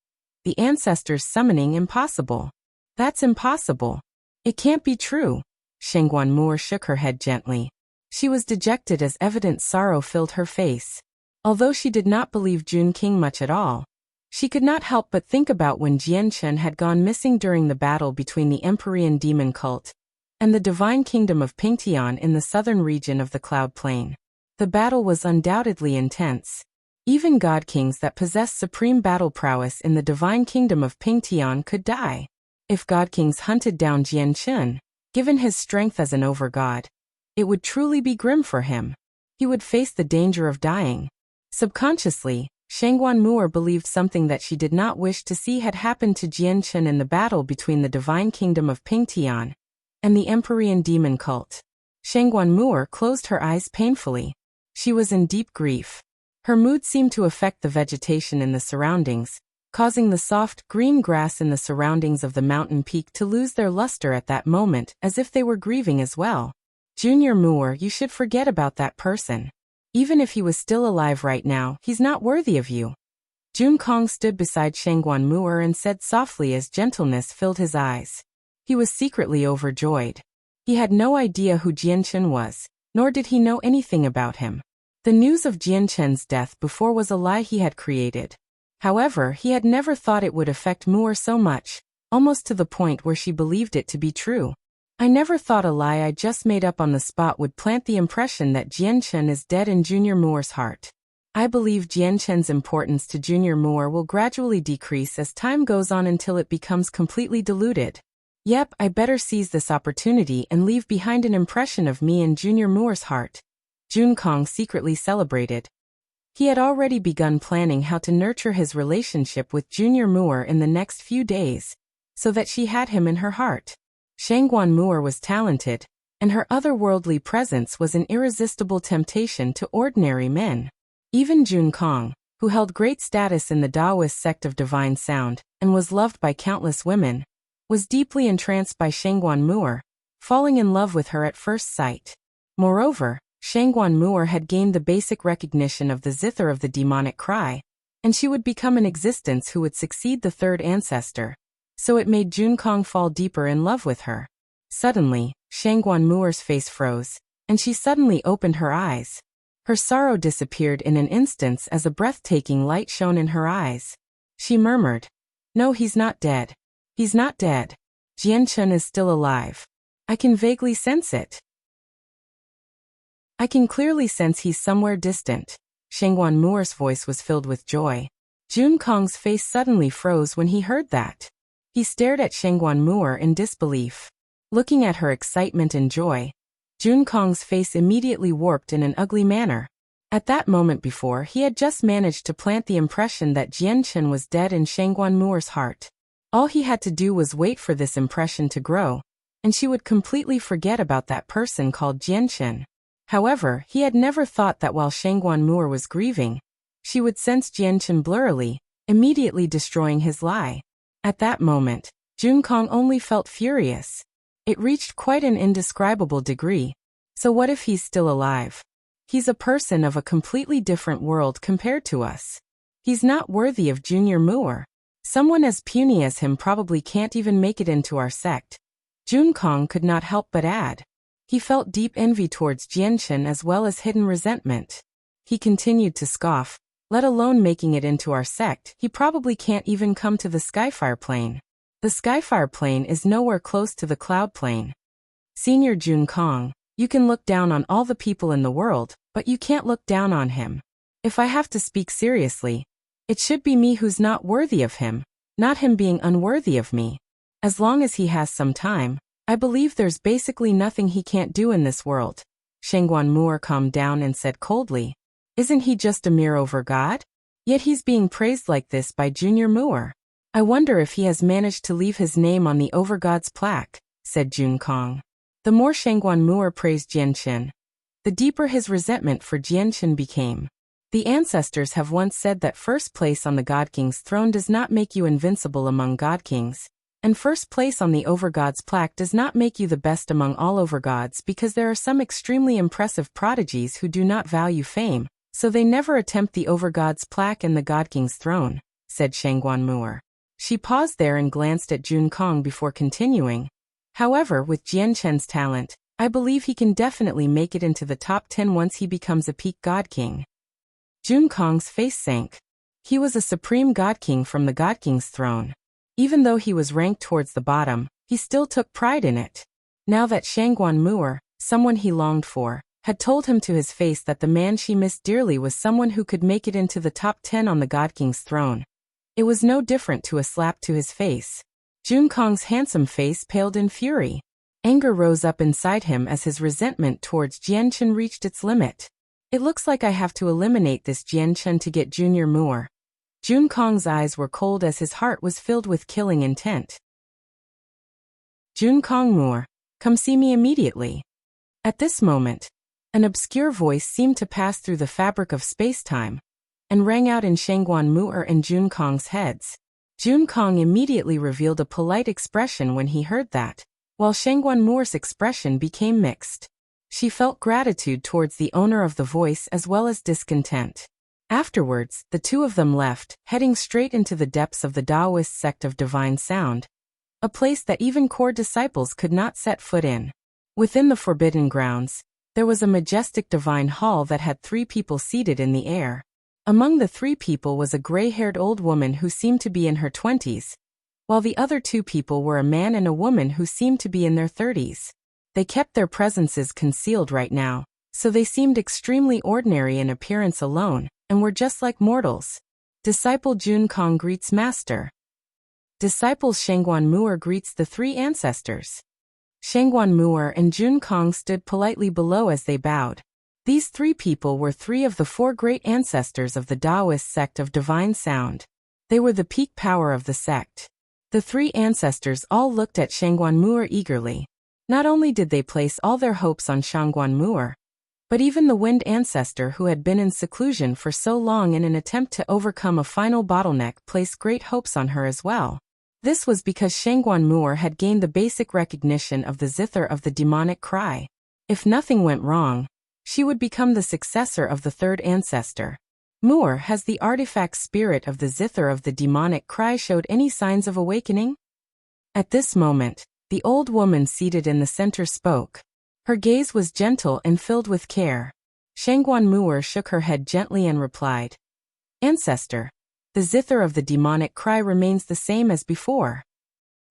S1: The Ancestors Summoning Impossible. "That's impossible. It can't be true." Shangguan Mu'er shook her head gently. She was dejected as evident sorrow filled her face. Although she did not believe Jun King much at all, she could not help but think about when Jian Chen had gone missing during the battle between the Empyrean demon cult and the divine kingdom of Pingtian in the southern region of the Cloud Plain. The battle was undoubtedly intense. Even god kings that possessed supreme battle prowess in the divine kingdom of Pingtian could die. If god kings hunted down Jian Chen, given his strength as an overgod, it would truly be grim for him. He would face the danger of dying. Subconsciously, Shangguan Mu'er believed something that she did not wish to see had happened to Jian Chen in the battle between the divine kingdom of Pingtian and the Empyrean demon cult. Shangguan Mu'er closed her eyes painfully. She was in deep grief. Her mood seemed to affect the vegetation in the surroundings, causing the soft, green grass in the surroundings of the mountain peak to lose their luster at that moment as if they were grieving as well. "Junior Mu'er, you should forget about that person. Even if he was still alive right now, he's not worthy of you." Jun Kong stood beside Shangguan Mu'er and said softly as gentleness filled his eyes. He was secretly overjoyed. He had no idea who Jian Chen was, nor did he know anything about him. The news of Jian Chen's death before was a lie he had created. However, he had never thought it would affect Mu'er so much, almost to the point where she believed it to be true. "I never thought a lie I just made up on the spot would plant the impression that Jian Chen is dead in Junior Mu'er's heart. I believe Jian Chen's importance to Junior Mu'er will gradually decrease as time goes on until it becomes completely diluted. Yep, I better seize this opportunity and leave behind an impression of me in Junior Mu'er's heart. Kong secretly celebrated. He had already begun planning how to nurture his relationship with Junior Moore in the next few days, so that she had him in her heart. Moore was talented, and her otherworldly presence was an irresistible temptation to ordinary men. Even Kong, who held great status in the Daoist sect of divine sound, and was loved by countless women, was deeply entranced by Moore, falling in love with her at first sight. Moreover, Moore had gained the basic recognition of the zither of the demonic cry, and she would become an existence who would succeed the third ancestor, so it made Kong fall deeper in love with her. Suddenly, Moore's face froze, and she suddenly opened her eyes. Her sorrow disappeared in an instant as a breathtaking light shone in her eyes. She murmured, "No, he's not dead. He's not dead. Chen is still alive. I can vaguely sense it. I can clearly sense he's somewhere distant." Moore's voice was filled with joy. Kong's face suddenly froze when he heard that. He stared at Moore in disbelief. Looking at her excitement and joy, Kong's face immediately warped in an ugly manner. At that moment before, he had just managed to plant the impression that Chen was dead in Moore's heart. All he had to do was wait for this impression to grow, and she would completely forget about that person called Chen. However, he had never thought that while Moore was grieving, she would sense Chen blurrily, immediately destroying his lie. At that moment, Kong only felt furious. It reached quite an indescribable degree. So what if he's still alive? He's a person of a completely different world compared to us. He's not worthy of Junior Moore. Someone as puny as him probably can't even make it into our sect. Kong could not help but add. He felt deep envy towards Chen as well as hidden resentment. He continued to scoff, let alone making it into our sect. He probably can't even come to the Skyfire plane. The Skyfire plane is nowhere close to the Cloud plane. Senior Kong, you can look down on all the people in the world, but you can't look down on him. If I have to speak seriously, it should be me who's not worthy of him, not him being unworthy of me. As long as he has some time, I believe there's basically nothing he can't do in this world. Moore calmed down and said coldly, "Isn't he just a mere overgod? Yet he's being praised like this by Junior Moore. I wonder if he has managed to leave his name on the overgod's plaque," said Kong. The more Moore praised Chen, the deeper his resentment for Chen became. The ancestors have once said that first place on the God King's throne does not make you invincible among God Kings, and first place on the overgod's plaque does not make you the best among all overgods, because there are some extremely impressive prodigies who do not value fame, so they never attempt the overgod's plaque and the God King's throne, said Moore. She paused there and glanced at Kong before continuing. However, with Chen's talent, I believe he can definitely make it into the top 10 once he becomes a peak God King. Kong's face sank. He was a supreme God King from the God King's throne. Even though he was ranked towards the bottom, he still took pride in it. Now that Moore, someone he longed for, had told him to his face that the man she missed dearly was someone who could make it into the top 10 on the God King's throne, it was no different to a slap to his face. Kong's handsome face paled in fury. Anger rose up inside him as his resentment towards Chen reached its limit. It looks like I have to eliminate this Chen to get Junior Moore. Kong's eyes were cold as his heart was filled with killing intent. Kong Moore, come see me immediately. At this moment, an obscure voice seemed to pass through the fabric of space-time, and rang out in Moore and Kong's heads. Kong immediately revealed a polite expression when he heard that, while Moore's expression became mixed. She felt gratitude towards the owner of the voice as well as discontent. Afterwards, the two of them left, heading straight into the depths of the Daoist sect of divine sound, a place that even core disciples could not set foot in. Within the forbidden grounds, there was a majestic divine hall that had 3 people seated in the air. Among the 3 people was a gray-haired old woman who seemed to be in her 20s, while the other 2 people were a man and a woman who seemed to be in their 30s. They kept their presences concealed right now, so they seemed extremely ordinary in appearance alone, and were just like mortals. Disciple Kong greets Master. Disciple Moore greets the 3 ancestors. Moore and Kong stood politely below as they bowed. These three people were three of the four great ancestors of the Daoist sect of divine sound. They were the peak power of the sect. The three ancestors all looked at Shangguan eagerly. Not only did they place all their hopes on Shangguan, but even the wind ancestor who had been in seclusion for so long in an attempt to overcome a final bottleneck placed great hopes on her as well. This was because Shangguan had gained the basic recognition of the zither of the demonic cry. If nothing went wrong, she would become the successor of the third ancestor. Has the artifact spirit of the zither of the demonic cry showed any signs of awakening? At this moment, the old woman seated in the center spoke. Her gaze was gentle and filled with care. Shangguan shook her head gently and replied, "Ancestor, the zither of the demonic cry remains the same as before."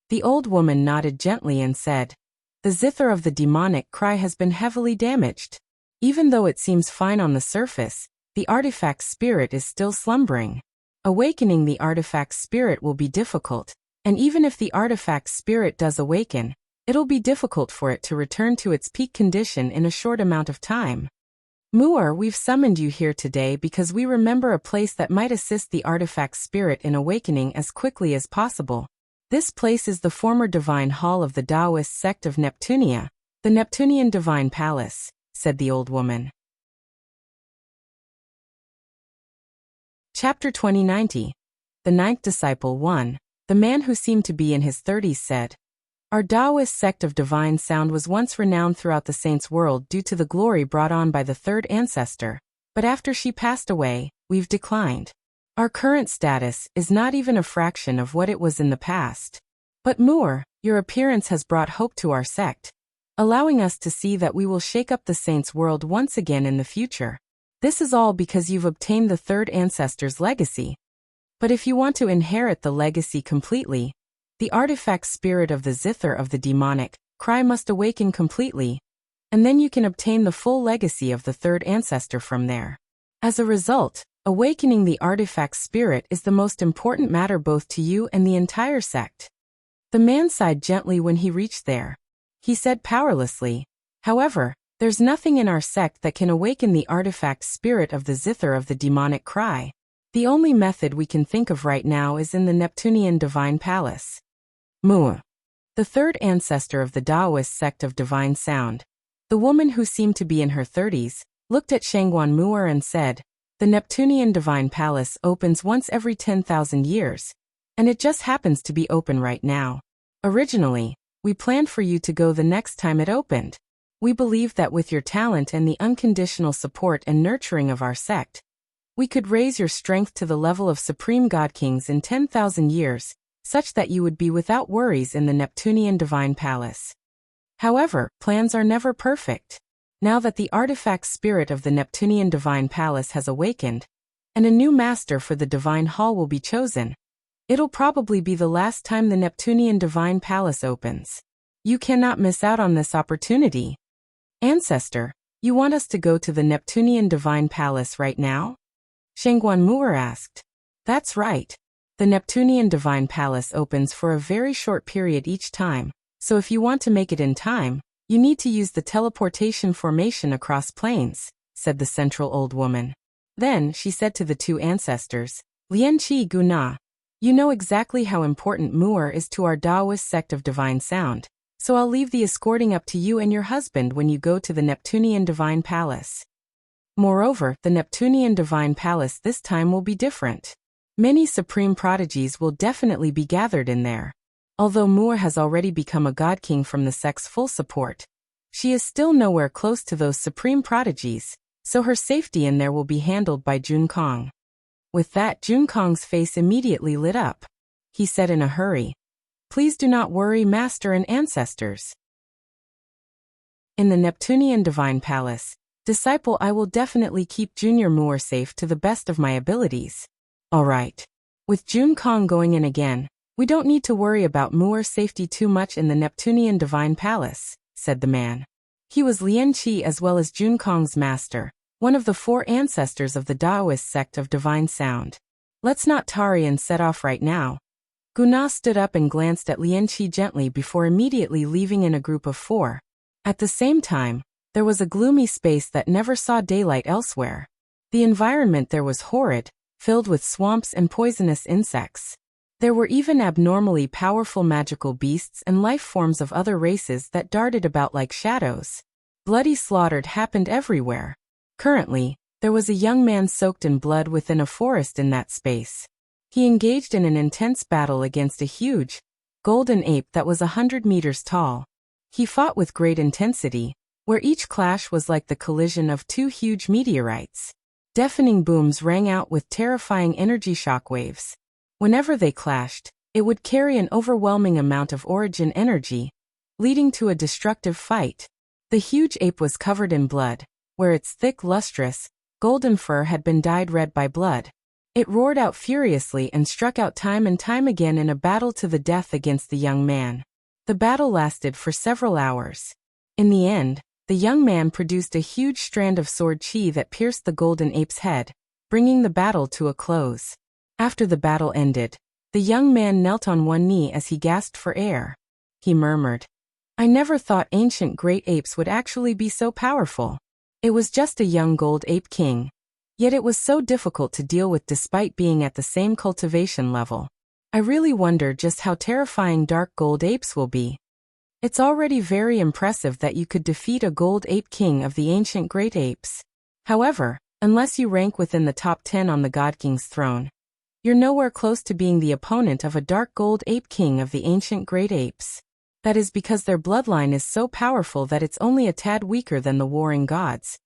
S1: The old woman nodded gently and said, "The zither of the demonic cry has been heavily damaged. Even though it seems fine on the surface, the artifact spirit is still slumbering. Awakening the artifact spirit will be difficult, and even if the artifact spirit does awaken, it'll be difficult for it to return to its peak condition in a short amount of time. We've summoned you here today because we remember a place that might assist the artifact spirit in awakening as quickly as possible. This place is the former divine hall of the Daoist sect of Neptunia, the Neptunian divine palace," said the old woman. Chapter 2090. The Ninth Disciple 1. The man who seemed to be in his 30s said, "Our Daoist sect of divine sound was once renowned throughout the saints' world due to the glory brought on by the third ancestor, but after she passed away, we've declined. Our current status is not even a fraction of what it was in the past. But your appearance has brought hope to our sect, allowing us to see that we will shake up the saints' world once again in the future. This is all because you've obtained the third ancestor's legacy. But if you want to inherit the legacy completely, the artifact spirit of the zither of the demonic cry must awaken completely, and then you can obtain the full legacy of the third ancestor from there. As a result, awakening the artifact spirit is the most important matter both to you and the entire sect." The man sighed gently when he reached there. He said powerlessly, "However, there's nothing in our sect that can awaken the artifact spirit of the zither of the demonic cry. The only method we can think of right now is in the Neptunian divine palace." The third ancestor of the Daoist sect of divine sound, the woman who seemed to be in her 30s, looked at Shangguan and said, "The Neptunian divine palace opens once every 10,000 years, and it just happens to be open right now. Originally, we planned for you to go the next time it opened. We believe that with your talent and the unconditional support and nurturing of our sect, we could raise your strength to the level of supreme god kings in 10,000 years, such that you would be without worries in the Neptunian divine palace. However, plans are never perfect. Now that the artifact spirit of the Neptunian divine palace has awakened, and a new master for the divine hall will be chosen, it'll probably be the last time the Neptunian divine palace opens. You cannot miss out on this opportunity. Ancestor, you want us to go to the Neptunian divine palace right now?" Shangguan asked. "That's right. The Neptunian divine palace opens for a very short period each time, so if you want to make it in time, you need to use the teleportation formation across planes," said the central old woman. Then she said to the two ancestors, "Lianqi Guna, you know exactly how important is to our Daoist sect of divine sound, so I'll leave the escorting up to you and your husband when you go to the Neptunian divine palace. Moreover, the Neptunian divine palace this time will be different. Many supreme prodigies will definitely be gathered in there. Although has already become a god king from the sect's full support, she is still nowhere close to those supreme prodigies, so her safety in there will be handled by Jun Kong." With that, Jun Kong's face immediately lit up. He said in a hurry, "Please do not worry, master and ancestors. In the Neptunian divine palace, disciple, I will definitely keep Junior safe to the best of my abilities." "All right. With Jun Kong going in again, we don't need to worry about safety too much in the Neptunian divine palace," said the man. He was Lianqi as well as Jun Kong's master, one of the four ancestors of the Daoist sect of divine sound. "Let's not tarry and set off right now." Guna stood up and glanced at Lianqi gently before immediately leaving in a group of four. At the same time, There was a gloomy space that never saw daylight elsewhere. The environment there was horrid, filled with swamps and poisonous insects. There were even abnormally powerful magical beasts and life forms of other races that darted about like shadows. Bloody slaughter happened everywhere. Currently, there was a young man soaked in blood within a forest in that space. He engaged in an intense battle against a huge, golden ape that was 100 meters tall. He fought with great intensity, where each clash was like the collision of two huge meteorites. Deafening booms rang out with terrifying energy shockwaves. Whenever they clashed, it would carry an overwhelming amount of origin energy, leading to a destructive fight. The huge ape was covered in blood, where its thick, lustrous, golden fur had been dyed red by blood. It roared out furiously and struck out time and time again in a battle to the death against the young man. The battle lasted for several hours. In the end, the young man produced a huge strand of sword chi that pierced the golden ape's head, bringing the battle to a close. After the battle ended, the young man knelt on one knee as he gasped for air. He murmured, "I never thought ancient great apes would actually be so powerful. It was just a young gold ape king. Yet it was so difficult to deal with despite being at the same cultivation level. I really wonder just how terrifying dark gold apes will be. It's already very impressive that you could defeat a gold ape king of the ancient great apes. However, unless you rank within the top 10 on the God King's throne, you're nowhere close to being the opponent of a dark gold ape king of the ancient great apes. That is because their bloodline is so powerful that it's only a tad weaker than the warring gods."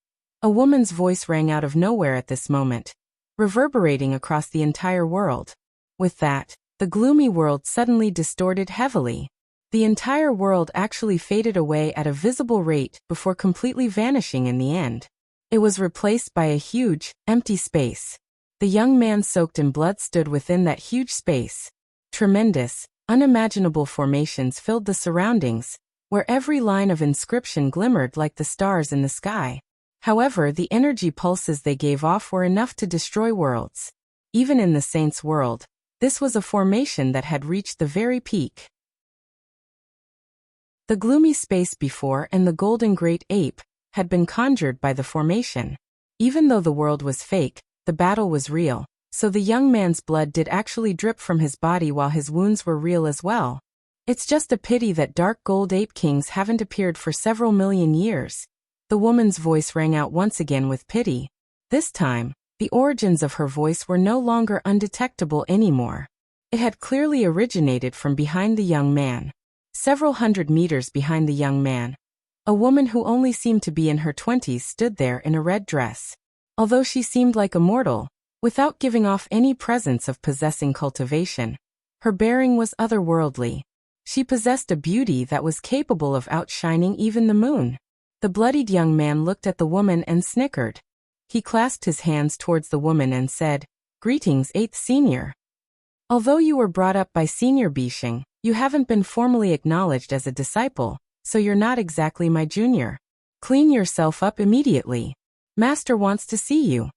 S1: A woman's voice rang out of nowhere at this moment, reverberating across the entire world. With that, the gloomy world suddenly distorted heavily. The entire world actually faded away at a visible rate before completely vanishing in the end. It was replaced by a huge, empty space. The young man soaked in blood stood within that huge space. Tremendous, unimaginable formations filled the surroundings, where every line of inscription glimmered like the stars in the sky. However, the energy pulses they gave off were enough to destroy worlds. Even in the saint's world, this was a formation that had reached the very peak. The gloomy space before and the golden great ape had been conjured by the formation. Even though the world was fake, the battle was real, so the young man's blood did actually drip from his body while his wounds were real as well. It's just a pity that dark gold ape kings haven't appeared for several million years. The woman's voice rang out once again with pity. This time, the origins of her voice were no longer undetectable anymore. It had clearly originated from behind the young man. Several hundred meters behind the young man, a woman who only seemed to be in her 20s stood there in a red dress. Although she seemed like a mortal, without giving off any presence of possessing cultivation, her bearing was otherworldly. She possessed a beauty that was capable of outshining even the moon. The bloodied young man looked at the woman and snickered. He clasped his hands towards the woman and said, "Greetings, 8th Senior. Although you were brought up by Senior Bishing, you haven't been formally acknowledged as a disciple, so you're not exactly my junior. Clean yourself up immediately. Master wants to see you,"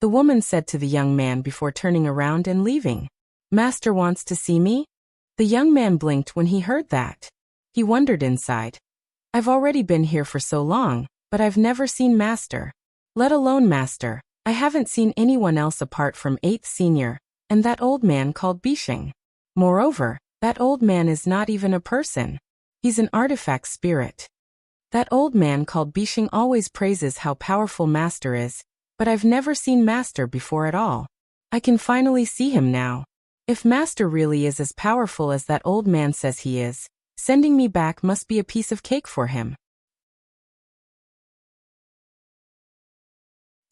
S1: the woman said to the young man before turning around and leaving. "Master wants to see me?" The young man blinked when he heard that. He wondered inside. "I've already been here for so long, but I've never seen Master. Let alone Master, I haven't seen anyone else apart from 8th Senior, and that old man called Bishing. Moreover, that old man is not even a person. He's an artifact spirit. That old man called Bishing always praises how powerful Master is, but I've never seen Master before at all. I can finally see him now. If Master really is as powerful as that old man says he is, sending me back must be a piece of cake for him."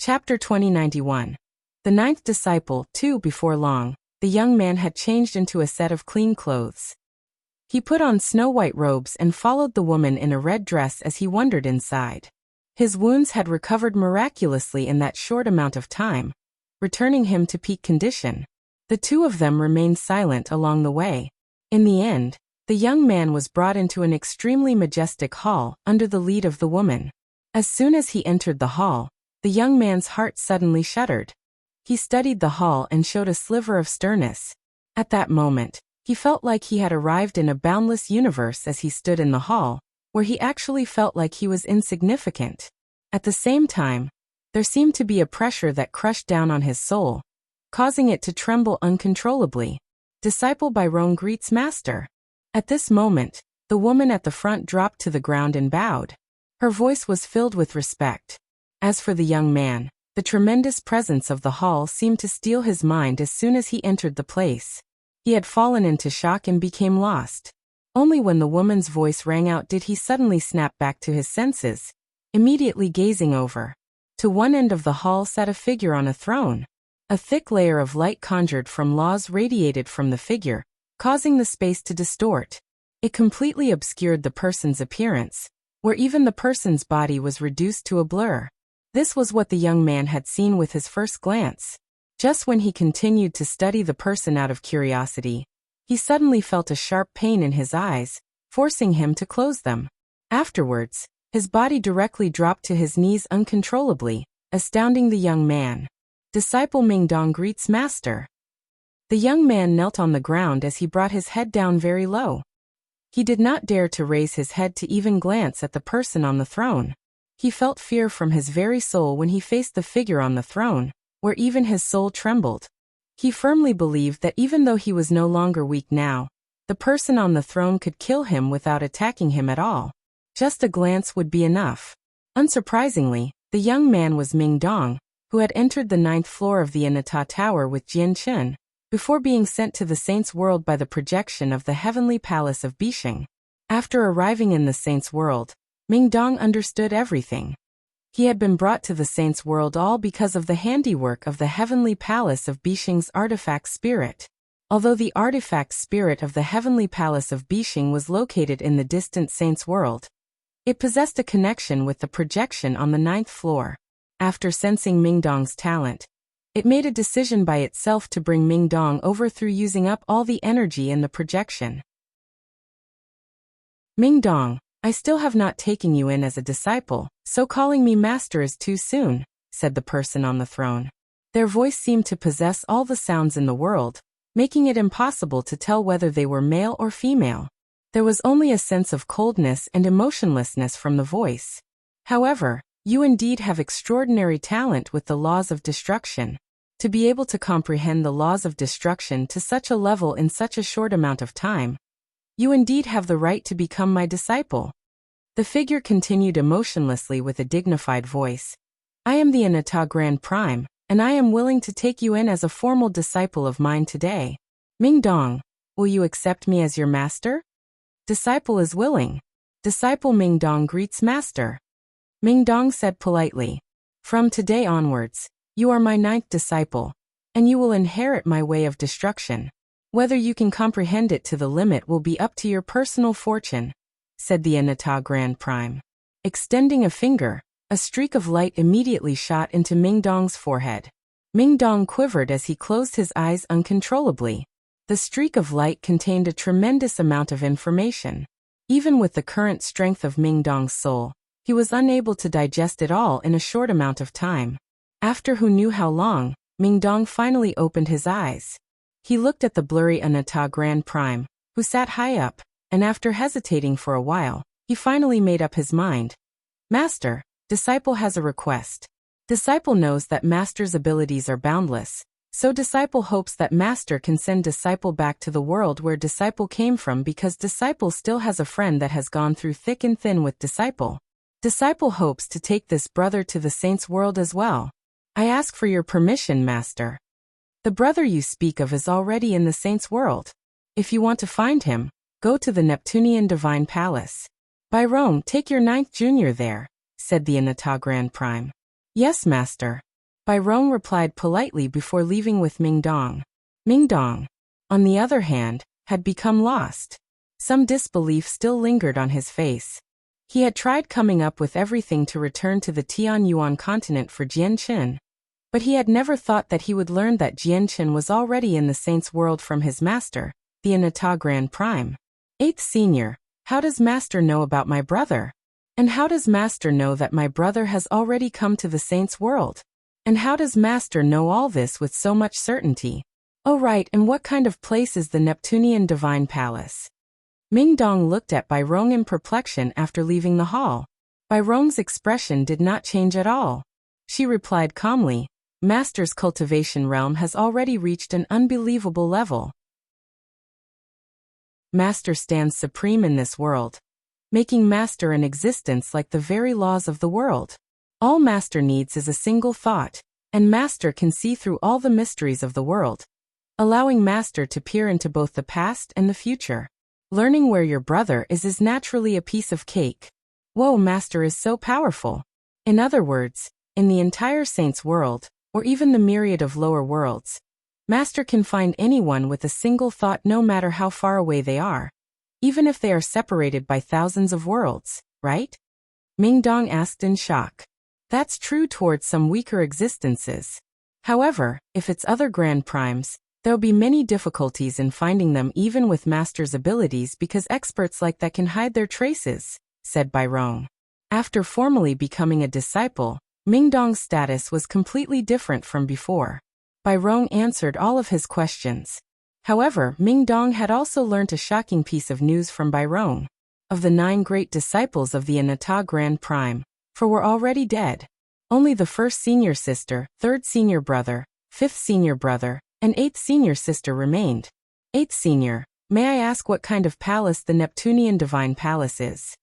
S1: Chapter 2091. The 9th disciple, too. Before long, the young man had changed into a set of clean clothes. He put on snow-white robes and followed the woman in a red dress as he wandered inside. His wounds had recovered miraculously in that short amount of time, returning him to peak condition. The two of them remained silent along the way. In the end, the young man was brought into an extremely majestic hall under the lead of the woman. As soon as he entered the hall, the young man's heart suddenly shuddered. He studied the hall and showed a sliver of sternness. At that moment, he felt like he had arrived in a boundless universe as he stood in the hall, where he actually felt like he was insignificant. At the same time, there seemed to be a pressure that crushed down on his soul, causing it to tremble uncontrollably. Disciple Byron greets Master. At this moment, the woman at the front dropped to the ground and bowed. Her voice was filled with respect. As for the young man, the tremendous presence of the hall seemed to steal his mind as soon as he entered the place. He had fallen into shock and became lost. Only when the woman's voice rang out did he suddenly snap back to his senses, immediately gazing over. To one end of the hall sat a figure on a throne. A thick layer of light conjured from laws radiated from the figure, causing the space to distort. It completely obscured the person's appearance, where even the person's body was reduced to a blur. This was what the young man had seen with his first glance. Just when he continued to study the person out of curiosity, he suddenly felt a sharp pain in his eyes, forcing him to close them. Afterwards, his body directly dropped to his knees uncontrollably, astounding the young man. Disciple Mingdong greets Master. The young man knelt on the ground as he brought his head down very low. He did not dare to raise his head to even glance at the person on the throne. He felt fear from his very soul when he faced the figure on the throne, where even his soul trembled. He firmly believed that even though he was no longer weak now, the person on the throne could kill him without attacking him at all. Just a glance would be enough. Unsurprisingly, the young man was Mingdong, who had entered the 9th floor of the Anata Tower with Chen, before being sent to the Saint's World by the projection of the Heavenly Palace of Bishing. After arriving in the Saint's World, Mingdong understood everything. He had been brought to the Saint's World all because of the handiwork of the Heavenly Palace of Bishing's artifact spirit. Although the artifact spirit of the Heavenly Palace of Bishing was located in the distant Saint's World, it possessed a connection with the projection on the 9th floor. After sensing Mingdong's talent, it made a decision by itself to bring Mingdong over through using up all the energy in the projection. Mingdong, I still have not taken you in as a disciple, so calling me master is too soon, said the person on the throne. Their voice seemed to possess all the sounds in the world, making it impossible to tell whether they were male or female. There was only a sense of coldness and emotionlessness from the voice. However, you indeed have extraordinary talent with the laws of destruction. To be able to comprehend the laws of destruction to such a level in such a short amount of time, you indeed have the right to become my disciple. The figure continued emotionlessly with a dignified voice. I am the Anata Grand Prime, and I am willing to take you in as a formal disciple of mine today. Mingdong, will you accept me as your master? Disciple is willing. Disciple Mingdong greets Master. Mingdong said politely, from today onwards, you are my 9th disciple, and you will inherit my way of destruction. Whether you can comprehend it to the limit will be up to your personal fortune, said the Anata Grand Prime. Extending a finger, a streak of light immediately shot into Mingdong's forehead. Mingdong quivered as he closed his eyes uncontrollably. The streak of light contained a tremendous amount of information. Even with the current strength of Mingdong's soul, he was unable to digest it all in a short amount of time. After who knew how long, Mingdong finally opened his eyes. He looked at the blurry Anata Grand Prime, who sat high up, and after hesitating for a while, he finally made up his mind. Master, Disciple has a request. Disciple knows that Master's abilities are boundless, so Disciple hopes that Master can send Disciple back to the world where Disciple came from because Disciple still has a friend that has gone through thick and thin with Disciple. Disciple hopes to take this brother to the Saint's World as well. I ask for your permission, Master. The brother you speak of is already in the Saint's World. If you want to find him, go to the Neptunian Divine Palace. By Rome, take your 9th junior there, said the Anata Grand Prime. Yes, Master. Byron replied politely before leaving with Mingdong. Mingdong, on the other hand, had become lost. Some disbelief still lingered on his face. He had tried coming up with everything to return to the Tianyuan continent for Jian, but he had never thought that he would learn that Jian was already in the Saint's World from his master, the Anata Grand Prime. 8th Senior, how does Master know about my brother? And how does Master know that my brother has already come to the Saint's World? And how does Master know all this with so much certainty? Oh right, and what kind of place is the Neptunian Divine Palace? Ming Dong looked at Bai Rong in perplexion after leaving the hall. Bai Rong's expression did not change at all. She replied calmly, Master's cultivation realm has already reached an unbelievable level. Master stands supreme in this world, making Master an existence like the very laws of the world. All Master needs is a single thought, and Master can see through all the mysteries of the world, allowing Master to peer into both the past and the future. Learning where your brother is naturally a piece of cake. Whoa, Master is so powerful. In other words, in the entire Saint's world, or even the myriad of lower worlds, Master can find anyone with a single thought no matter how far away they are, even if they are separated by thousands of worlds, right? Ming Dong asked in shock. That's true towards some weaker existences. However, if it's other grand primes, there'll be many difficulties in finding them even with Master's abilities because experts like that can hide their traces, said Bai Rong. After formally becoming a disciple, Ming Dong's status was completely different from before. Bai Rong answered all of his questions. However, Ming Dong had also learnt a shocking piece of news from Bai Rong. Of the 9 great disciples of the Anata Grand Prime, 4 were already dead. Only the 1st senior sister, 3rd senior brother, 5th senior brother, and 8th senior sister remained. 8th senior, may I ask what kind of palace the Neptunian Divine Palace is?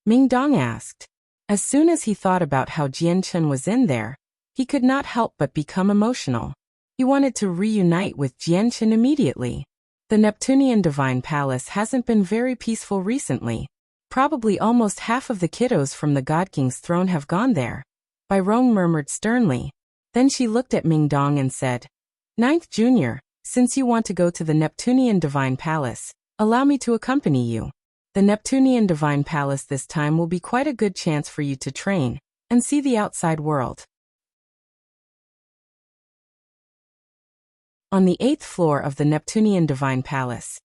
S1: Ming Dong asked. As soon as he thought about how Chen was in there, he could not help but become emotional. He wanted to reunite with Chen immediately. The Neptunian Divine Palace hasn't been very peaceful recently. Probably almost half of the kiddos from the God King's throne have gone there. Bai Rong murmured sternly. Then she looked at Ming Dong and said, 9th Junior, since you want to go to the Neptunian Divine Palace, allow me to accompany you. The Neptunian Divine Palace this time will be quite a good chance for you to train and see the outside world. On the 8th floor of the Neptunian Divine Palace,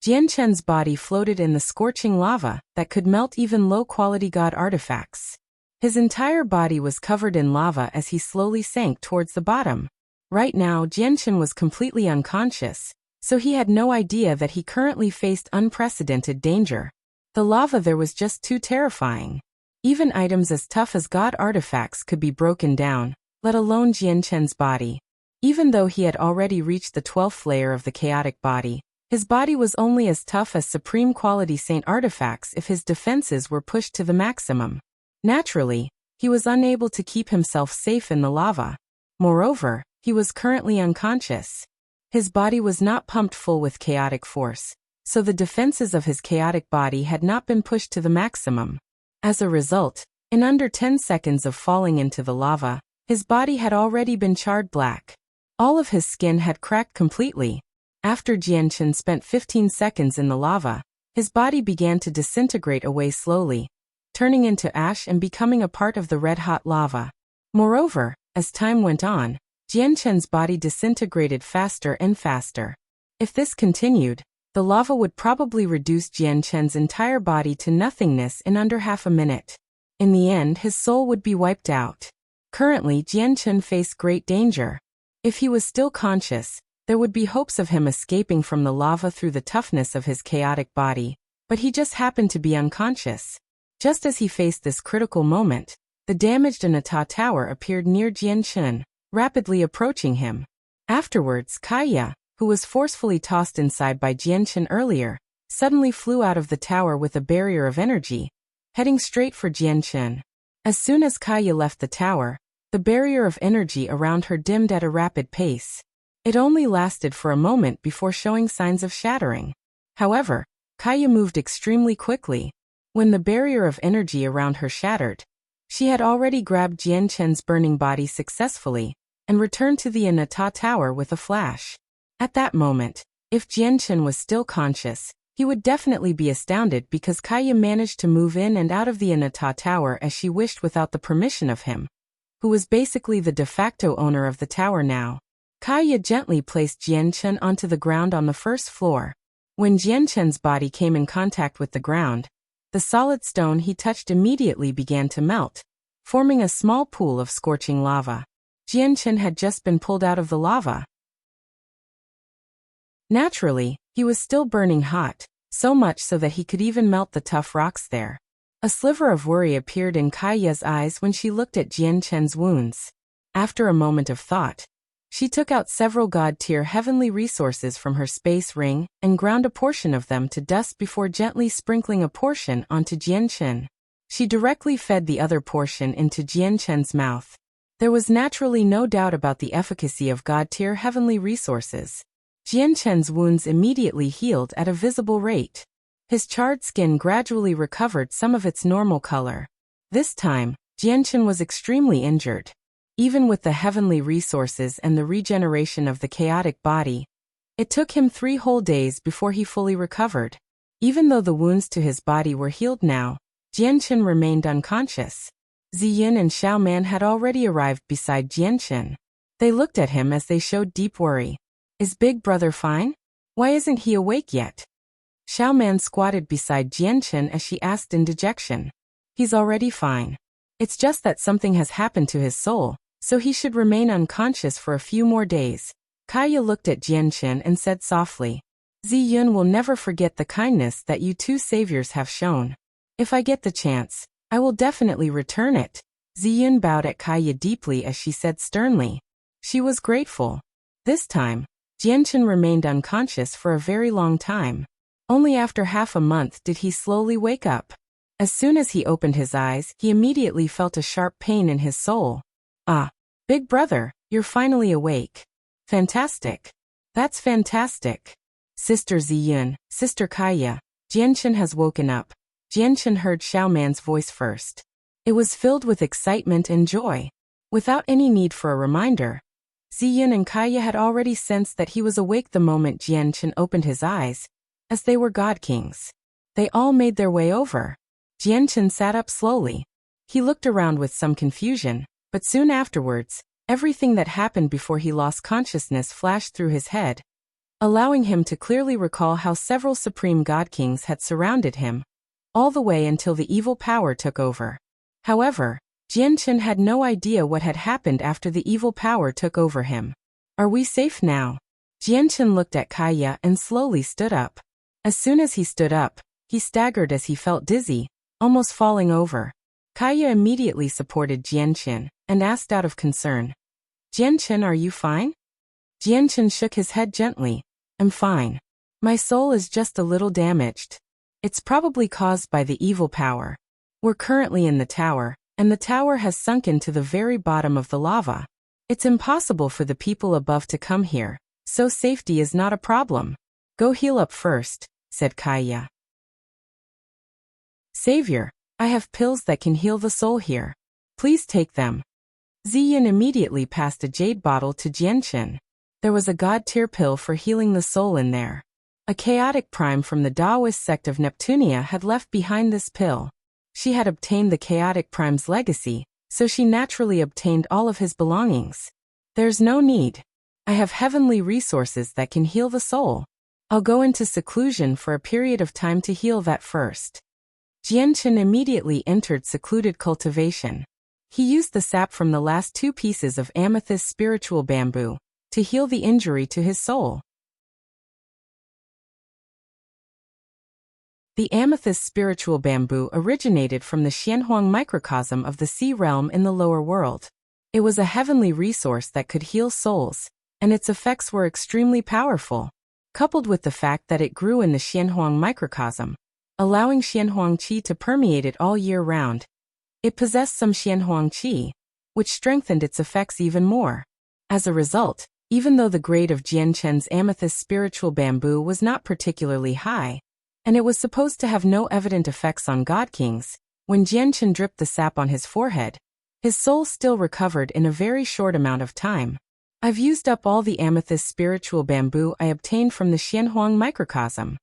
S1: Chen's body floated in the scorching lava that could melt even low-quality god artifacts. His entire body was covered in lava as he slowly sank towards the bottom. Right now, Chen was completely unconscious, so he had no idea that he currently faced unprecedented danger. The lava there was just too terrifying. Even items as tough as god artifacts could be broken down, let alone Chen's body. Even though he had already reached the 12th layer of the chaotic body, his body was only as tough as supreme quality saint artifacts if his defenses were pushed to the maximum. Naturally, he was unable to keep himself safe in the lava. Moreover, he was currently unconscious. His body was not pumped full with chaotic force, so the defenses of his chaotic body had not been pushed to the maximum. As a result, in under 10 seconds of falling into the lava, his body had already been charred black. All of his skin had cracked completely. After Chen spent 15 seconds in the lava, his body began to disintegrate away slowly, turning into ash and becoming a part of the red-hot lava. Moreover, as time went on, Chen's body disintegrated faster and faster. If this continued, the lava would probably reduce Chen's entire body to nothingness in under half a minute. In the end, his soul would be wiped out. Currently, Chen faced great danger. If he was still conscious, there would be hopes of him escaping from the lava through the toughness of his chaotic body, but he just happened to be unconscious. Just as he faced this critical moment, the damaged Anata Tower appeared near Chen, rapidly approaching him. Afterwards, Kaya, who was forcefully tossed inside by Chen earlier, suddenly flew out of the tower with a barrier of energy, heading straight for Chen. As soon as Kaya left the tower, the barrier of energy around her dimmed at a rapid pace. It only lasted for a moment before showing signs of shattering. However, Kaya moved extremely quickly. When the barrier of energy around her shattered, she had already grabbed Chen's burning body successfully and returned to the Anata Tower with a flash. At that moment, if Chen was still conscious, he would definitely be astounded because Kaya managed to move in and out of the Anata Tower as she wished without the permission of him, who was basically the de facto owner of the tower now. Kaya gently placed Chen onto the ground on the 1st floor. When Chen's body came in contact with the ground, the solid stone he touched immediately began to melt, forming a small pool of scorching lava. Chen had just been pulled out of the lava. Naturally, he was still burning hot, so much so that he could even melt the tough rocks there. A sliver of worry appeared in Kaiya's eyes when she looked at Jian Chen's wounds. After a moment of thought, she took out several god-tier heavenly resources from her space ring and ground a portion of them to dust before gently sprinkling a portion onto Jian Chen. She directly fed the other portion into Jian Chen's mouth. There was naturally no doubt about the efficacy of god-tier heavenly resources. Jian Chen's wounds immediately healed at a visible rate. His charred skin gradually recovered some of its normal color. This time, Jian Chen was extremely injured. Even with the heavenly resources and the regeneration of the chaotic body, it took him 3 whole days before he fully recovered. Even though the wounds to his body were healed now, Jian Chen remained unconscious. Ziyin and Xiao Man had already arrived beside Jian Chen. They looked at him as they showed deep worry. Is Big Brother fine? Why isn't he awake yet? Xiao Man squatted beside Jian Chen as she asked in dejection. He's already fine. It's just that something has happened to his soul, so he should remain unconscious for a few more days. Kaiya looked at Jian Chen and said softly, Ziyun will never forget the kindness that you two saviors have shown. If I get the chance, I will definitely return it. Ziyun bowed at Kaiya deeply as she said sternly. She was grateful. This time, Jian Chen remained unconscious for a very long time. Only after half a month did he slowly wake up. As soon as he opened his eyes, he immediately felt a sharp pain in his soul. Ah, Big Brother, you're finally awake. Fantastic. That's fantastic. Sister Ziyun, Sister Kaiya, Jian Chen has woken up. Jian Chen heard Xiao Man's voice first. It was filled with excitement and joy. Without any need for a reminder, Ziyun and Kaiya had already sensed that he was awake the moment Jian Chen opened his eyes, as they were god kings. They all made their way over. Jian Chen sat up slowly. He looked around with some confusion, but soon afterwards, everything that happened before he lost consciousness flashed through his head, allowing him to clearly recall how several supreme god kings had surrounded him, all the way until the evil power took over. However, Jian Chen had no idea what had happened after the evil power took over him. Are we safe now? Jian Chen looked at Kaiya and slowly stood up. As soon as he stood up, he staggered as he felt dizzy, almost falling over. Kaiya immediately supported Jian Chen and asked out of concern, Jian Chen, are you fine? Jian Chen shook his head gently. I'm fine. My soul is just a little damaged. It's probably caused by the evil power. We're currently in the tower, and the tower has sunken to the very bottom of the lava. It's impossible for the people above to come here, so safety is not a problem. Go heal up first, said Kaiya. Savior, I have pills that can heal the soul here. Please take them. Ziyin immediately passed a jade bottle to Jian Chen. There was a god-tier pill for healing the soul in there. A chaotic prime from the Daoist sect of Neptunia had left behind this pill. She had obtained the chaotic prime's legacy, so she naturally obtained all of his belongings. There's no need. I have heavenly resources that can heal the soul. I'll go into seclusion for a period of time to heal that first. Jian Chen immediately entered secluded cultivation. He used the sap from the last 2 pieces of amethyst spiritual bamboo to heal the injury to his soul. The amethyst spiritual bamboo originated from the Xianhuang microcosm of the sea realm in the lower world. It was a heavenly resource that could heal souls, and its effects were extremely powerful, coupled with the fact that it grew in the Xianhuang microcosm, allowing Xianhuang qi to permeate it all year round. It possessed some Xianhuang qi, which strengthened its effects even more. As a result, even though the grade of Jian Chen's amethyst spiritual bamboo was not particularly high, and it was supposed to have no evident effects on god kings, when Jian Chen dripped the sap on his forehead, his soul still recovered in a very short amount of time. I've used up all the amethyst spiritual bamboo I obtained from the Xianhuang microcosm.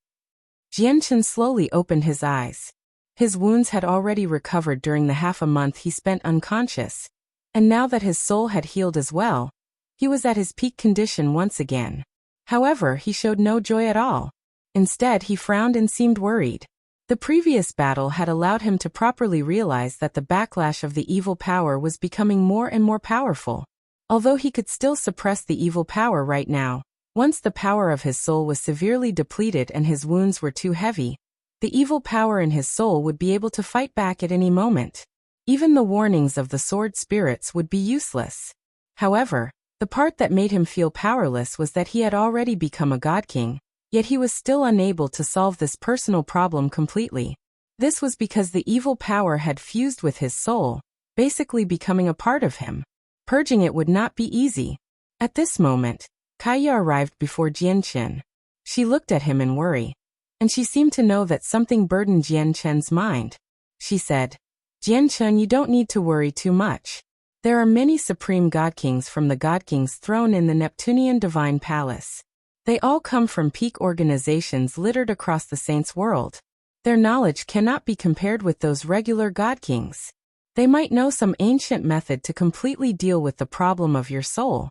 S1: Jian Chen slowly opened his eyes. His wounds had already recovered during the half a month he spent unconscious, and now that his soul had healed as well, he was at his peak condition once again. However, he showed no joy at all. Instead, he frowned and seemed worried. The previous battle had allowed him to properly realize that the backlash of the evil power was becoming more and more powerful. Although he could still suppress the evil power right now, Once the power of his soul was severely depleted and his wounds were too heavy, the evil power in his soul would be able to fight back at any moment. Even the warnings of the sword spirits would be useless. However, the part that made him feel powerless was that he had already become a god king, yet he was still unable to solve this personal problem completely. This was because the evil power had fused with his soul, basically becoming a part of him. Purging it would not be easy. At this moment, Kaya arrived before Jian. She looked at him in worry, and she seemed to know that something burdened Jian's mind. She said, Jian, you don't need to worry too much. There are many supreme god kings from the god king's throne in the Neptunian divine palace. They all come from peak organizations littered across the saints' world. Their knowledge cannot be compared with those regular god kings. They might know some ancient method to completely deal with the problem of your soul.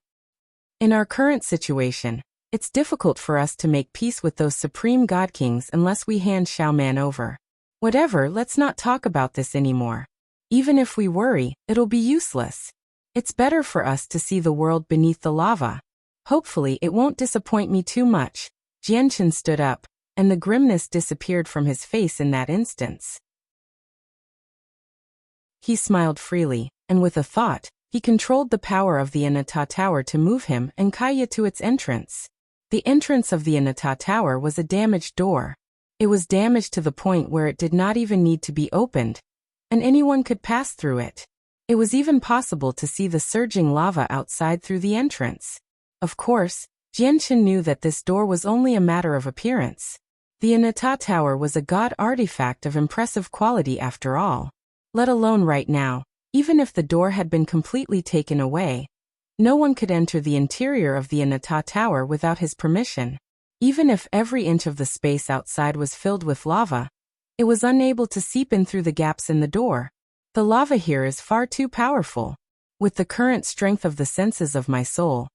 S1: In our current situation, it's difficult for us to make peace with those supreme god kings unless we hand Xiaoman over. Whatever, let's not talk about this anymore. Even if we worry, it'll be useless. It's better for us to see the world beneath the lava. Hopefully it won't disappoint me too much. Jian stood up, and the grimness disappeared from his face in that instance. He smiled freely, and with a thought, he controlled the power of the Anata Tower to move him and Kaya to its entrance. The entrance of the Anata Tower was a damaged door. It was damaged to the point where it did not even need to be opened, and anyone could pass through it. It was even possible to see the surging lava outside through the entrance. Of course, Jian knew that this door was only a matter of appearance. The Anata Tower was a god artifact of impressive quality after all. Let alone right now, even if the door had been completely taken away, no one could enter the interior of the Anata Tower without his permission. Even if every inch of the space outside was filled with lava, it was unable to seep in through the gaps in the door. The lava here is far too powerful. With the current strength of the senses of my soul,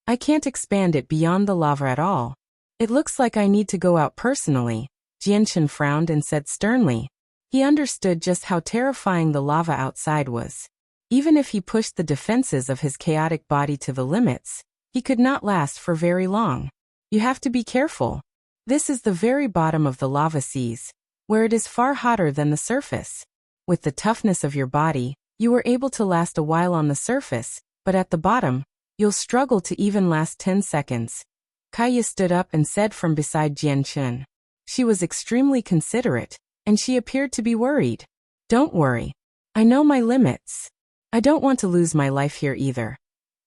S1: I can't expand it beyond the lava at all. It looks like I need to go out personally. Jian frowned and said sternly. He understood just how terrifying the lava outside was. Even if he pushed the defenses of his chaotic body to the limits, he could not last for very long. You have to be careful. This is the very bottom of the lava seas, where it is far hotter than the surface. With the toughness of your body, you were able to last a while on the surface, but at the bottom, you'll struggle to even last 10 seconds. Kaya stood up and said from beside Jian. She was extremely considerate, and she appeared to be worried. Don't worry. I know my limits. I don't want to lose my life here either.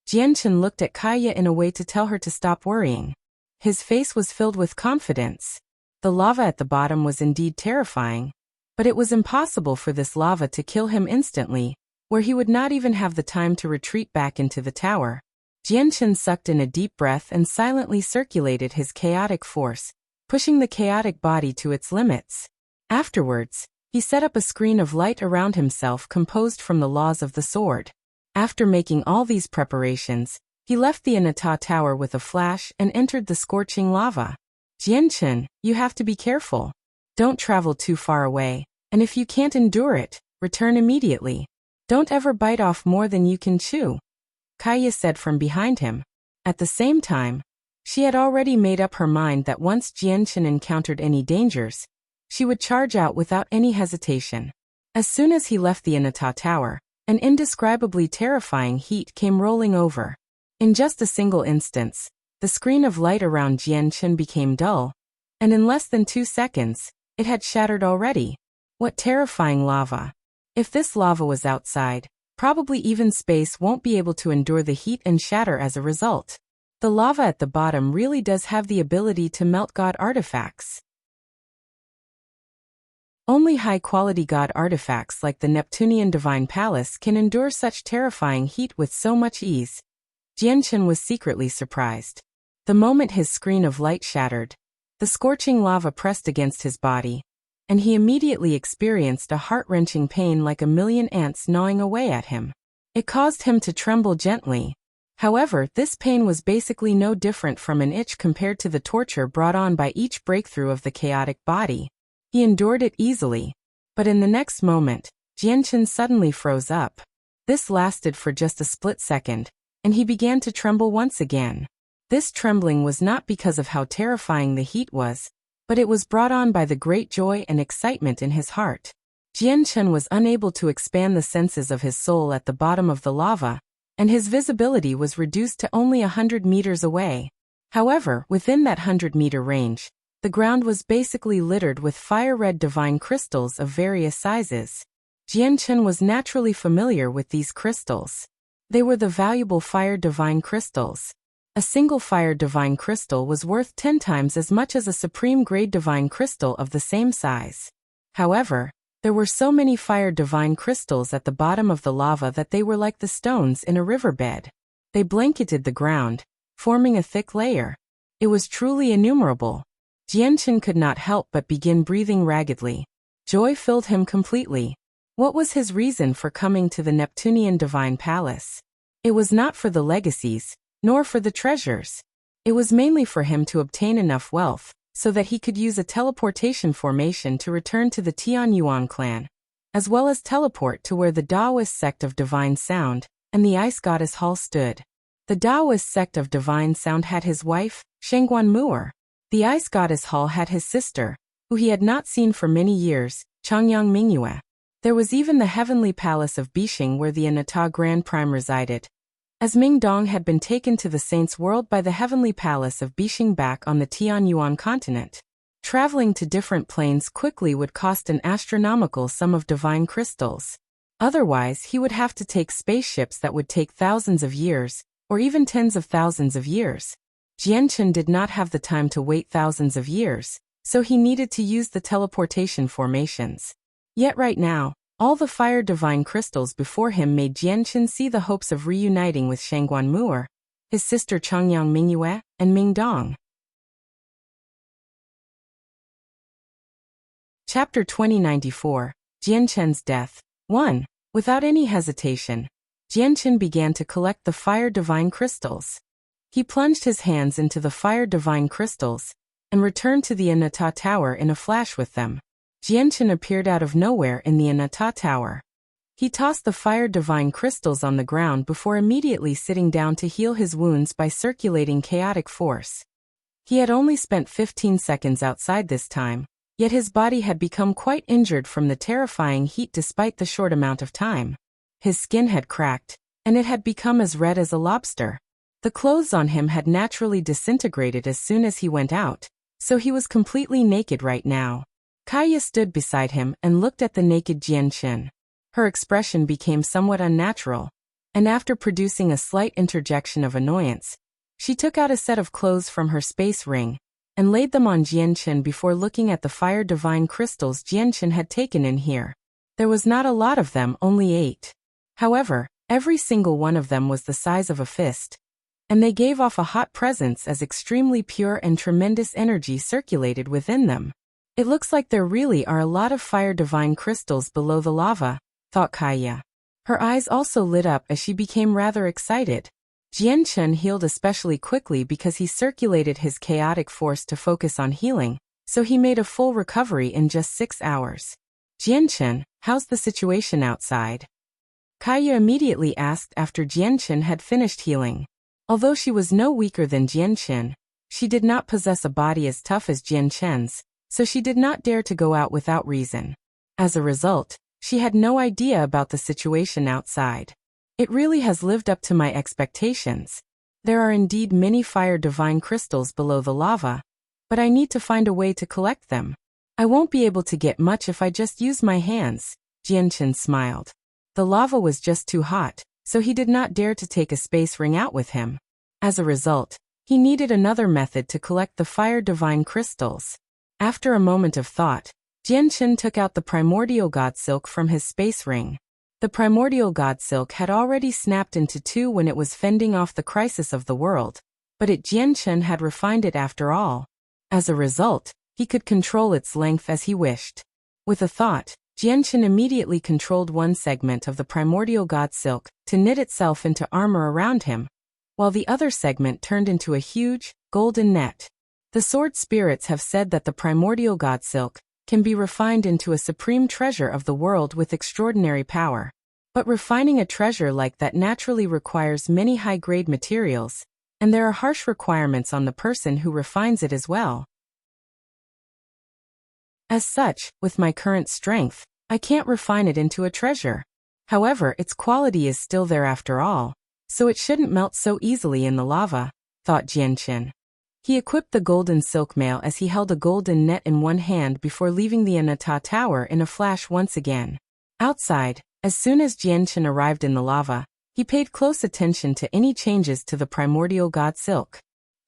S1: Jian looked at Kaya in a way to tell her to stop worrying. His face was filled with confidence. The lava at the bottom was indeed terrifying, but it was impossible for this lava to kill him instantly, where he would not even have the time to retreat back into the tower. Jian sucked in a deep breath and silently circulated his chaotic force, pushing the chaotic body to its limits. Afterwards, he set up a screen of light around himself composed from the laws of the sword. After making all these preparations, he left the Anata Tower with a flash and entered the scorching lava. Jian, you have to be careful. Don't travel too far away, and if you can't endure it, return immediately. Don't ever bite off more than you can chew, Kaya said from behind him. At the same time, she had already made up her mind that once Jian encountered any dangers, she would charge out without any hesitation. As soon as he left the Anata Tower, an indescribably terrifying heat came rolling over. In just a single instance, the screen of light around Jian became dull, and in less than 2 seconds, it had shattered already. What terrifying lava! If this lava was outside, probably even space won't be able to endure the heat and shatter as a result. The lava at the bottom really does have the ability to melt god artifacts. Only high-quality god artifacts like the Neptunian Divine Palace can endure such terrifying heat with so much ease. Jian was secretly surprised. The moment his screen of light shattered, the scorching lava pressed against his body, and he immediately experienced a heart-wrenching pain like a million ants gnawing away at him. It caused him to tremble gently. However, this pain was basically no different from an itch compared to the torture brought on by each breakthrough of the chaotic body. He endured it easily. But in the next moment, Jian suddenly froze up. This lasted for just a split second, and he began to tremble once again. This trembling was not because of how terrifying the heat was, but it was brought on by the great joy and excitement in his heart. Chen was unable to expand the senses of his soul at the bottom of the lava, and his visibility was reduced to only 100 meters away. However, within that 100-meter range, the ground was basically littered with fire-red divine crystals of various sizes. Chen was naturally familiar with these crystals. They were the valuable fire divine crystals. A single fire divine crystal was worth 10 times as much as a supreme-grade divine crystal of the same size. However, there were so many fire divine crystals at the bottom of the lava that they were like the stones in a riverbed. They blanketed the ground, forming a thick layer. It was truly innumerable. Chen could not help but begin breathing raggedly. Joy filled him completely. What was his reason for coming to the Neptunian Divine Palace? It was not for the legacies, nor for the treasures. It was mainly for him to obtain enough wealth, so that he could use a teleportation formation to return to the Tianyuan clan, as well as teleport to where the Daoist Sect of Divine Sound and the Ice Goddess Hall stood. The Daoist Sect of Divine Sound had his wife, Shengguan Mu'er. The Ice Goddess Hall had his sister, who he had not seen for many years, Changyang Mingyue. There was even the heavenly palace of Bixing where the Anata Grand Prime resided. As Ming Dong had been taken to the Saints' World by the heavenly palace of Bixing back on the Tianyuan continent. Traveling to different planes quickly would cost an astronomical sum of divine crystals. Otherwise, he would have to take spaceships that would take thousands of years, or even tens of thousands of years. Chen did not have the time to wait thousands of years, so he needed to use the teleportation formations. Yet right now, all the fire divine crystals before him made Chen see the hopes of reuniting with Shengguan Mu'er, his sister Changyang Mingyue, and Ming Dong. Chapter 2094, Chen's Death. 1. Without any hesitation, Chen began to collect the fire divine crystals. He plunged his hands into the fire divine crystals, and returned to the Anata Tower in a flash with them. Chen appeared out of nowhere in the Anata Tower. He tossed the fire divine crystals on the ground before immediately sitting down to heal his wounds by circulating chaotic force. He had only spent 15 seconds outside this time, yet his body had become quite injured from the terrifying heat despite the short amount of time. His skin had cracked, and it had become as red as a lobster. The clothes on him had naturally disintegrated as soon as he went out, so he was completely naked right now. Kaya stood beside him and looked at the naked Chen. Her expression became somewhat unnatural, and after producing a slight interjection of annoyance, she took out a set of clothes from her space ring and laid them on Chen before looking at the fire divine crystals Chen had taken in here. There was not a lot of them, only 8. However, every single one of them was the size of a fist, and they gave off a hot presence as extremely pure and tremendous energy circulated within them. It looks like there really are a lot of fire divine crystals below the lava, thought Kaya. Her eyes also lit up as she became rather excited. Chen healed especially quickly because he circulated his chaotic force to focus on healing, so he made a full recovery in just 6 hours. Chen, how's the situation outside? Kaya immediately asked after Chen had finished healing. Although she was no weaker than Chen, she did not possess a body as tough as Chen's, so she did not dare to go out without reason. As a result, she had no idea about the situation outside. It really has lived up to my expectations. There are indeed many fire divine crystals below the lava, but I need to find a way to collect them. I won't be able to get much if I just use my hands, Chen smiled. The lava was just too hot, so he did not dare to take a space ring out with him. As a result, he needed another method to collect the fire divine crystals. After a moment of thought, Chen took out the primordial god silk from his space ring. The primordial god silk had already snapped into 2 when it was fending off the crisis of the world, but Chen had refined it after all. As a result, he could control its length as he wished. With a thought, Chen immediately controlled one segment of the primordial god silk to knit itself into armor around him, while the other segment turned into a huge, golden net. The sword spirits have said that the primordial god silk can be refined into a supreme treasure of the world with extraordinary power. But refining a treasure like that naturally requires many high-grade materials, and there are harsh requirements on the person who refines it as well. As such, with my current strength, I can't refine it into a treasure. However, its quality is still there after all, so it shouldn't melt so easily in the lava, thought Jian. He equipped the golden silk mail as he held a golden net in one hand before leaving the Anata Tower in a flash once again. Outside, as soon as Jian arrived in the lava, he paid close attention to any changes to the primordial god silk.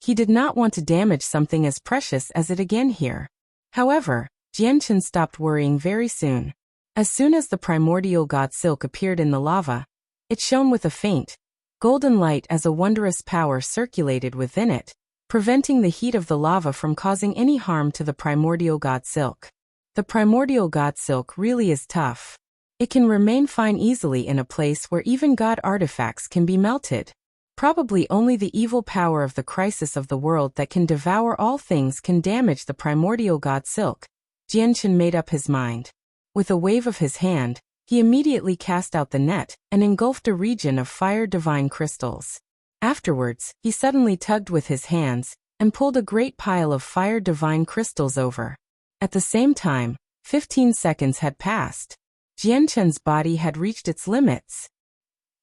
S1: He did not want to damage something as precious as it again here. However, Jian stopped worrying very soon. As soon as the primordial god silk appeared in the lava, it shone with a faint, golden light as a wondrous power circulated within it, preventing the heat of the lava from causing any harm to the primordial god silk. The primordial god silk really is tough. It can remain fine easily in a place where even god artifacts can be melted. Probably only the evil power of the crisis of the world that can devour all things can damage the primordial god silk. Jian made up his mind. With a wave of his hand, he immediately cast out the net and engulfed a region of fire divine crystals. Afterwards, he suddenly tugged with his hands and pulled a great pile of fire divine crystals over. At the same time, 15 seconds had passed. Jian's body had reached its limits.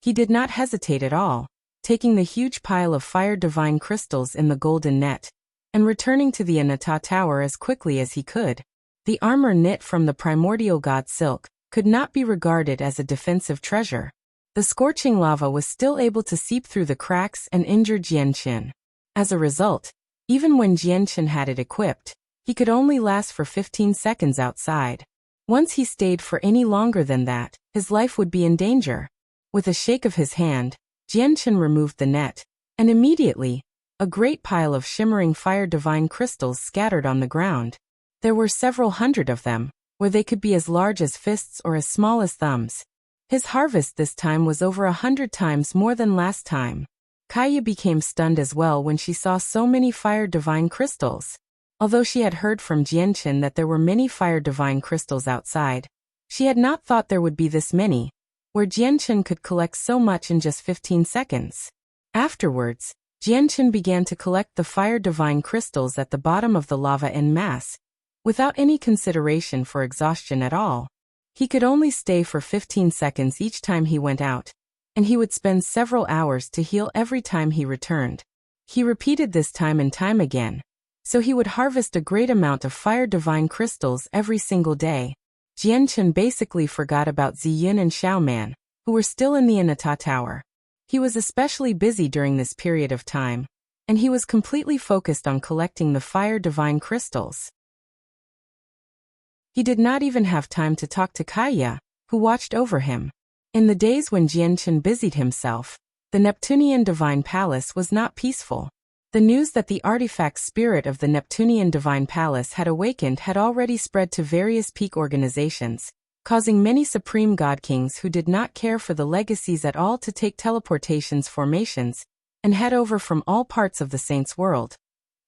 S1: He did not hesitate at all, taking the huge pile of fire divine crystals in the golden net and returning to the Anata Tower as quickly as he could. The armor knit from the primordial god silk could not be regarded as a defensive treasure. The scorching lava was still able to seep through the cracks and injure Jian. As a result, even when Jian had it equipped, he could only last for 15 seconds outside. Once he stayed for any longer than that, his life would be in danger. With a shake of his hand, Jian removed the net, and immediately, a great pile of shimmering fire divine crystals scattered on the ground. There were several hundred of them, where they could be as large as fists or as small as thumbs. His harvest this time was over 100 times more than last time. Kaya became stunned as well when she saw so many fire divine crystals. Although she had heard from Jian that there were many fire divine crystals outside, she had not thought there would be this many, where Jian could collect so much in just 15 seconds. Afterwards, Jian began to collect the fire divine crystals at the bottom of the lava en masse, without any consideration for exhaustion at all. He could only stay for 15 seconds each time he went out, and he would spend several hours to heal every time he returned. He repeated this time and time again, so he would harvest a great amount of fire divine crystals every single day. Jian basically forgot about Ziyin and Xiaoman, who were still in the Anata Tower. He was especially busy during this period of time, and he was completely focused on collecting the fire divine crystals. He did not even have time to talk to Kaya, who watched over him. In the days when Jian busied himself, the Neptunian Divine Palace was not peaceful. The news that the artifact spirit of the Neptunian Divine Palace had awakened had already spread to various peak organizations, causing many supreme god kings who did not care for the legacies at all to take teleportations formations and head over from all parts of the Saints' world,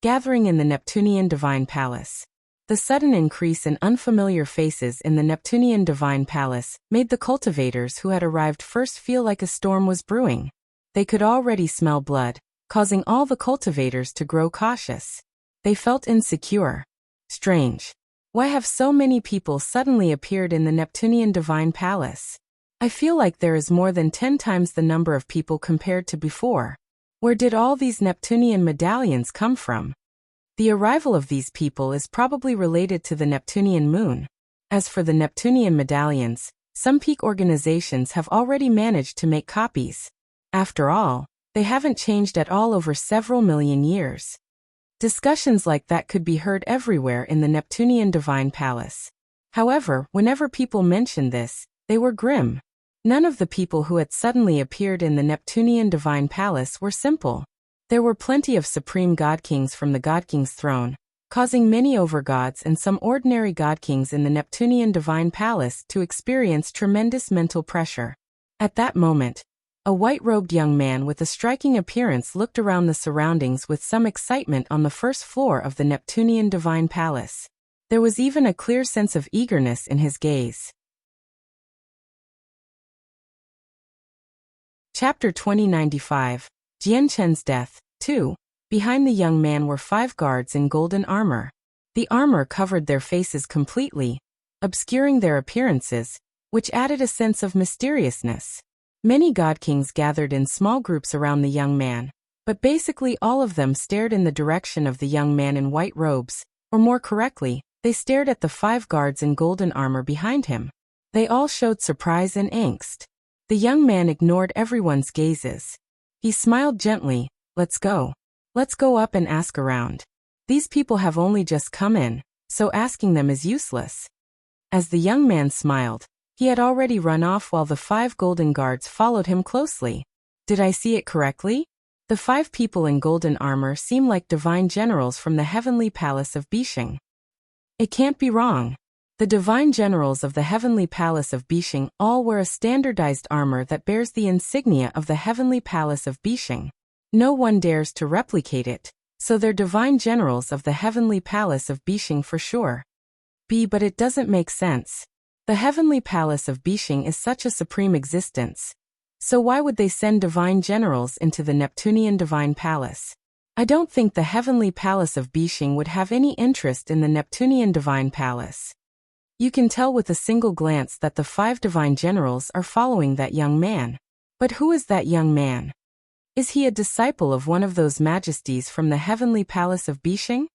S1: gathering in the Neptunian Divine Palace. The sudden increase in unfamiliar faces in the Neptunian Divine Palace made the cultivators who had arrived first feel like a storm was brewing. They could already smell blood, causing all the cultivators to grow cautious. They felt insecure. Strange. Why have so many people suddenly appeared in the Neptunian Divine Palace? I feel like there is more than 10 times the number of people compared to before. Where did all these Neptunian medallions come from? The arrival of these people is probably related to the Neptunian moon. As for the Neptunian medallions, some peak organizations have already managed to make copies. After all, they haven't changed at all over several million years. Discussions like that could be heard everywhere in the Neptunian Divine Palace. However, whenever people mentioned this, they were grim. None of the people who had suddenly appeared in the Neptunian Divine Palace were simple. There were plenty of supreme god kings from the god king's throne, causing many overgods and some ordinary god kings in the Neptunian Divine Palace to experience tremendous mental pressure. At that moment, a white-robed young man with a striking appearance looked around the surroundings with some excitement on the first floor of the Neptunian Divine Palace. There was even a clear sense of eagerness in his gaze. Chapter 2095. Jian Chen's death. 2. Behind the young man were 5 guards in golden armor. The armor covered their faces completely, obscuring their appearances, which added a sense of mysteriousness. Many god kings gathered in small groups around the young man, but basically all of them stared in the direction of the young man in white robes, or more correctly, they stared at the 5 guards in golden armor behind him. They all showed surprise and angst. The young man ignored everyone's gazes. He smiled gently. Let's go. Let's go up and ask around. These people have only just come in, so asking them is useless. As the young man smiled, he had already run off while the 5 golden guards followed him closely. Did I see it correctly? The 5 people in golden armor seem like divine generals from the heavenly palace of Bishing. It can't be wrong. The divine generals of the heavenly palace of Bishing all wear a standardized armor that bears the insignia of the heavenly palace of Bishing. No one dares to replicate it, so they're divine generals of the heavenly palace of Bishing for sure. But it doesn't make sense. The heavenly palace of Bishing is such a supreme existence. So why would they send divine generals into the Neptunian divine palace? I don't think the heavenly palace of Bishing would have any interest in the Neptunian divine palace. You can tell with a single glance that the 5 divine generals are following that young man. But who is that young man? Is he a disciple of one of those majesties from the heavenly palace of Bishing?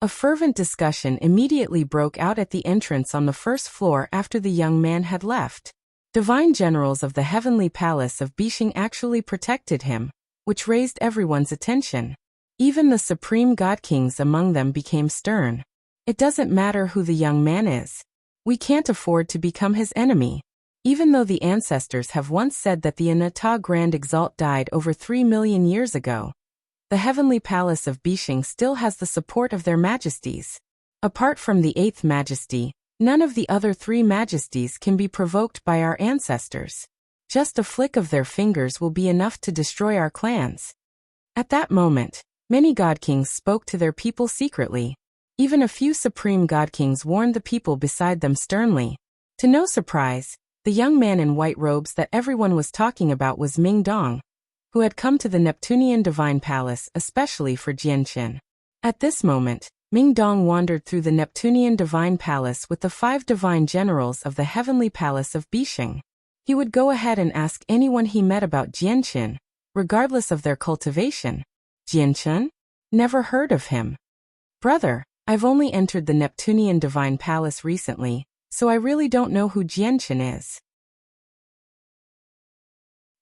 S1: A fervent discussion immediately broke out at the entrance on the first floor after the young man had left. Divine generals of the heavenly palace of Bishing actually protected him, which raised everyone's attention. Even the supreme god kings among them became stern. It doesn't matter who the young man is. We can't afford to become his enemy. Even though the ancestors have once said that the Anata Grand Exalt died over 3 million years ago, the heavenly palace of Bishing still has the support of their majesties. Apart from the 8th majesty, none of the other 3 majesties can be provoked by our ancestors. Just a flick of their fingers will be enough to destroy our clans. At that moment, many god kings spoke to their people secretly. Even a few supreme god kings warned the people beside them sternly. To no surprise, the young man in white robes that everyone was talking about was Ming Dong, who had come to the Neptunian divine palace especially for Jian. At this moment, Ming Dong wandered through the Neptunian divine palace with the 5 divine generals of the heavenly palace of Bishing. He would go ahead and ask anyone he met about Jian, regardless of their cultivation. Jian? Never heard of him. Brother, I've only entered the Neptunian divine palace recently, so I really don't know who Jian is.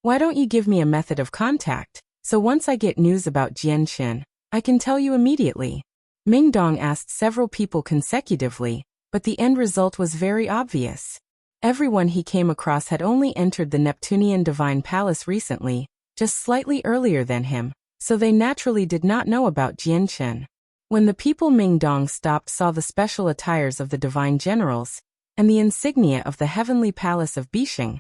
S1: Why don't you give me a method of contact, so once I get news about Jian, I can tell you immediately? Ming Dong asked several people consecutively, but the end result was very obvious. Everyone he came across had only entered the Neptunian divine palace recently, just slightly earlier than him, so they naturally did not know about Jian. When the people Ming Dong stopped saw the special attires of the divine generals, and the insignia of the heavenly palace of Bishing,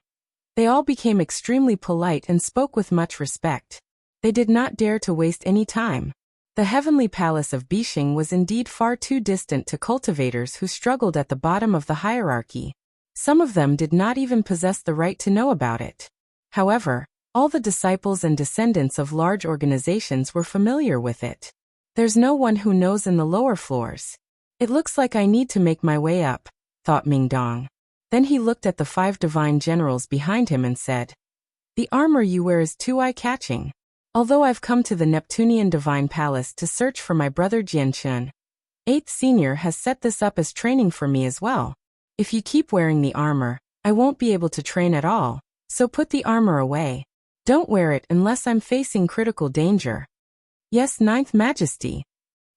S1: they all became extremely polite and spoke with much respect. They did not dare to waste any time. The heavenly palace of Bishing was indeed far too distant to cultivators who struggled at the bottom of the hierarchy. Some of them did not even possess the right to know about it. However, all the disciples and descendants of large organizations were familiar with it. There's no one who knows in the lower floors. It looks like I need to make my way up, thought Ming Dong. Then he looked at the 5 divine generals behind him and said, "The armor you wear is too eye-catching. Although I've come to the Neptunian divine palace to search for my brother Jian, 8th Senior has set this up as training for me as well. If you keep wearing the armor, I won't be able to train at all, so put the armor away. Don't wear it unless I'm facing critical danger." "Yes, 9th Majesty."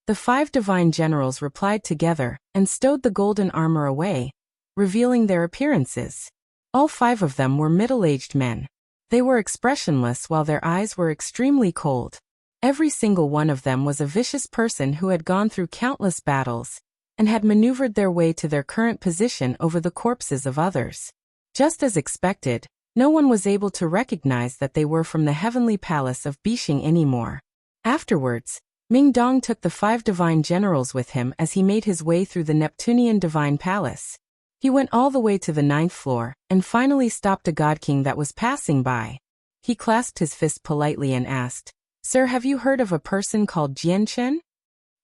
S1: The 5 divine generals replied together and stowed the golden armor away, revealing their appearances. All 5 of them were middle-aged men. They were expressionless while their eyes were extremely cold. Every single one of them was a vicious person who had gone through countless battles and had maneuvered their way to their current position over the corpses of others. Just as expected, no one was able to recognize that they were from the heavenly palace of Bishing anymore. Afterwards, Ming Dong took the 5 divine generals with him as he made his way through the Neptunian divine palace. He went all the way to the 9th floor, and finally stopped a god king that was passing by. He clasped his fist politely and asked, Sir, have you heard of a person called Jian?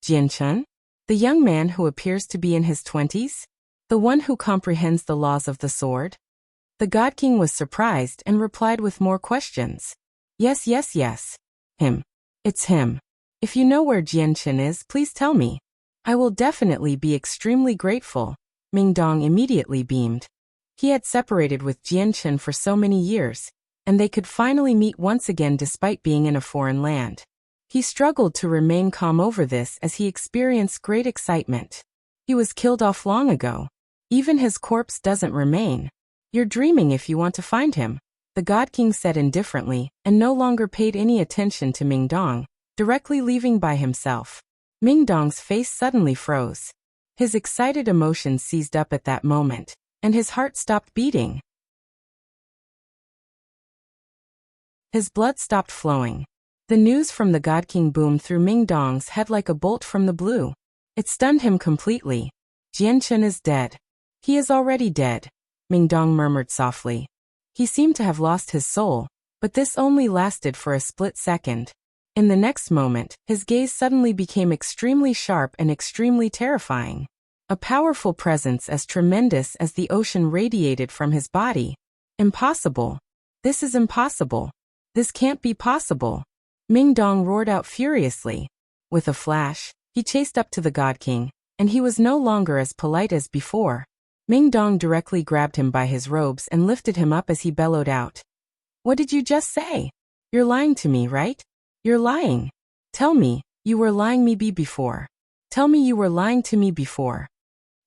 S1: Jian? The young man who appears to be in his 20s? The one who comprehends the laws of the sword? The God King was surprised and replied with more questions. Yes. Him. It's him. If you know where Jian is, please tell me. I will definitely be extremely grateful. Ming Dong immediately beamed. He had separated with Jian for so many years, and they could finally meet once again despite being in a foreign land. He struggled to remain calm over this as he experienced great excitement. He was killed off long ago. Even his corpse doesn't remain. You're dreaming if you want to find him, the God King said indifferently, and no longer paid any attention to Ming Dong, directly leaving by himself. Ming Dong's face suddenly froze. His excited emotions seized up at that moment, and his heart stopped beating. His blood stopped flowing. The news from the God King boomed through Ming Dong's head like a bolt from the blue. It stunned him completely. Jian is dead. He is already dead, Ming Dong murmured softly. He seemed to have lost his soul, but this only lasted for a split second. In the next moment, his gaze suddenly became extremely sharp and extremely terrifying. A powerful presence as tremendous as the ocean radiated from his body. Impossible. This is impossible. This can't be possible. Ming Dong roared out furiously. With a flash, he chased up to the God King, and he was no longer as polite as before. Ming Dong directly grabbed him by his robes and lifted him up as he bellowed out. What did you just say? You're lying to me, right? You're lying. Tell me, you were lying me before. Tell me you were lying to me before.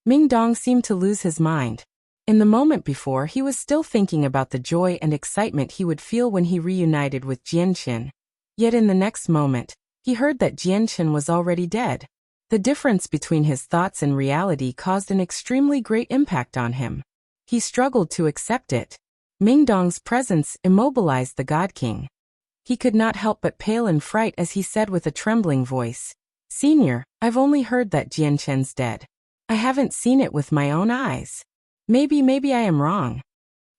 S1: Ming Dong seemed to lose his mind. In the moment before, he was still thinking about the joy and excitement he would feel when he reunited with Jian. Yet in the next moment, he heard that Jian was already dead. The difference between his thoughts and reality caused an extremely great impact on him. He struggled to accept it. Ming Dong's presence immobilized the God King. He could not help but pale in fright as he said with a trembling voice, Senior, I've only heard that Jian's dead. I haven't seen it with my own eyes. Maybe I am wrong.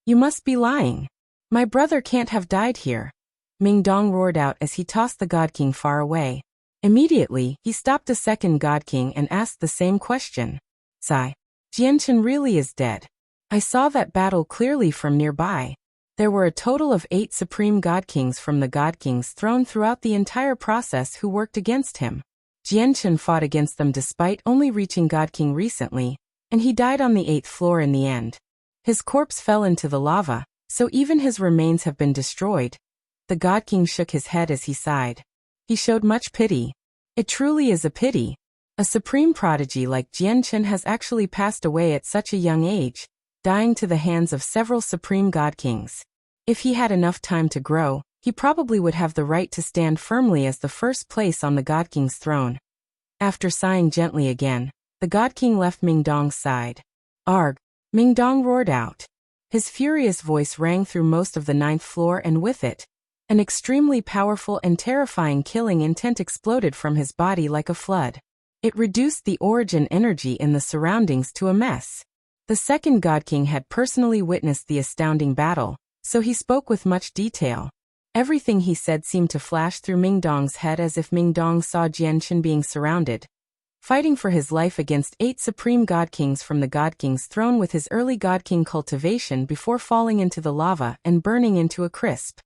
S1: You must be lying. My brother can't have died here. Ming Dong roared out as he tossed the God King far away. Immediately, he stopped a second God King and asked the same question. Sai, Jian really is dead. I saw that battle clearly from nearby. There were a total of 8 Supreme God Kings from the God King's throne throughout the entire process who worked against him. Jian fought against them despite only reaching God King recently, and he died on the 8th floor in the end. His corpse fell into the lava, so even his remains have been destroyed. The God King shook his head as he sighed. He showed much pity. It truly is a pity. A supreme prodigy like Jian has actually passed away at such a young age, dying to the hands of several supreme God Kings. If he had enough time to grow, he probably would have the right to stand firmly as the first place on the God King's throne. After sighing gently again, the God King left Ming Dong's side. Arg! Ming Dong roared out. His furious voice rang through most of the 9th floor, and with it, an extremely powerful and terrifying killing intent exploded from his body like a flood. It reduced the origin energy in the surroundings to a mess. The second God King had personally witnessed the astounding battle, so he spoke with much detail. Everything he said seemed to flash through Ming Dong's head as if Ming Dong saw Jian being surrounded, fighting for his life against 8 Supreme God Kings from the God King's throne with his early God King cultivation before falling into the lava and burning into a crisp.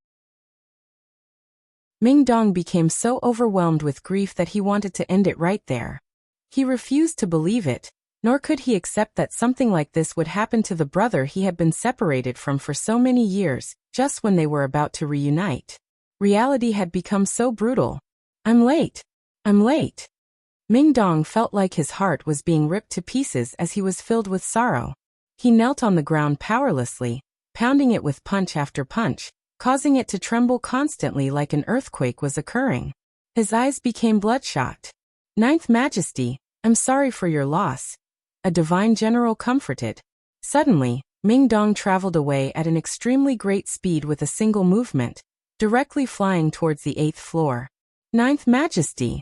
S1: Ming Dong became so overwhelmed with grief that he wanted to end it right there. He refused to believe it, nor could he accept that something like this would happen to the brother he had been separated from for so many years, just when they were about to reunite. Reality had become so brutal. I'm late. Ming Dong felt like his heart was being ripped to pieces as he was filled with sorrow. He knelt on the ground powerlessly, pounding it with punch after punch, causing it to tremble constantly like an earthquake was occurring. His eyes became bloodshot. Ninth Majesty, I'm sorry for your loss. A divine general comforted. Suddenly, Ming Dong traveled away at an extremely great speed with a single movement, directly flying towards the 8th floor. Ninth Majesty.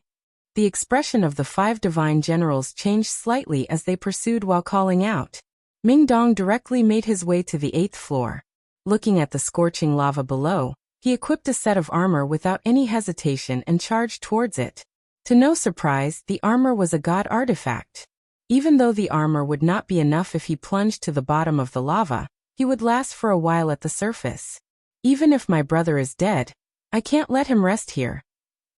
S1: The expression of the 5 divine generals changed slightly as they pursued while calling out. Ming Dong directly made his way to the 8th floor. Looking at the scorching lava below, He equipped a set of armor without any hesitation and charged towards it. To no surprise, the armor was a god artifact. Even though the armor would not be enough if he plunged to the bottom of the lava, he would last for a while at the surface. Even if my brother is dead, I can't let him rest here.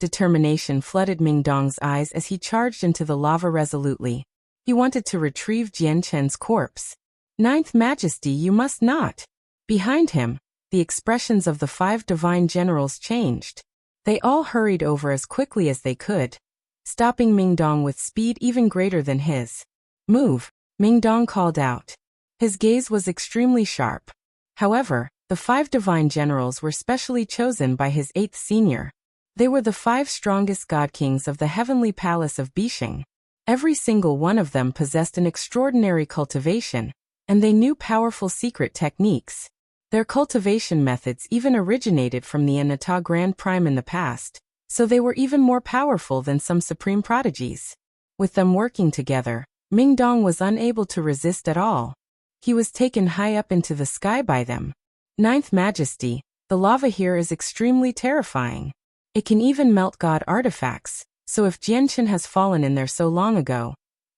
S1: Determination flooded Mingdong's eyes as he charged into the lava resolutely. He wanted to retrieve Chen's corpse. Ninth Majesty, you must not. Behind him, the expressions of the 5 divine generals changed. They all hurried over as quickly as they could, stopping Mingdong with speed even greater than his. Move, Mingdong called out. His gaze was extremely sharp. However, the 5 divine generals were specially chosen by his 8th senior. They were the 5 strongest god kings of the heavenly palace of Bishing. Every single one of them possessed an extraordinary cultivation, and they knew powerful secret techniques. Their cultivation methods even originated from the Anata Grand Prime in the past, so they were even more powerful than some supreme prodigies. With them working together, Mingdong was unable to resist at all. He was taken high up into the sky by them. Ninth Majesty, the lava here is extremely terrifying. It can even melt god artifacts, so if Chen has fallen in there so long ago,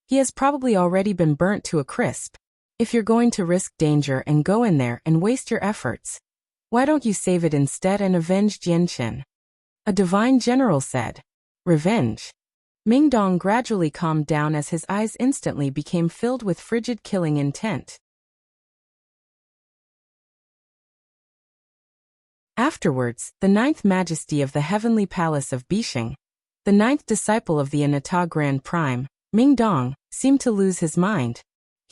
S1: he has probably already been burnt to a crisp. If you're going to risk danger and go in there and waste your efforts, why don't you save it instead and avenge Chen? A divine general said. Revenge. Mingdong gradually calmed down as his eyes instantly became filled with frigid killing intent. Afterwards, the 9th Majesty of the Heavenly Palace of Bishing, the 9th disciple of the Anata Grand Prime, Mingdong, seemed to lose his mind.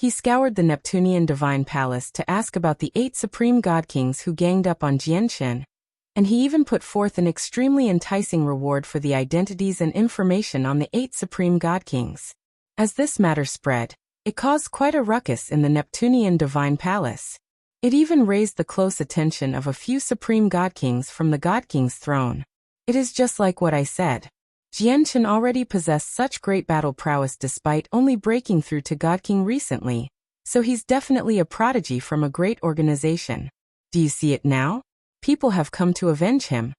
S1: He scoured the Neptunian Divine Palace to ask about the 8 supreme god kings who ganged up on Chen, and he even put forth an extremely enticing reward for the identities and information on the 8 supreme god kings. As this matter spread, it caused quite a ruckus in the Neptunian Divine Palace. It even raised the close attention of a few supreme god kings from the god king's throne. It is just like what I said. Chen already possessed such great battle prowess despite only breaking through to God King recently, so he's definitely a prodigy from a great organization. Do you see it now? People have come to avenge him,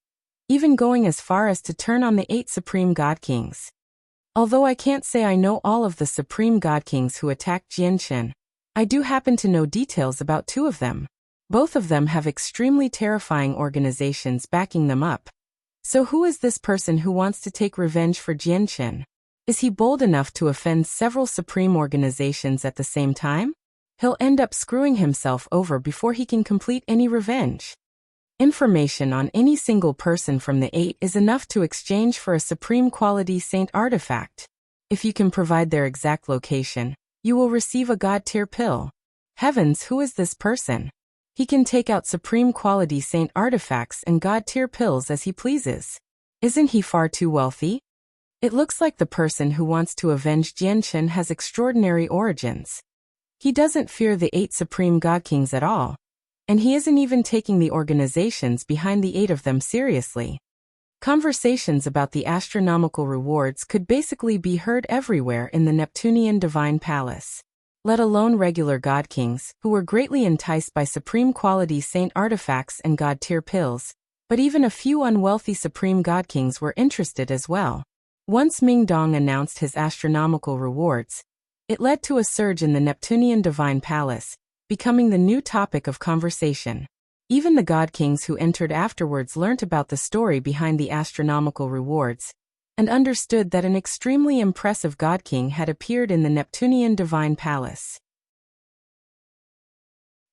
S1: even going as far as to turn on the 8 supreme god kings. Although I can't say I know all of the supreme god kings who attacked Chen, I do happen to know details about 2 of them. Both of them have extremely terrifying organizations backing them up. So who is this person who wants to take revenge for Chen? Is he bold enough to offend several supreme organizations at the same time? He'll end up screwing himself over before he can complete any revenge. Information on any single person from the 8 is enough to exchange for a supreme quality saint artifact. If you can provide their exact location, you will receive a god tier pill. Heavens, who is this person? He can take out supreme quality saint artifacts and god tier pills as he pleases. Isn't he far too wealthy? It looks like the person who wants to avenge Chen has extraordinary origins. He doesn't fear the 8 supreme god kings at all, and he isn't even taking the organizations behind the 8 of them seriously. Conversations about the astronomical rewards could basically be heard everywhere in the Neptunian Divine Palace. Let alone regular god kings, who were greatly enticed by supreme quality saint artifacts and god tier pills, but even a few unwealthy supreme god kings were interested as well. Once Mingdong announced his astronomical rewards, it led to a surge in the Neptunian Divine Palace, becoming the new topic of conversation. Even the god kings who entered afterwards learnt about the story behind the astronomical rewards, and understood that an extremely impressive god king had appeared in the Neptunian Divine Palace.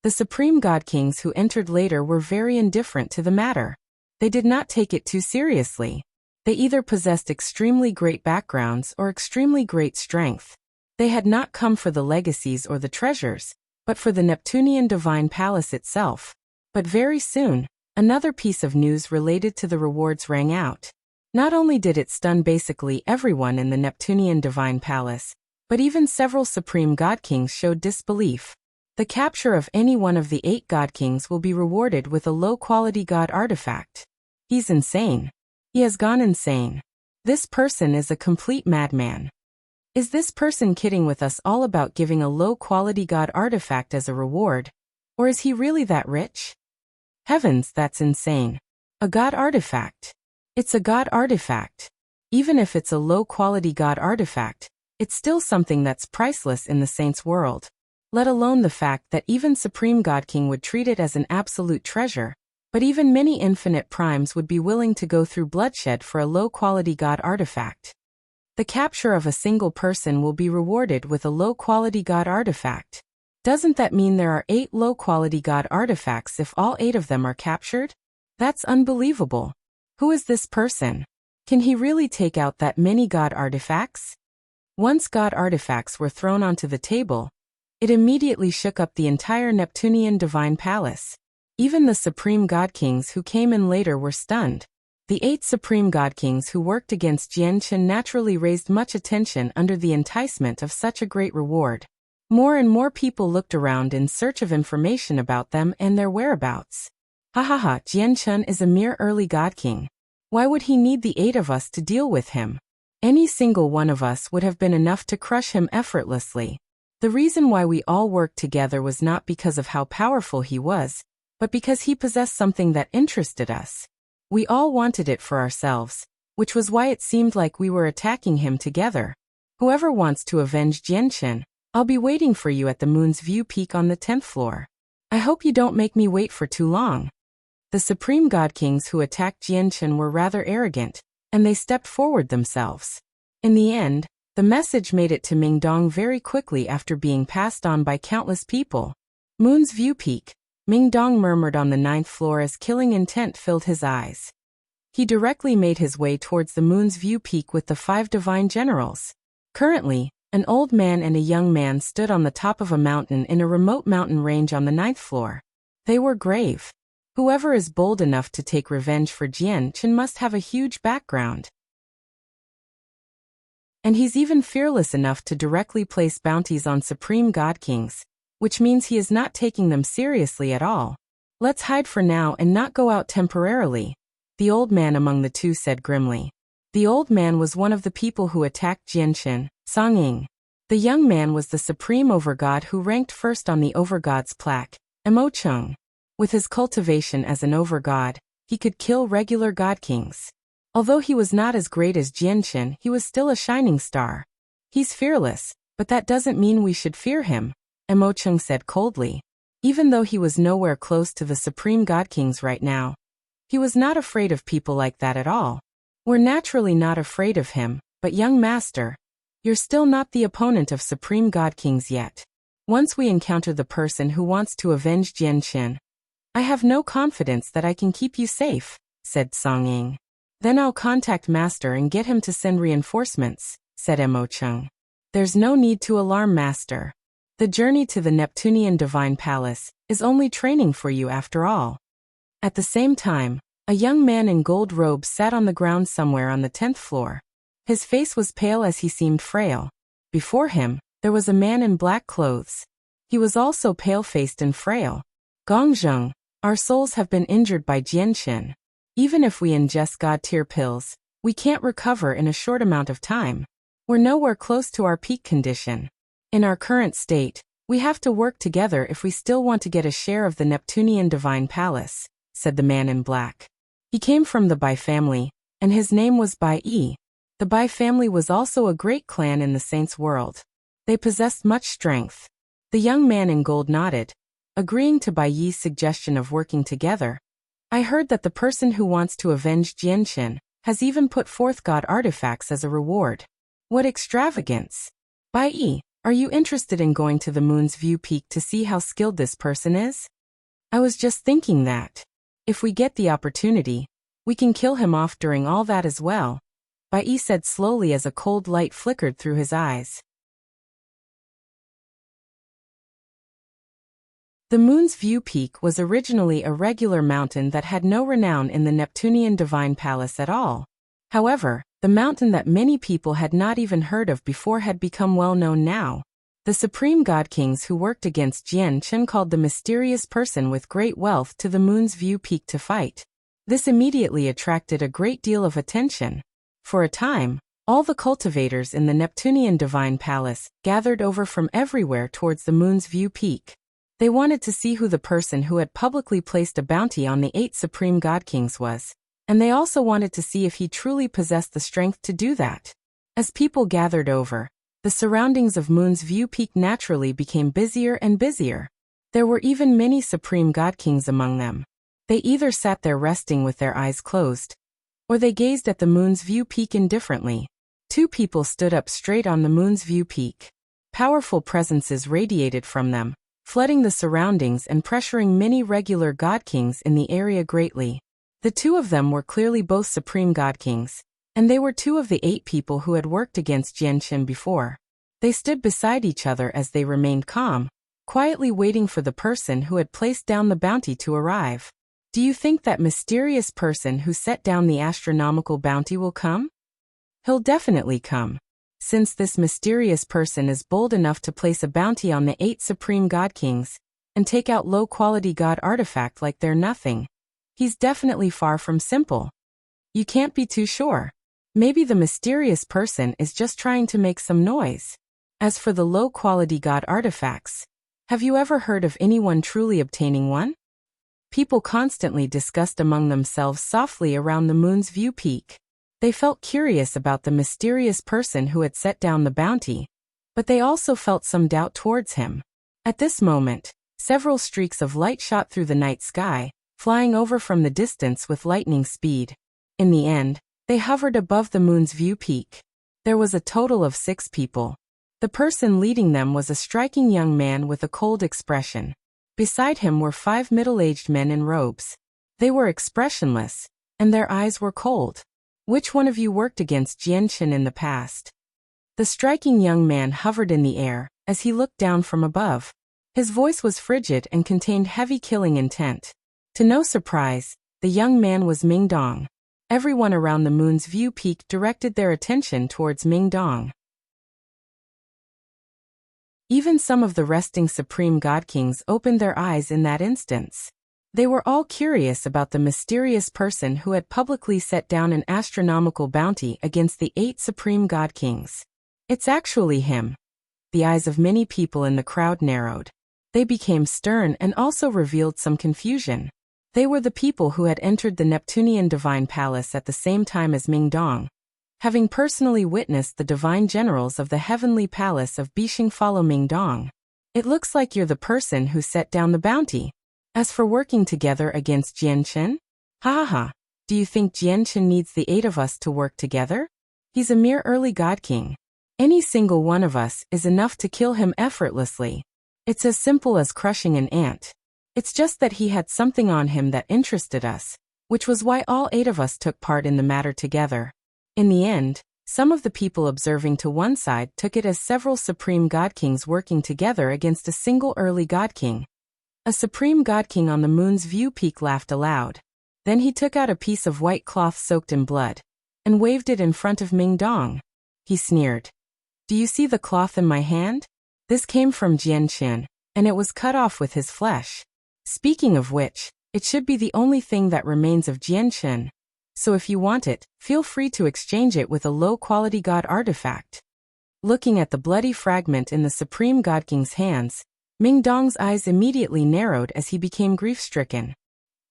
S1: The supreme god kings who entered later were very indifferent to the matter. They did not take it too seriously. They either possessed extremely great backgrounds or extremely great strength. They had not come for the legacies or the treasures, but for the Neptunian Divine Palace itself. But very soon, another piece of news related to the rewards rang out. Not only did it stun basically everyone in the Neptunian Divine Palace, but even several supreme god kings showed disbelief. The capture of any one of the 8 god kings will be rewarded with a low-quality god artifact. He's insane. He has gone insane. This person is a complete madman. Is this person kidding with us all about giving a low-quality god artifact as a reward? Or is he really that rich? Heavens, that's insane. A god artifact. It's a god artifact. Even if it's a low-quality god artifact, it's still something that's priceless in the saints' world. Let alone the fact that even Supreme God King would treat it as an absolute treasure, but even many infinite primes would be willing to go through bloodshed for a low-quality god artifact. The capture of a single person will be rewarded with a low-quality god artifact. Doesn't that mean there are 8 low-quality god artifacts if all 8 of them are captured? That's unbelievable. Who is this person? Can he really take out that many god artifacts? Once god artifacts were thrown onto the table, it immediately shook up the entire Neptunian divine palace. Even the supreme god kings who came in later were stunned. The 8 supreme god kings who worked against Jian Chen naturally raised much attention under the enticement of such a great reward. More and more people looked around in search of information about them and their whereabouts. Hahaha, Jian Chen is a mere early god king. Why would he need the 8 of us to deal with him? Any single one of us would have been enough to crush him effortlessly. The reason why we all worked together was not because of how powerful he was, but because he possessed something that interested us. We all wanted it for ourselves, which was why it seemed like we were attacking him together. Whoever wants to avenge Jian Chen, I'll be waiting for you at the Moon's View Peak on the 10th floor. I hope you don't make me wait for too long. The supreme god kings who attacked Jian Chen were rather arrogant, and they stepped forward themselves. In the end, the message made it to Mingdong very quickly after being passed on by countless people. Moon's View Peak. Mingdong murmured on the 9th floor as killing intent filled his eyes. He directly made his way towards the Moon's View Peak with the 5 divine generals. Currently, an old man and a young man stood on the top of a mountain in a remote mountain range on the 9th floor. They were grave. Whoever is bold enough to take revenge for Jian Chen must have a huge background. And he's even fearless enough to directly place bounties on supreme god kings, which means he is not taking them seriously at all. Let's hide for now and not go out temporarily, the old man among the two said grimly. The old man was one of the people who attacked Jian Chen, Song Ying. The young man was the supreme overgod who ranked first on the overgod's plaque, Mo Chung. With his cultivation as an overgod, he could kill regular god kings. Although he was not as great as Jian Chen, he was still a shining star. He's fearless, but that doesn't mean we should fear him, Mo Chung said coldly. Even though he was nowhere close to the supreme god kings right now, he was not afraid of people like that at all. We're naturally not afraid of him, but young master, you're still not the opponent of supreme god kings yet. Once we encounter the person who wants to avenge Jian Chen, I have no confidence that I can keep you safe, said Song Ying. Then I'll contact Master and get him to send reinforcements, said Mo Chung. There's no need to alarm Master. The journey to the Neptunian Divine Palace is only training for you after all. At the same time, a young man in gold robes sat on the ground somewhere on the 10th floor. His face was pale as he seemed frail. Before him, there was a man in black clothes. He was also pale-faced and frail. Gongzheng, our souls have been injured by Jian Chen. Even if we ingest god-tier pills, we can't recover in a short amount of time. We're nowhere close to our peak condition. In our current state, we have to work together if we still want to get a share of the Neptunian Divine Palace, said the man in black. He came from the Bai family, and his name was Bai Yi. The Bai family was also a great clan in the saints' world. They possessed much strength. The young man in gold nodded, agreeing to Bai Yi's suggestion of working together. I heard that the person who wants to avenge Jian Chen has even put forth god artifacts as a reward. What extravagance! Bai Yi, are you interested in going to the Moon's View Peak to see how skilled this person is? I was just thinking that. If we get the opportunity, we can kill him off during all that as well, Bai Yi said slowly as a cold light flickered through his eyes. The Moon's View Peak was originally a regular mountain that had no renown in the Neptunian Divine Palace at all. However, the mountain that many people had not even heard of before had become well known now. The supreme god kings who worked against Jian Chen called the mysterious person with great wealth to the Moon's View Peak to fight. This immediately attracted a great deal of attention. For a time, all the cultivators in the Neptunian Divine Palace gathered over from everywhere towards the Moon's View Peak. They wanted to see who the person who had publicly placed a bounty on the 8 supreme god kings was, and they also wanted to see if he truly possessed the strength to do that. As people gathered over, the surroundings of Moon's View Peak naturally became busier and busier. There were even many supreme god kings among them. They either sat there resting with their eyes closed, or they gazed at the Moon's View Peak indifferently. 2 people stood up straight on the Moon's View Peak. Powerful presences radiated from them, flooding the surroundings and pressuring many regular god kings in the area greatly. The 2 of them were clearly both supreme god kings, and they were 2 of the 8 people who had worked against Chen before. They stood beside each other as they remained calm, quietly waiting for the person who had placed down the bounty to arrive. Do you think that mysterious person who set down the astronomical bounty will come? He'll definitely come. Since this mysterious person is bold enough to place a bounty on the 8 supreme god kings, and take out low-quality god artifact like they're nothing, he's definitely far from simple. You can't be too sure. Maybe the mysterious person is just trying to make some noise. As for the low-quality god artifacts, have you ever heard of anyone truly obtaining one? People constantly discussed among themselves softly around the Moon's View Peak. They felt curious about the mysterious person who had set down the bounty, but they also felt some doubt towards him. At this moment, several streaks of light shot through the night sky, flying over from the distance with lightning speed. In the end, they hovered above the Moon's View Peak. There was a total of 6 people. The person leading them was a striking young man with a cold expression. Beside him were 5 middle-aged men in robes. They were expressionless, and their eyes were cold. Which one of you worked against Chen in the past? The striking young man hovered in the air as he looked down from above. His voice was frigid and contained heavy killing intent. To no surprise, the young man was Ming Dong. Everyone around the Moon's View Peak directed their attention towards Ming Dong. Even some of the resting supreme god kings opened their eyes in that instance. They were all curious about the mysterious person who had publicly set down an astronomical bounty against the 8 supreme god kings. It's actually him. The eyes of many people in the crowd narrowed. They became stern and also revealed some confusion. They were the people who had entered the Neptunian Divine Palace at the same time as Ming Dong. Having personally witnessed the divine generals of the Heavenly Palace of Bixing follow Ming Dong. It looks like you're the person who set down the bounty. As for working together against Chen, ha ha ha, do you think Chen needs the 8 of us to work together? He's a mere early god king. Any single one of us is enough to kill him effortlessly. It's as simple as crushing an ant. It's just that he had something on him that interested us, which was why all 8 of us took part in the matter together. In the end, some of the people observing to one side took it as several supreme god kings working together against a single early god king. A supreme god king on the Moon's View Peak laughed aloud. Then he took out a piece of white cloth soaked in blood, and waved it in front of Ming Dong. He sneered. Do you see the cloth in my hand? This came from Chen, and it was cut off with his flesh. Speaking of which, it should be the only thing that remains of Chen. So if you want it, feel free to exchange it with a low-quality god artifact. Looking at the bloody fragment in the supreme god king's hands, Ming Dong's eyes immediately narrowed as he became grief-stricken.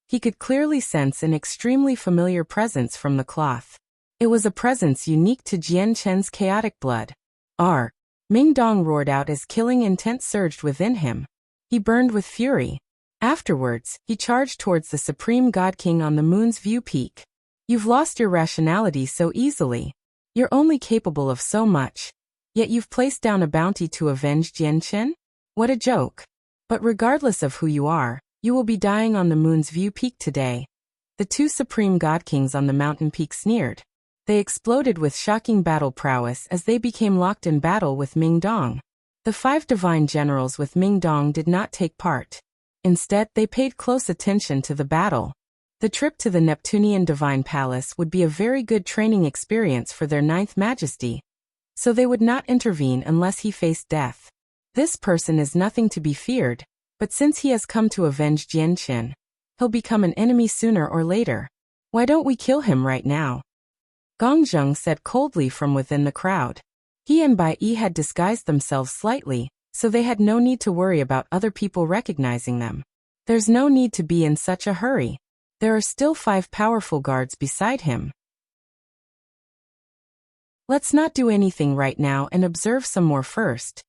S1: He could clearly sense an extremely familiar presence from the cloth. It was a presence unique to Chen's chaotic blood. "Arr!" Ming Dong roared out as killing intent surged within him. He burned with fury. Afterwards, he charged towards the supreme god king on the Moon's View Peak. You've lost your rationality so easily. You're only capable of so much. Yet you've placed down a bounty to avenge Chen? What a joke. But regardless of who you are, you will be dying on the Moon's View Peak today. The 2 supreme god kings on the mountain peak sneered. They exploded with shocking battle prowess as they became locked in battle with Ming Dong. The 5 divine generals with Ming Dong did not take part. Instead, they paid close attention to the battle. The trip to the Neptunian Divine Palace would be a very good training experience for their 9th Majesty. So they would not intervene unless he faced death. This person is nothing to be feared, but since he has come to avenge Chen, he'll become an enemy sooner or later. Why don't we kill him right now? Gongzheng said coldly from within the crowd. He and Bai Yi had disguised themselves slightly, so they had no need to worry about other people recognizing them. There's no need to be in such a hurry. There are still 5 powerful guards beside him. Let's not do anything right now and observe some more first,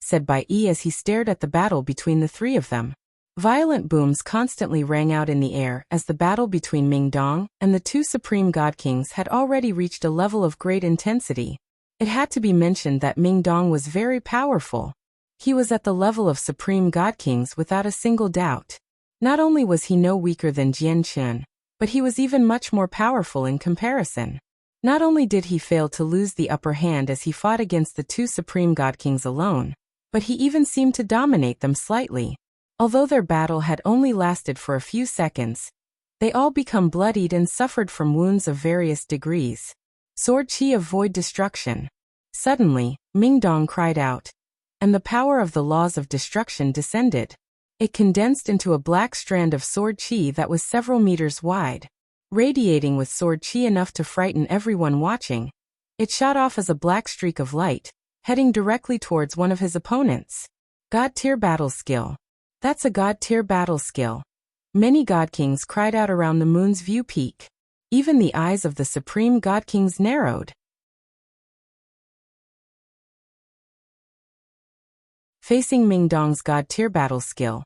S1: said Bai Yi as he stared at the battle between the 3 of them. Violent booms constantly rang out in the air as the battle between Mingdong and the 2 supreme god kings had already reached a level of great intensity. It had to be mentioned that Mingdong was very powerful. He was at the level of supreme god kings without a single doubt. Not only was he no weaker than Chen, but he was even much more powerful in comparison. Not only did he fail to lose the upper hand as he fought against the 2 supreme god kings alone, but he even seemed to dominate them slightly. Although their battle had only lasted for a few seconds, they all become bloodied and suffered from wounds of various degrees. Sword Qi of Void Destruction. Suddenly, Mingdong cried out, and the power of the laws of destruction descended. It condensed into a black strand of sword qi that was several meters wide. Radiating with sword qi enough to frighten everyone watching, it shot off as a black streak of light, heading directly towards one of his opponents. God-tier battle skill. That's a god-tier battle skill. Many god kings cried out around the moon's view peak. Even the eyes of the supreme god kings narrowed. Facing Mingdong's god-tier battle skill,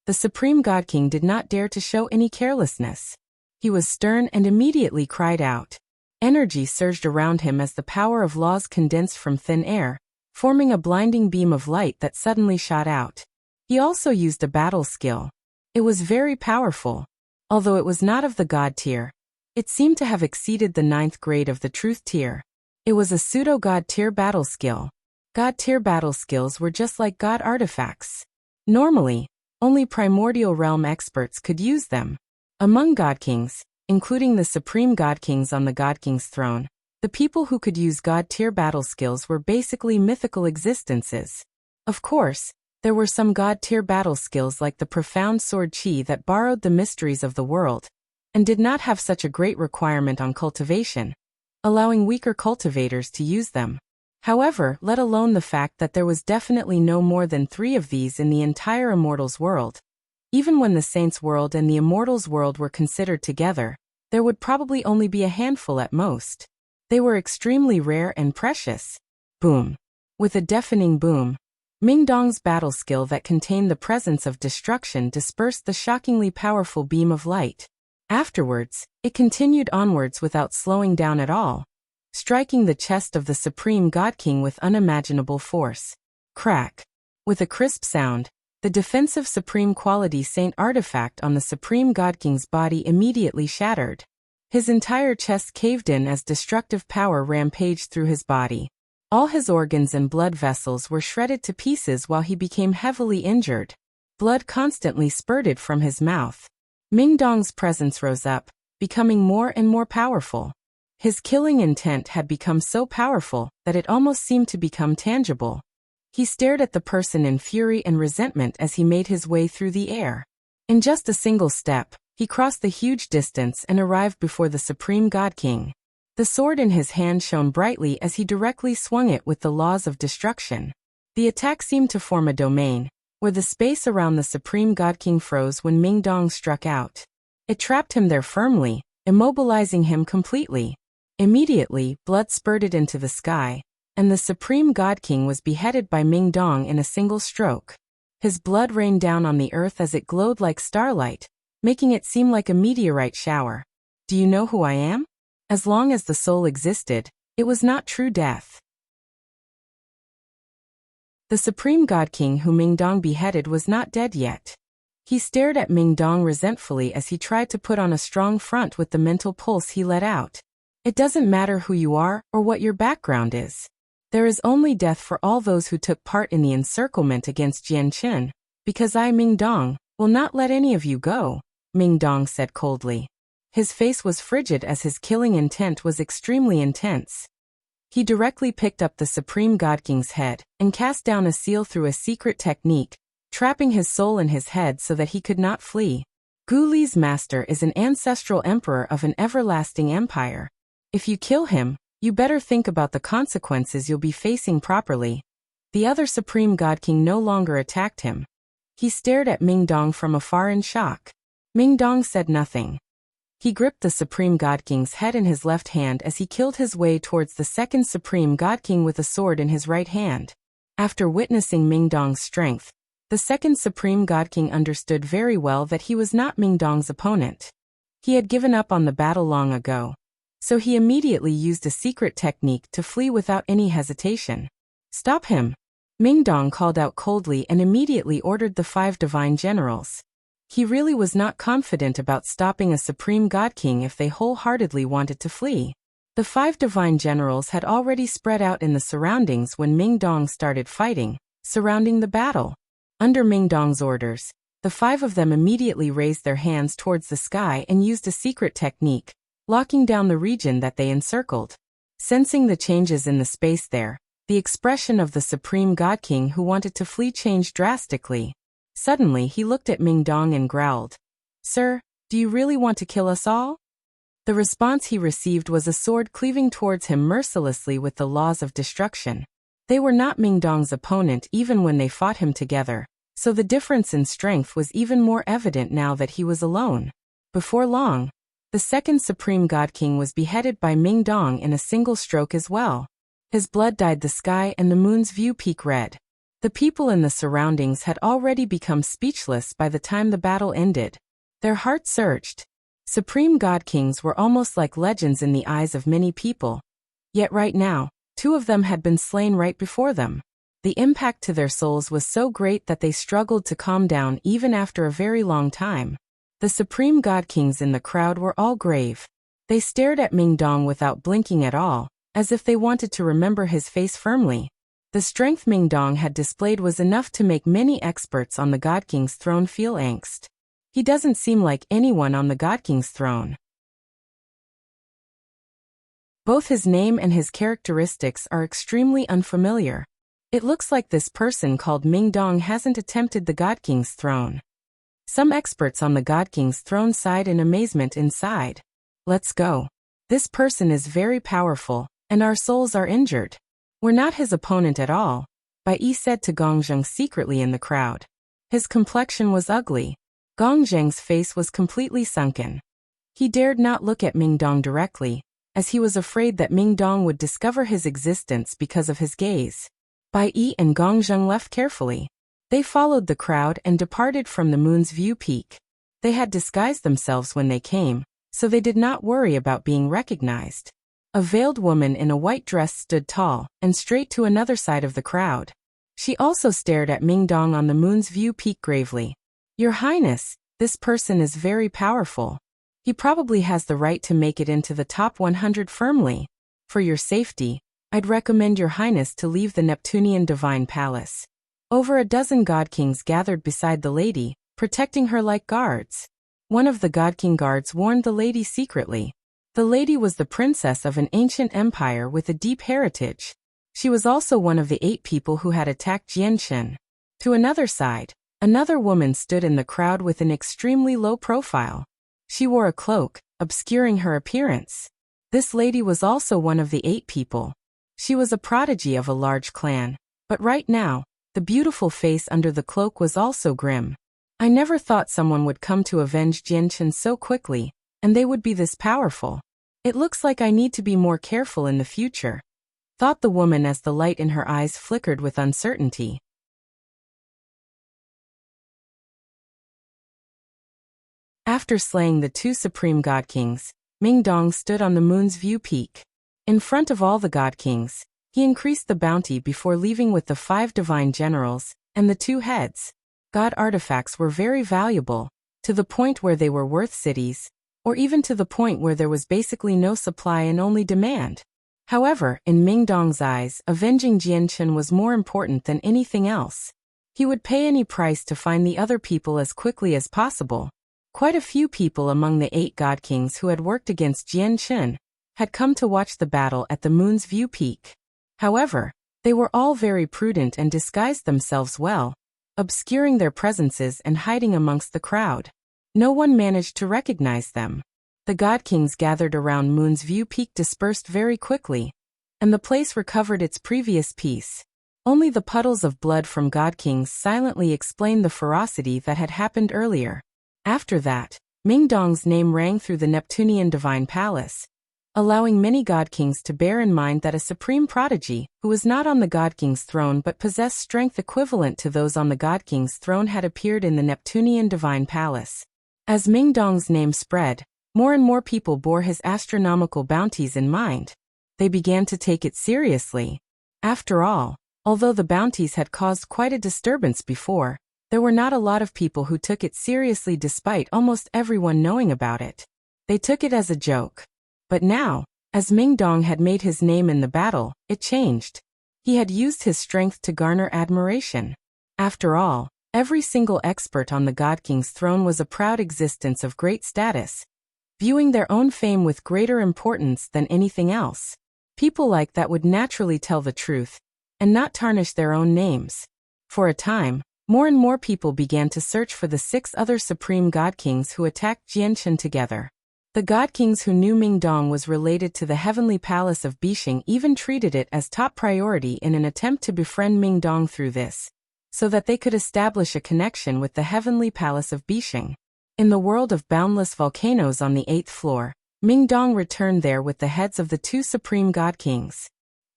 S1: the supreme god king did not dare to show any carelessness. He was stern and immediately cried out. Energy surged around him as the power of laws condensed from thin air, forming a blinding beam of light that suddenly shot out. He also used a battle skill. It was very powerful. Although it was not of the god tier, it seemed to have exceeded the 9th grade of the truth tier. It was a pseudo-god tier battle skill. God-tier battle skills were just like god artifacts. Normally, only primordial realm experts could use them. Among god kings, including the supreme god kings on the god king's throne, the people who could use god-tier battle skills were basically mythical existences. Of course, there were some god-tier battle skills like the profound sword qi that borrowed the mysteries of the world, and did not have such a great requirement on cultivation, allowing weaker cultivators to use them. However, let alone the fact that there was definitely no more than 3 of these in the entire Immortals world. Even when the Saints world and the Immortals world were considered together, there would probably only be a handful at most. They were extremely rare and precious. Boom. With a deafening boom, Mingdong's battle skill that contained the presence of destruction dispersed the shockingly powerful beam of light. Afterwards, it continued onwards without slowing down at all, striking the chest of the supreme god king with unimaginable force. Crack. With a crisp sound, the defensive supreme quality saint artifact on the supreme god king's body immediately shattered. His entire chest caved in as destructive power rampaged through his body. All his organs and blood vessels were shredded to pieces while he became heavily injured. Blood constantly spurted from his mouth. Mingdong's presence rose up, becoming more and more powerful. His killing intent had become so powerful that it almost seemed to become tangible. He stared at the person in fury and resentment as he made his way through the air. In just a single step, he crossed the huge distance and arrived before the Supreme God King. The sword in his hand shone brightly as he directly swung it with the laws of destruction. The attack seemed to form a domain, where the space around the Supreme God King froze when Mingdong struck out. It trapped him there firmly, immobilizing him completely. Immediately, blood spurted into the sky, and the Supreme God King was beheaded by Mingdong in a single stroke. His blood rained down on the earth as it glowed like starlight, making it seem like a meteorite shower. Do you know who I am? As long as the soul existed, it was not true death. The Supreme God King who Mingdong beheaded was not dead yet. He stared at Mingdong resentfully as he tried to put on a strong front with the mental pulse he let out. It doesn't matter who you are or what your background is. There is only death for all those who took part in the encirclement against Chen, because I, Mingdong, will not let any of you go, Mingdong said coldly. His face was frigid as his killing intent was extremely intense. He directly picked up the Supreme God King's head and cast down a seal through a secret technique, trapping his soul in his head so that he could not flee. Gu Li's master is an ancestral emperor of an everlasting empire. If you kill him, you better think about the consequences you'll be facing properly. The other Supreme God King no longer attacked him. He stared at Ming Dong from afar in shock. Ming Dong said nothing. He gripped the Supreme God King's head in his left hand as he killed his way towards the second Supreme God King with a sword in his right hand. After witnessing Ming Dong's strength, the second Supreme God King understood very well that he was not Ming Dong's opponent. He had given up on the battle long ago. So he immediately used a secret technique to flee without any hesitation. "Stop him!" Ming Dong called out coldly and immediately ordered the 5 divine generals. He really was not confident about stopping a Supreme God King if they wholeheartedly wanted to flee. The 5 divine generals had already spread out in the surroundings when Ming Dong started fighting, surrounding the battle. Under Ming Dong's orders, the 5 of them immediately raised their hands towards the sky and used a secret technique, locking down the region that they encircled. Sensing the changes in the space there, the expression of the Supreme God King who wanted to flee changed drastically. Suddenly he looked at Ming Dong and growled, "Sir, do you really want to kill us all?" The response he received was a sword cleaving towards him mercilessly with the laws of destruction. They were not Ming Dong's opponent even when they fought him together, so the difference in strength was even more evident now that he was alone. Before long, the second Supreme God King was beheaded by Ming Dong in a single stroke as well. His blood dyed the sky and the moon's view peak red. The people in the surroundings had already become speechless by the time the battle ended. Their hearts surged. Supreme God Kings were almost like legends in the eyes of many people. Yet right now, 2 of them had been slain right before them. The impact to their souls was so great that they struggled to calm down even after a very long time. The Supreme God Kings in the crowd were all grave. They stared at Ming Dong without blinking at all, as if they wanted to remember his face firmly. The strength Ming Dong had displayed was enough to make many experts on the God King's throne feel angst. He doesn't seem like anyone on the God King's throne. Both his name and his characteristics are extremely unfamiliar. It looks like this person called Ming Dong hasn't attempted the God King's throne. Some experts on the God King's throne sighed in amazement inside. "Let's go. This person is very powerful, and our souls are injured. We're not his opponent at all," Bai Yi said to Gong Zheng secretly in the crowd. His complexion was ugly. Gong Zheng's face was completely sunken. He dared not look at Ming Dong directly, as he was afraid that Ming Dong would discover his existence because of his gaze. Bai Yi and Gong Zheng left carefully. They followed the crowd and departed from the moon's view peak. They had disguised themselves when they came, so they did not worry about being recognized. A veiled woman in a white dress stood tall and straight to another side of the crowd. She also stared at Ming Dong on the moon's view peak gravely. "Your Highness, this person is very powerful. He probably has the right to make it into the top 100 firmly. For your safety, I'd recommend your Highness to leave the Neptunian Divine Palace." Over a dozen God Kings gathered beside the lady, protecting her like guards. One of the God King guards warned the lady secretly. The lady was the princess of an ancient empire with a deep heritage. She was also one of the 8 people who had attacked Jian. To another side, another woman stood in the crowd with an extremely low profile. She wore a cloak, obscuring her appearance. This lady was also one of the 8 people. She was a prodigy of a large clan, but right now, the beautiful face under the cloak was also grim. "I never thought someone would come to avenge Jian so quickly, and they would be this powerful. It looks like I need to be more careful in the future," thought the woman as the light in her eyes flickered with uncertainty. After slaying the 2 Supreme God Kings, Ming Dong stood on the moon's view peak. In front of all the God Kings, he increased the bounty before leaving with the 5 divine generals and the 2 heads. God artifacts were very valuable, to the point where they were worth cities, or even to the point where there was basically no supply and only demand. However, in Ming Dong's eyes, avenging Jian was more important than anything else. He would pay any price to find the other people as quickly as possible. Quite a few people among the 8 God Kings who had worked against Jian had come to watch the battle at the moon's view peak. However, they were all very prudent and disguised themselves well, obscuring their presences and hiding amongst the crowd. No one managed to recognize them. The God Kings gathered around Moon's View Peak dispersed very quickly, and the place recovered its previous peace. Only the puddles of blood from God Kings silently explained the ferocity that had happened earlier. After that, Ming Dong's name rang through the Neptunian Divine Palace, allowing many God Kings to bear in mind that a supreme prodigy, who was not on the God King's throne but possessed strength equivalent to those on the God King's throne, had appeared in the Neptunian Divine Palace. As Ming Dong's name spread, more and more people bore his astronomical bounties in mind. They began to take it seriously. After all, although the bounties had caused quite a disturbance before, there were not a lot of people who took it seriously despite almost everyone knowing about it. They took it as a joke. But now, as Ming Dong had made his name in the battle, it changed. He had used his strength to garner admiration. After all, every single expert on the God King's throne was a proud existence of great status, viewing their own fame with greater importance than anything else. People like that would naturally tell the truth, and not tarnish their own names. For a time, more and more people began to search for the 6 other supreme God Kings who attacked Jian together. The God Kings who knew Ming Dong was related to the heavenly palace of Bixing even treated it as top priority in an attempt to befriend Ming Dong through this, so that they could establish a connection with the heavenly palace of Bixing. In the world of boundless volcanoes on the 8th floor, Ming Dong returned there with the heads of the 2 supreme God Kings.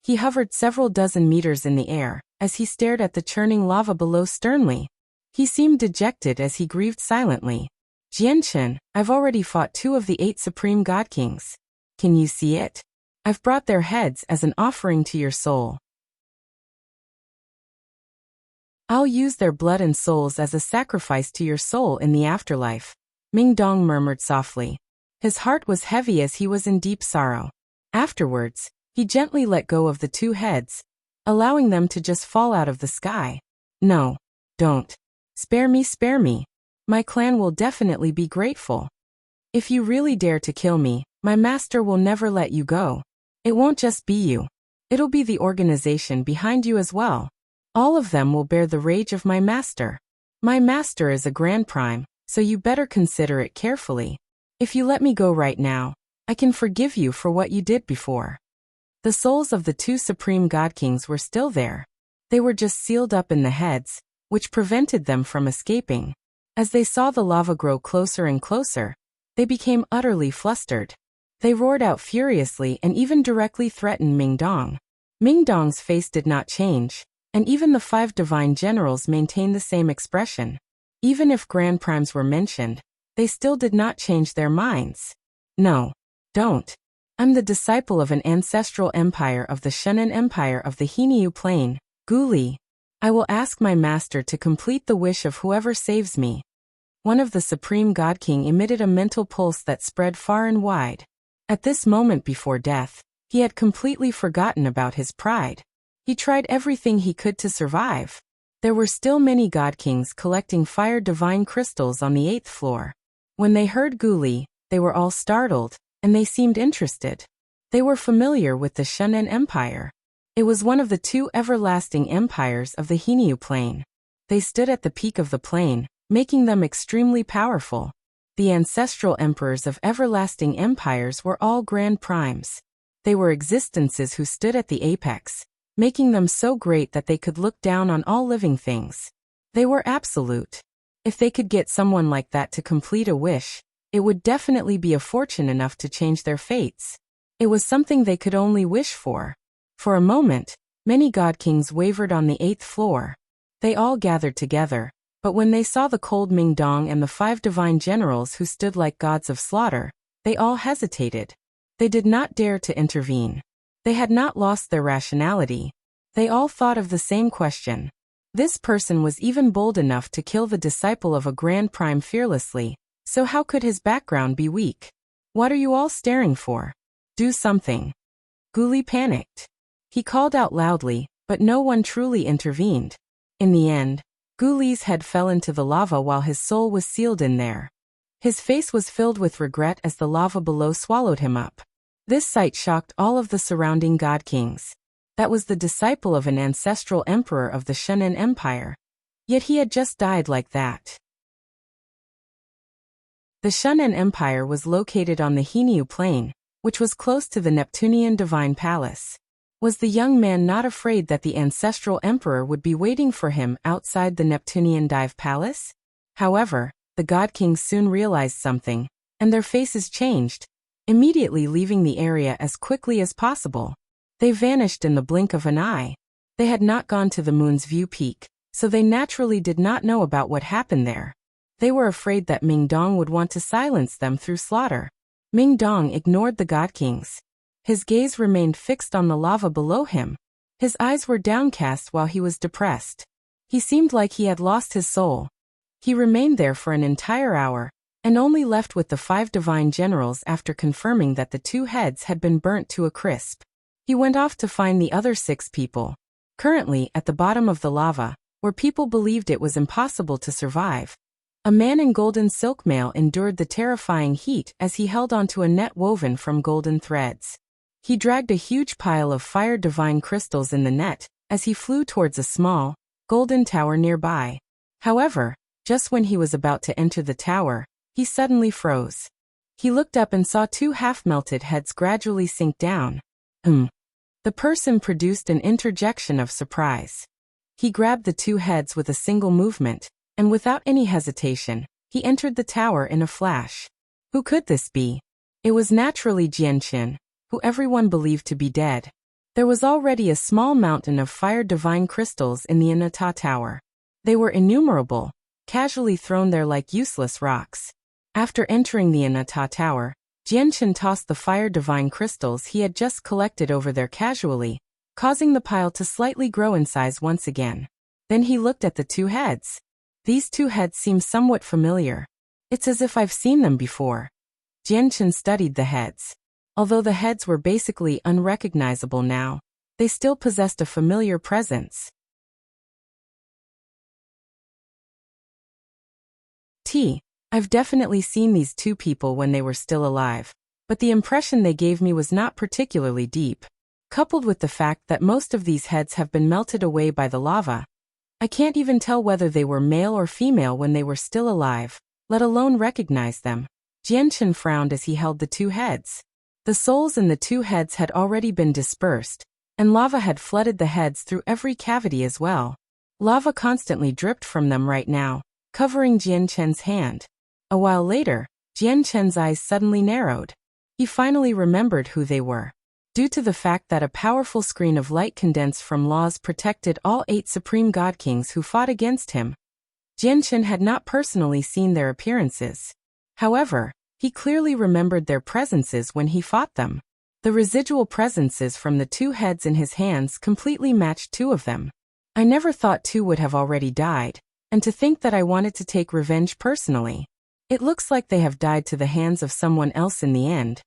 S1: He hovered several dozen meters in the air, as he stared at the churning lava below sternly. He seemed dejected as he grieved silently. Jian, I've already fought 2 of the 8 supreme God Kings. Can you see it? I've brought their heads as an offering to your soul. I'll use their blood and souls as a sacrifice to your soul in the afterlife, Ming Dong murmured softly. His heart was heavy as he was in deep sorrow. Afterwards, he gently let go of the 2 heads, allowing them to just fall out of the sky. No, don't. Spare me, spare me. My clan will definitely be grateful. If you really dare to kill me, my master will never let you go. It won't just be you. It'll be the organization behind you as well. All of them will bear the rage of my master. My master is a grand prime, so you better consider it carefully. If you let me go right now, I can forgive you for what you did before. The souls of the 2 supreme God Kings were still there. They were just sealed up in the heads, which prevented them from escaping. As they saw the lava grow closer and closer, they became utterly flustered. They roared out furiously and even directly threatened Ming Dong. Ming Dong's face did not change, and even the 5 divine generals maintained the same expression. Even if grand primes were mentioned, they still did not change their minds. No, don't. I'm the disciple of an ancestral empire of the Shunan Empire of the Hinyu Plain, Guli. I will ask my master to complete the wish of whoever saves me. One of the Supreme God King emitted a mental pulse that spread far and wide. At this moment before death, he had completely forgotten about his pride. He tried everything he could to survive. There were still many God Kings collecting fire divine crystals on the 8th floor. When they heard Guli, they were all startled, and they seemed interested. They were familiar with the Shunan Empire. It was one of the 2 everlasting empires of the Hinyu Plain. They stood at the peak of the plain, making them extremely powerful. The ancestral emperors of everlasting empires were all grand primes. They were existences who stood at the apex, making them so great that they could look down on all living things. They were absolute. If they could get someone like that to complete a wish, it would definitely be a fortune enough to change their fates. It was something they could only wish for. For a moment, many God Kings wavered on the 8th floor. They all gathered together, but when they saw the cold Ming Dong and the 5 divine generals who stood like gods of slaughter, they all hesitated. They did not dare to intervene. They had not lost their rationality. They all thought of the same question. This person was even bold enough to kill the disciple of a grand prime fearlessly, so how could his background be weak? What are you all staring for? Do something. Guli panicked. He called out loudly, but no one truly intervened. In the end, Guli's head fell into the lava while his soul was sealed in there. His face was filled with regret as the lava below swallowed him up. This sight shocked all of the surrounding God Kings. That was the disciple of an ancestral emperor of the Shunan Empire. Yet he had just died like that. The Shunan Empire was located on the Hinyu Plain, which was close to the Neptunian Divine Palace. Was the young man not afraid that the ancestral emperor would be waiting for him outside the Neptunian dive palace? However, the god kings soon realized something, and their faces changed, immediately leaving the area as quickly as possible. They vanished in the blink of an eye. They had not gone to the moon's view peak, so they naturally did not know about what happened there. They were afraid that Ming Dong would want to silence them through slaughter. Ming Dong ignored the god kings. His gaze remained fixed on the lava below him. His eyes were downcast while he was depressed. He seemed like he had lost his soul. He remained there for an entire hour, and only left with the 5 divine generals after confirming that the 2 heads had been burnt to a crisp. He went off to find the other 6 people. Currently, at the bottom of the lava, where people believed it was impossible to survive, a man in golden silk mail endured the terrifying heat as he held onto a net woven from golden threads. He dragged a huge pile of fire divine crystals in the net as he flew towards a small, golden tower nearby. However, just when he was about to enter the tower, he suddenly froze. He looked up and saw 2 half-melted heads gradually sink down. The person produced an interjection of surprise. He grabbed the 2 heads with a single movement, and without any hesitation, he entered the tower in a flash. Who could this be? It was naturally Jian, who everyone believed to be dead. There was already a small mountain of fire divine crystals in the Anata Tower. They were innumerable, casually thrown there like useless rocks. After entering the Anata Tower, Jian tossed the fire divine crystals he had just collected over there casually, causing the pile to slightly grow in size once again. Then he looked at the 2 heads. These 2 heads seem somewhat familiar. It's as if I've seen them before. Jian studied the heads. Although the heads were basically unrecognizable now, they still possessed a familiar presence. I've definitely seen these 2 people when they were still alive, but the impression they gave me was not particularly deep. Coupled with the fact that most of these heads have been melted away by the lava, I can't even tell whether they were male or female when they were still alive, let alone recognize them. Jian frowned as he held the 2 heads. The souls in the 2 heads had already been dispersed, and lava had flooded the heads through every cavity as well. Lava constantly dripped from them right now, covering Jian's hand. A while later, Jian's eyes suddenly narrowed. He finally remembered who they were. Due to the fact that a powerful screen of light condensed from laws protected all 8 supreme god kings who fought against him, Jian had not personally seen their appearances. However, he clearly remembered their presences when he fought them. The residual presences from the 2 heads in his hands completely matched 2 of them. I never thought 2 would have already died, and to think that I wanted to take revenge personally. It looks like they have died to the hands of someone else in the end.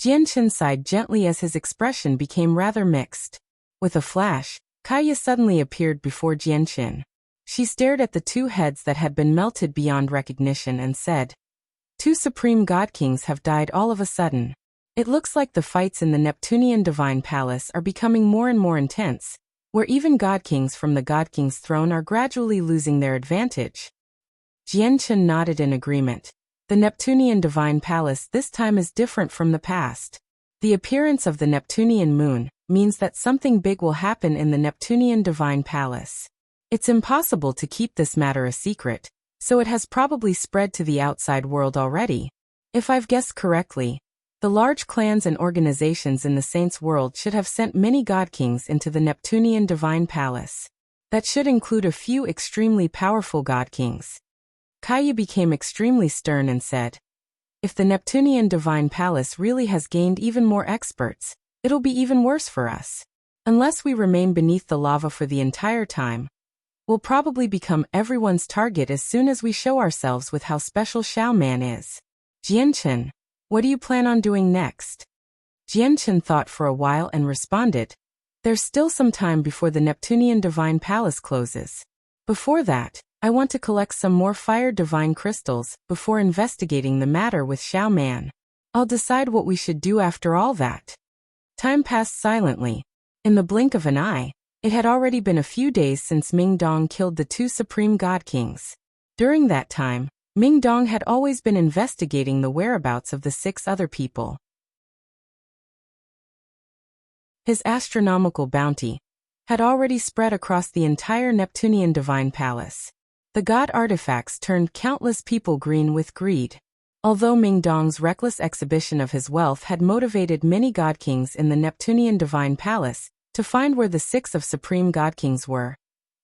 S1: Jian sighed gently as his expression became rather mixed. With a flash, Kaya suddenly appeared before Jian. She stared at the 2 heads that had been melted beyond recognition and said, 2 supreme god kings have died all of a sudden. It looks like the fights in the Neptunian Divine Palace are becoming more and more intense, where even god kings from the god king's throne are gradually losing their advantage. Jian nodded in agreement. The Neptunian Divine Palace this time is different from the past. The appearance of the Neptunian moon means that something big will happen in the Neptunian Divine Palace. It's impossible to keep this matter a secret, so it has probably spread to the outside world already. If I've guessed correctly, the large clans and organizations in the Saints' world should have sent many god kings into the Neptunian Divine Palace. That should include a few extremely powerful god kings. Kaya became extremely stern and said, if the Neptunian Divine Palace really has gained even more experts, it'll be even worse for us. Unless we remain beneath the lava for the entire time, we'll probably become everyone's target as soon as we show ourselves with how special Xiao Man is. Jian, what do you plan on doing next? Jian thought for a while and responded, there's still some time before the Neptunian Divine Palace closes. Before that, I want to collect some more fire divine crystals before investigating the matter with Xiao Man. I'll decide what we should do after all that. Time passed silently. In the blink of an eye, it had already been a few days since Ming Dong killed the 2 supreme god kings. During that time, Ming Dong had always been investigating the whereabouts of the 6 other people. his astronomical bounty, had already spread across the entire Neptunian divine palace. The god artifacts turned countless people green with greed. Although Ming Dong's reckless exhibition of his wealth had motivated many god kings in the Neptunian divine palace to find where the 6 of supreme god kings were,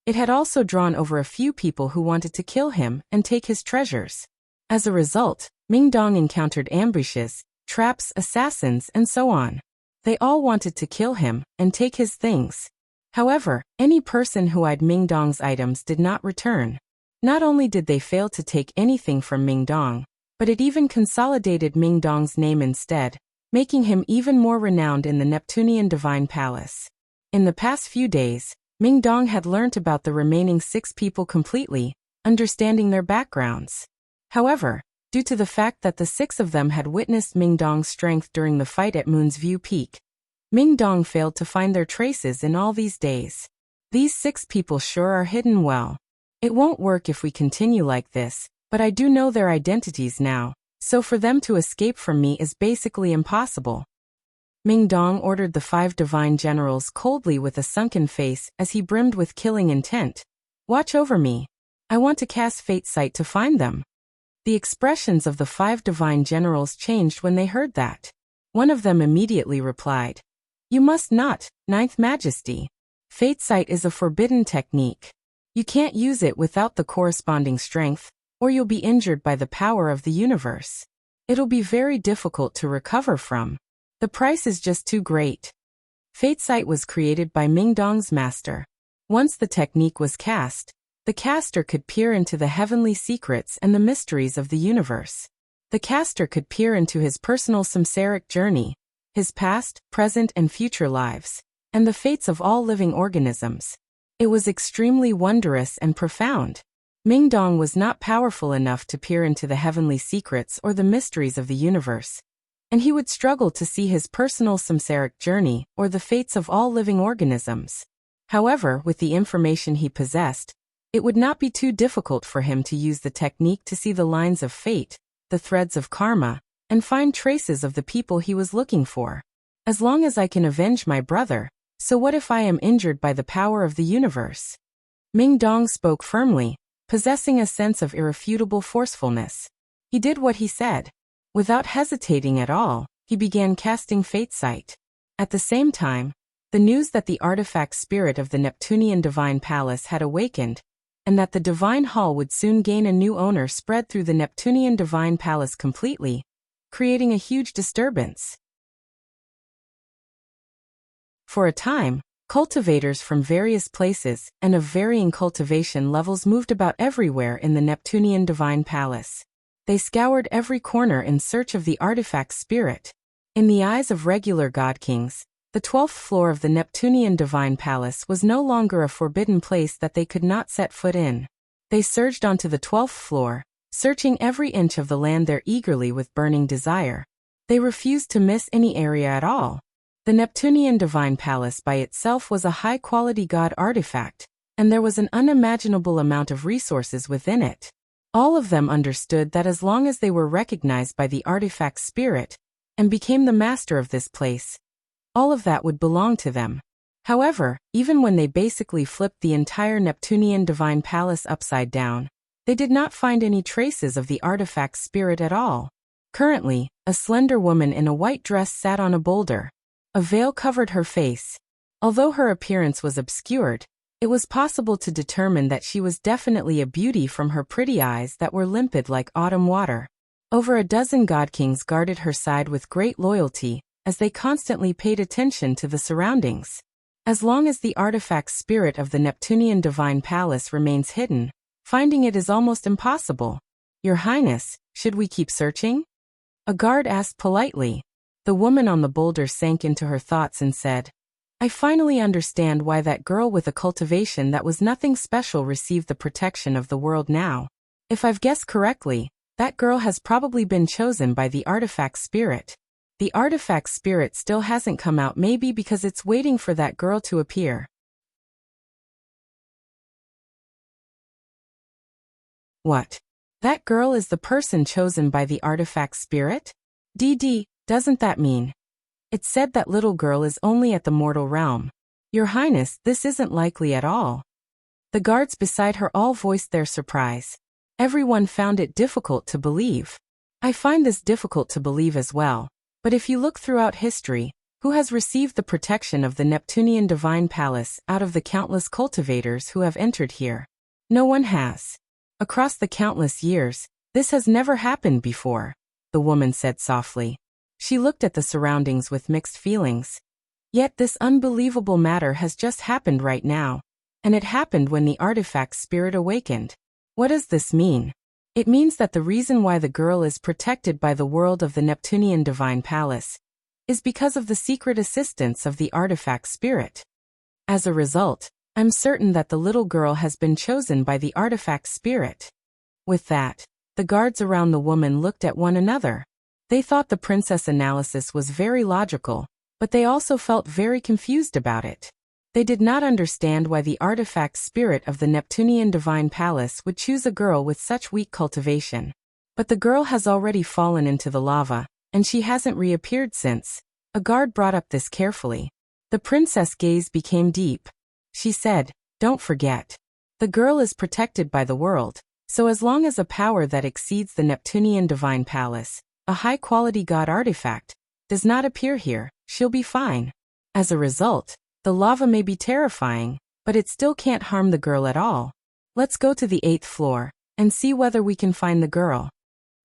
S1: it had also drawn over a few people who wanted to kill him and take his treasures. As a result, Ming Dong encountered ambushes, traps, assassins, and so on. They all wanted to kill him and take his things. However, any person who eyed Ming Dong's items did not return. Not only did they fail to take anything from Ming Dong, but it even consolidated Ming Dong's name instead, making him even more renowned in the Neptunian divine palace. In the past few days, Ming Dong had learnt about the remaining 6 people completely, understanding their backgrounds. However, due to the fact that the 6 of them had witnessed Ming Dong's strength during the fight at Moon's View Peak, Ming Dong failed to find their traces in all these days. These 6 people sure are hidden well. It won't work if we continue like this, but I do know their identities now, so for them to escape from me is basically impossible. Ming Dong ordered the 5 divine generals coldly with a sunken face as he brimmed with killing intent. Watch over me. I want to cast Fate Sight to find them. The expressions of the 5 divine generals changed when they heard that. One of them immediately replied, "You must not, Ninth Majesty. Fate Sight is a forbidden technique. You can't use it without the corresponding strength, or you'll be injured by the power of the universe. It'll be very difficult to recover from. The price is just too great." Fate Sight was created by Ming Dong's master. Once the technique was cast, the caster could peer into the heavenly secrets and the mysteries of the universe. The caster could peer into his personal samsaric journey, his past, present, and future lives, and the fates of all living organisms. It was extremely wondrous and profound. Ming Dong was not powerful enough to peer into the heavenly secrets or the mysteries of the universe, and he would struggle to see his personal samsaric journey or the fates of all living organisms. However, with the information he possessed, it would not be too difficult for him to use the technique to see the lines of fate, the threads of karma, and find traces of the people he was looking for. As long as I can avenge my brother, so what if I am injured by the power of the universe? Ming Dong spoke firmly, possessing a sense of irrefutable forcefulness. He did what he said. Without hesitating at all, he began casting Fate Sight. At the same time, the news that the artifact spirit of the Neptunian divine palace had awakened, and that the divine hall would soon gain a new owner spread through the Neptunian divine palace completely, creating a huge disturbance. For a time, cultivators from various places and of varying cultivation levels moved about everywhere in the Neptunian divine palace. They scoured every corner in search of the artifact spirit. In the eyes of regular god kings, the 12th floor of the Neptunian divine palace was no longer a forbidden place that they could not set foot in. They surged onto the 12th floor, searching every inch of the land there eagerly with burning desire. They refused to miss any area at all. The Neptunian divine palace by itself was a high-quality god artifact, and there was an unimaginable amount of resources within it. All of them understood that as long as they were recognized by the artifact spirit, and became the master of this place, all of that would belong to them. However, even when they basically flipped the entire Neptunian divine palace upside down, they did not find any traces of the artifact spirit at all. Currently, a slender woman in a white dress sat on a boulder. A veil covered her face. Although her appearance was obscured, it was possible to determine that she was definitely a beauty from her pretty eyes that were limpid like autumn water. Over a dozen god kings guarded her side with great loyalty, as they constantly paid attention to the surroundings. As long as the artifact spirit of the Neptunian divine palace remains hidden, finding it is almost impossible. Your Highness, should we keep searching? A guard asked politely. The woman on the boulder sank into her thoughts and said, I finally understand why that girl with a cultivation that was nothing special received the protection of the world now. If I've guessed correctly, that girl has probably been chosen by the artifact spirit. The artifact spirit still hasn't come out, maybe because it's waiting for that girl to appear. What? That girl is the person chosen by the artifact spirit? DD, doesn't that mean It said that little girl is only at the mortal realm. Your Highness, this isn't likely at all. The guards beside her all voiced their surprise. Everyone found it difficult to believe. I find this difficult to believe as well. But if you look throughout history, who has received the protection of the Neptunian divine palace out of the countless cultivators who have entered here? No one has. Across the countless years, this has never happened before, the woman said softly. She looked at the surroundings with mixed feelings. Yet this unbelievable matter has just happened right now. And it happened when the artifact spirit awakened. What does this mean? It means that the reason why the girl is protected by the world of the Neptunian divine palace is because of the secret assistance of the artifact spirit. As a result, I'm certain that the little girl has been chosen by the artifact spirit. With that, the guards around the woman looked at one another. They thought the princess analysis was very logical, but they also felt very confused about it. They did not understand why the artifact spirit of the Neptunian divine palace would choose a girl with such weak cultivation. But the girl has already fallen into the lava, and she hasn't reappeared since. A guard brought up this carefully. The princess' gaze became deep. She said, "Don't forget. The girl is protected by the world, so as long as a power that exceeds the Neptunian divine palace, a high-quality god artifact, does not appear here, she'll be fine. As a result, the lava may be terrifying, but it still can't harm the girl at all. Let's go to the 8th floor and see whether we can find the girl."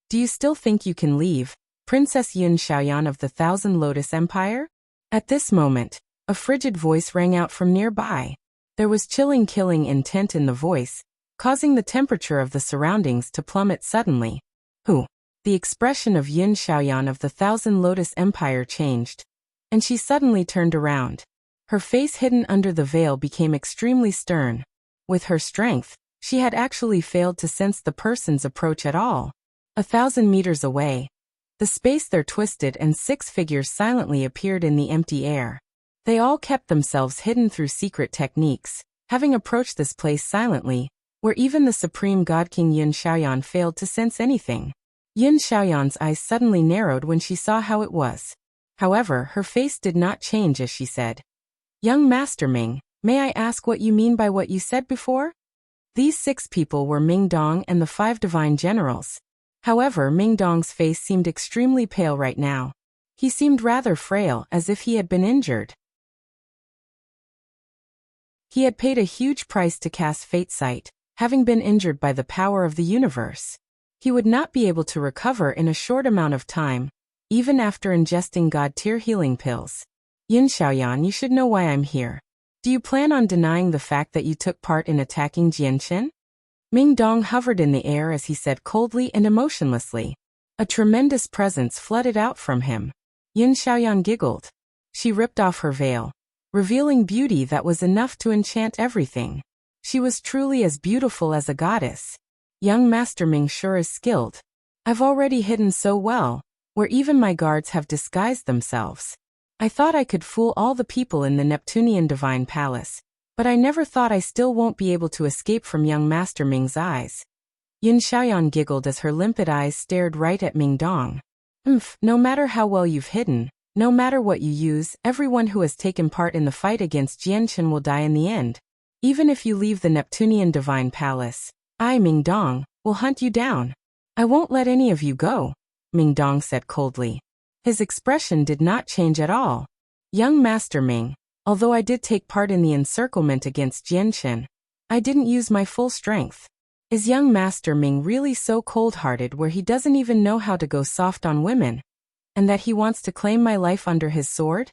S1: "Do you still think you can leave, Princess Yun Xiaoyan of the Thousand Lotus Empire?" At this moment, a frigid voice rang out from nearby. There was chilling killing intent in the voice, causing the temperature of the surroundings to plummet suddenly. "Who?" The expression of Yun Xiaoyan of the Thousand Lotus Empire changed, and she suddenly turned around. Her face hidden under the veil became extremely stern. With her strength, she had actually failed to sense the person's approach at all. 1,000 meters away, the space there twisted and 6 figures silently appeared in the empty air. They all kept themselves hidden through secret techniques, having approached this place silently, where even the supreme god king Yun Xiaoyan failed to sense anything. Yun Xiaoyan's eyes suddenly narrowed when she saw how it was. However, her face did not change as she said, "Young Master Ming, may I ask what you mean by what you said before?" These 6 people were Ming Dong and the 5 divine generals. However, Ming Dong's face seemed extremely pale right now. He seemed rather frail, as if he had been injured. He had paid a huge price to cast Fate Sight, having been injured by the power of the universe. He would not be able to recover in a short amount of time, even after ingesting god-tier healing pills. "Yun Xiaoyan, you should know why I'm here. Do you plan on denying the fact that you took part in attacking Jian? Ming Dong hovered in the air as he said coldly and emotionlessly. A tremendous presence flooded out from him. Yun Xiaoyan giggled. She ripped off her veil, revealing beauty that was enough to enchant everything. She was truly as beautiful as a goddess. "Young Master Ming sure is skilled. I've already hidden so well, where even my guards have disguised themselves. I thought I could fool all the people in the Neptunian Divine Palace, but I never thought I still won't be able to escape from young Master Ming's eyes." Yun Xiaoyan giggled as her limpid eyes stared right at Ming Dong. No matter how well you've hidden, no matter what you use, everyone who has taken part in the fight against Chen will die in the end. Even if you leave the Neptunian Divine Palace, I, Ming Dong, will hunt you down. I won't let any of you go," Ming Dong said coldly. His expression did not change at all. "Young Master Ming, although I did take part in the encirclement against Chen, I didn't use my full strength. Is young Master Ming really so cold-hearted where he doesn't even know how to go soft on women, and that he wants to claim my life under his sword?"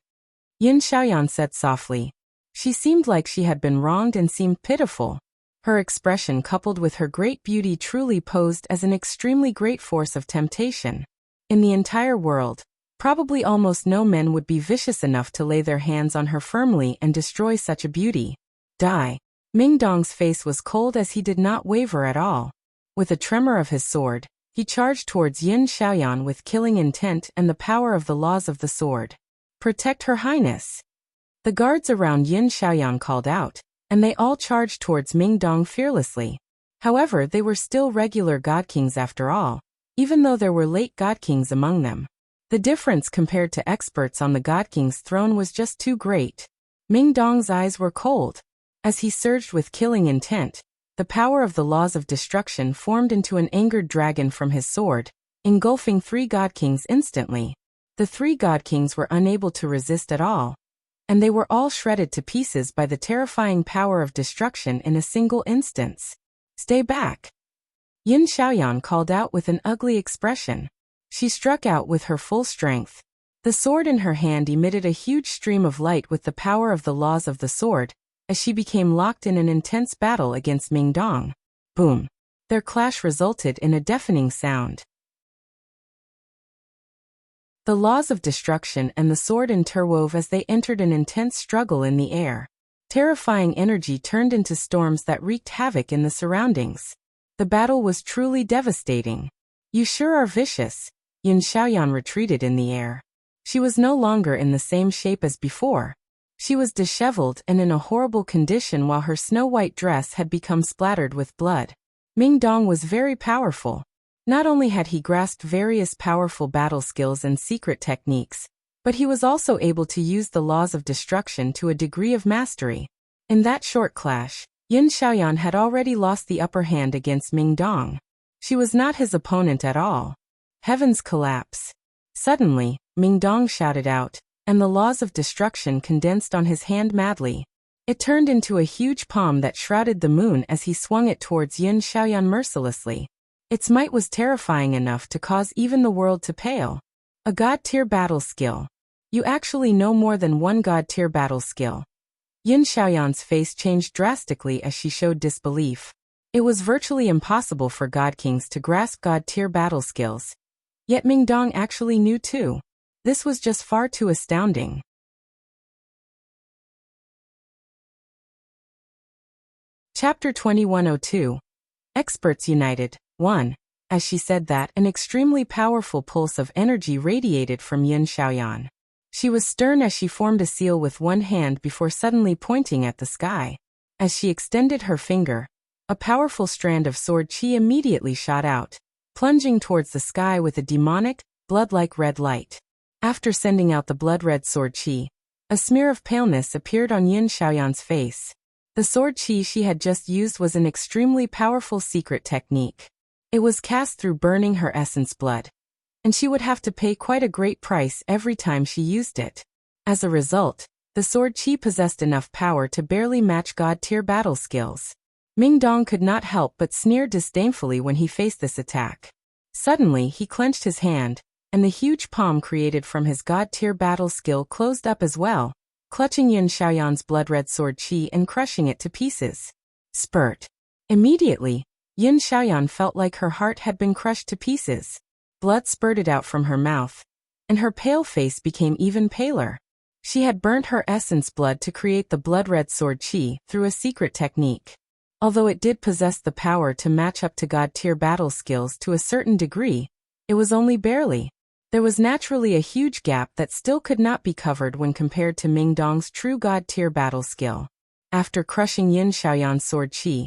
S1: Yun Xiaoyan said softly. She seemed like she had been wronged and seemed pitiful. Her expression coupled with her great beauty truly posed as an extremely great force of temptation. In the entire world, probably almost no men would be vicious enough to lay their hands on her firmly and destroy such a beauty. "Die." Ming Dong's face was cold as he did not waver at all. With a tremor of his sword, he charged towards Yun Xiaoyan with killing intent and the power of the laws of the sword. "Protect Her Highness." The guards around Yun Xiaoyan called out, and they all charged towards Ming Dong fearlessly. However, they were still regular god kings after all, even though there were late god kings among them. The difference compared to experts on the God King's throne was just too great. Ming Dong's eyes were cold. As he surged with killing intent, the power of the laws of destruction formed into an angered dragon from his sword, engulfing 3 God Kings instantly. The 3 God Kings were unable to resist at all, and they were all shredded to pieces by the terrifying power of destruction in a single instance. "Stay back!" Yin Xiaoyan called out with an ugly expression. She struck out with her full strength. The sword in her hand emitted a huge stream of light with the power of the laws of the sword, as she became locked in an intense battle against Ming Dong. Boom! Their clash resulted in a deafening sound. The laws of destruction and the sword interwove as they entered an intense struggle in the air. Terrifying energy turned into storms that wreaked havoc in the surroundings. The battle was truly devastating. "You sure are vicious." Yin Xiaoyan retreated in the air. She was no longer in the same shape as before. She was disheveled and in a horrible condition while her snow-white dress had become splattered with blood. Ming Dong was very powerful. Not only had he grasped various powerful battle skills and secret techniques, but he was also able to use the laws of destruction to a degree of mastery. In that short clash, Yin Xiaoyan had already lost the upper hand against Ming Dong. She was not his opponent at all. Heavens collapse. Suddenly, Ming Dong shouted out, and the laws of destruction condensed on his hand madly. It turned into a huge palm that shrouded the moon as he swung it towards Yin Xiaoyan mercilessly. Its might was terrifying enough to cause even the world to pale. A God-tier battle skill. You actually know more than one God-tier battle skill. Yin Xiaoyan's face changed drastically as she showed disbelief. It was virtually impossible for God Kings to grasp God-tier battle skills. Yet Ming Dong actually knew too. This was just far too astounding. Chapter 2102. Experts United. 1. As she said that, an extremely powerful pulse of energy radiated from Yin Xiaoyan. She was stern as she formed a seal with one hand before suddenly pointing at the sky. As she extended her finger, a powerful strand of sword qi immediately shot out, plunging towards the sky with a demonic, blood-like red light. After sending out the blood-red sword qi, a smear of paleness appeared on Yin Xiaoyan's face. The sword qi she had just used was an extremely powerful secret technique. It was cast through burning her essence blood, and she would have to pay quite a great price every time she used it. As a result, the sword qi possessed enough power to barely match God-tier battle skills. Ming Dong could not help but sneer disdainfully when he faced this attack. Suddenly he clenched his hand, and the huge palm created from his God-tier battle skill closed up as well, clutching Yin Xiaoyan's blood-red sword qi and crushing it to pieces. Spurt. Immediately, Yin Xiaoyan felt like her heart had been crushed to pieces. Blood spurted out from her mouth, and her pale face became even paler. She had burnt her essence blood to create the blood-red sword qi through a secret technique. Although it did possess the power to match up to God-tier battle skills to a certain degree, it was only barely. There was naturally a huge gap that still could not be covered when compared to Ming Dong's true God-tier battle skill. After crushing Yin Xiaoyan's sword qi,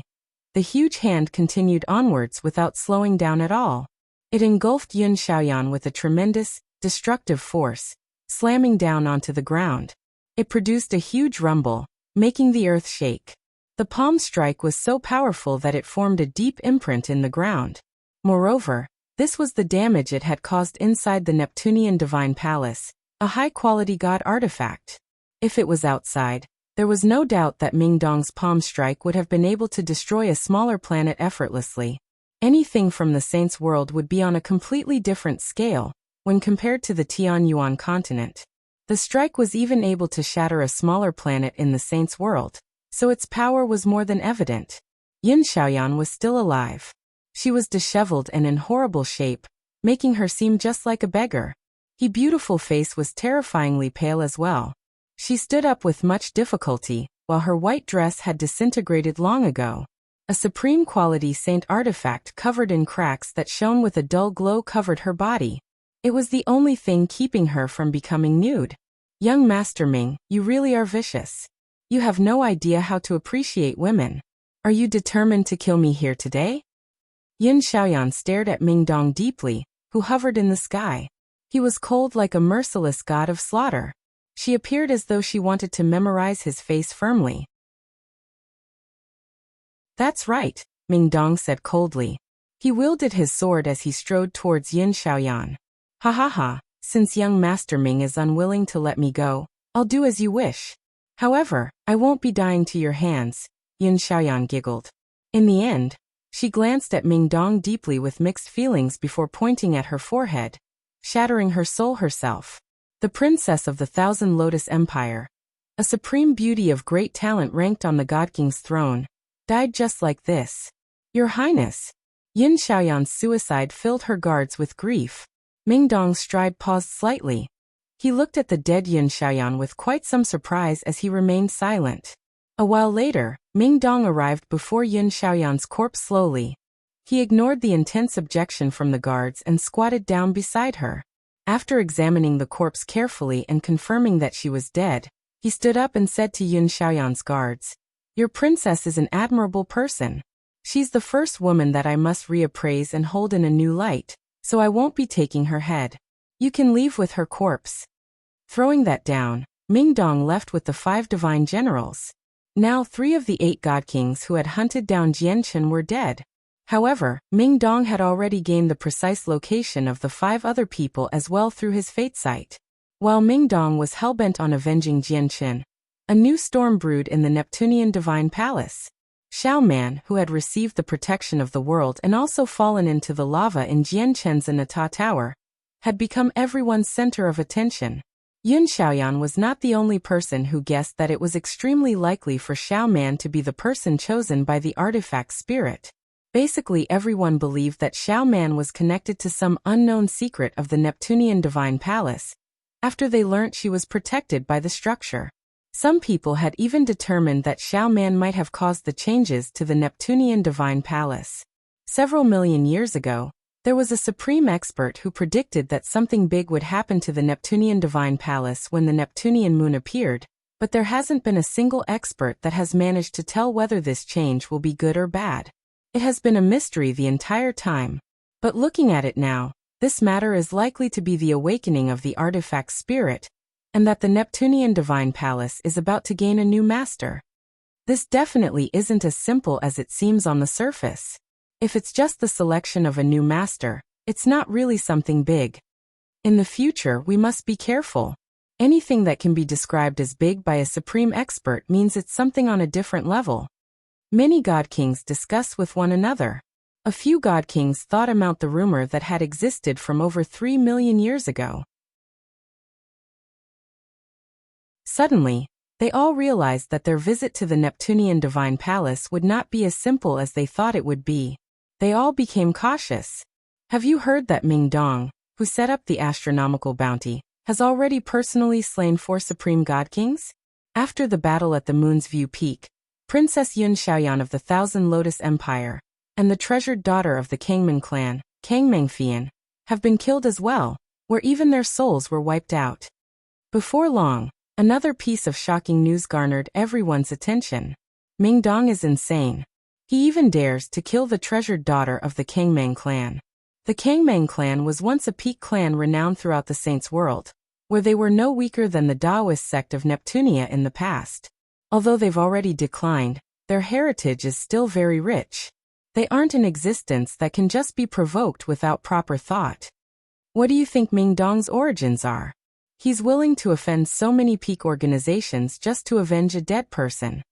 S1: the huge hand continued onwards without slowing down at all. It engulfed Yin Xiaoyan with a tremendous, destructive force, slamming down onto the ground. It produced a huge rumble, making the earth shake. The palm strike was so powerful that it formed a deep imprint in the ground. Moreover, this was the damage it had caused inside the Neptunian Divine Palace, a high-quality god artifact. If it was outside, there was no doubt that Ming Dong's palm strike would have been able to destroy a smaller planet effortlessly. Anything from the Saints' world would be on a completely different scale when compared to the Tianyuan continent. The strike was even able to shatter a smaller planet in the Saints' world, so its power was more than evident. Yin Xiaoyan was still alive. She was disheveled and in horrible shape, making her seem just like a beggar. Her beautiful face was terrifyingly pale as well. She stood up with much difficulty, while her white dress had disintegrated long ago. A supreme quality saint artifact covered in cracks that shone with a dull glow covered her body. It was the only thing keeping her from becoming nude. Young Master Ming, you really are vicious. You have no idea how to appreciate women. Are you determined to kill me here today? Yin Xiaoyan stared at Ming Dong deeply, who hovered in the sky. He was cold like a merciless god of slaughter. She appeared as though she wanted to memorize his face firmly. That's right, Ming Dong said coldly. He wielded his sword as he strode towards Yin Xiaoyan. Ha ha ha, since young Master Ming is unwilling to let me go, I'll do as you wish. However, I won't be dying to your hands, Yin Xiaoyan giggled. In the end, she glanced at Ming Dong deeply with mixed feelings before pointing at her forehead, shattering her soul herself. The princess of the Thousand Lotus Empire, a supreme beauty of great talent ranked on the God King's throne, died just like this. Your Highness. Yin Xiaoyan's suicide filled her guards with grief. Ming Dong's stride paused slightly. He looked at the dead Yin Xiaoyan with quite some surprise as he remained silent. A while later, Ming Dong arrived before Yin Xiaoyan's corpse slowly. He ignored the intense objection from the guards and squatted down beside her. After examining the corpse carefully and confirming that she was dead, he stood up and said to Yin Xiaoyan's guards, "Your princess is an admirable person. She's the first woman that I must reappraise and hold in a new light, so I won't be taking her head. You can leave with her corpse." Throwing that down, Ming Dong left with the 5 divine generals. Now 3 of the 8 god kings who had hunted down Chen were dead. However, Ming Dong had already gained the precise location of the 5 other people as well through his fate sight. While Ming Dong was hellbent on avenging Chen, a new storm brewed in the Neptunian Divine Palace. Xiao Man, who had received the protection of the world and also fallen into the lava in Chen's Anata Tower, had become everyone's center of attention. Yin Xiaoyan was not the only person who guessed that it was extremely likely for Xiao Man to be the person chosen by the artifact spirit. Basically, everyone believed that Xiao Man was connected to some unknown secret of the Neptunian Divine Palace, after they learnt she was protected by the structure. Some people had even determined that Xiao Man might have caused the changes to the Neptunian Divine Palace. Several million years ago, there was a supreme expert who predicted that something big would happen to the Neptunian Divine Palace when the Neptunian moon appeared, but there hasn't been a single expert that has managed to tell whether this change will be good or bad. It has been a mystery the entire time. But looking at it now, this matter is likely to be the awakening of the artifact spirit, and that the Neptunian Divine Palace is about to gain a new master. This definitely isn't as simple as it seems on the surface. If it's just the selection of a new master, it's not really something big. In the future, we must be careful. Anything that can be described as big by a supreme expert means it's something on a different level. Many god kings discuss with one another. A few god kings thought about the rumor that had existed from over 3 million years ago. Suddenly, they all realized that their visit to the Neptunian Divine Palace would not be as simple as they thought it would be. They all became cautious. Have you heard that Ming Dong, who set up the astronomical bounty, has already personally slain 4 supreme god kings? After the battle at the Moon's View Peak, Princess Yin Xiaoyan of the Thousand Lotus Empire, and the treasured daughter of the Kangman clan, Kang Mengfian, have been killed as well, where even their souls were wiped out. Before long, another piece of shocking news garnered everyone's attention. Ming Dong is insane. He even dares to kill the treasured daughter of the Kangman clan. The Kangman clan was once a peak clan renowned throughout the Saints' world, where they were no weaker than the Daoist sect of Neptunia in the past. Although they've already declined, their heritage is still very rich. They aren't an existence that can just be provoked without proper thought. What do you think Ming Dong's origins are? He's willing to offend so many peak organizations just to avenge a dead person.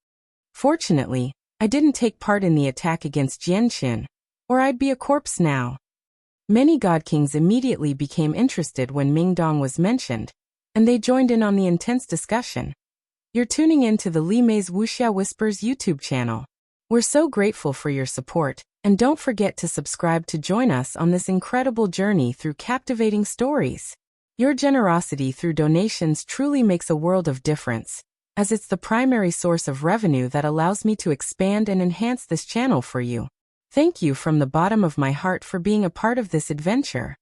S1: Fortunately, I didn't take part in the attack against Chen, or I'd be a corpse now. Many god kings immediately became interested when Ming Dong was mentioned, and they joined in on the intense discussion. You're tuning in to the Li Mei's Wuxia Whispers YouTube channel. We're so grateful for your support, and don't forget to subscribe to join us on this incredible journey through captivating stories. Your generosity through donations truly makes a world of difference, as it's the primary source of revenue that allows me to expand and enhance this channel for you. Thank you from the bottom of my heart for being a part of this adventure.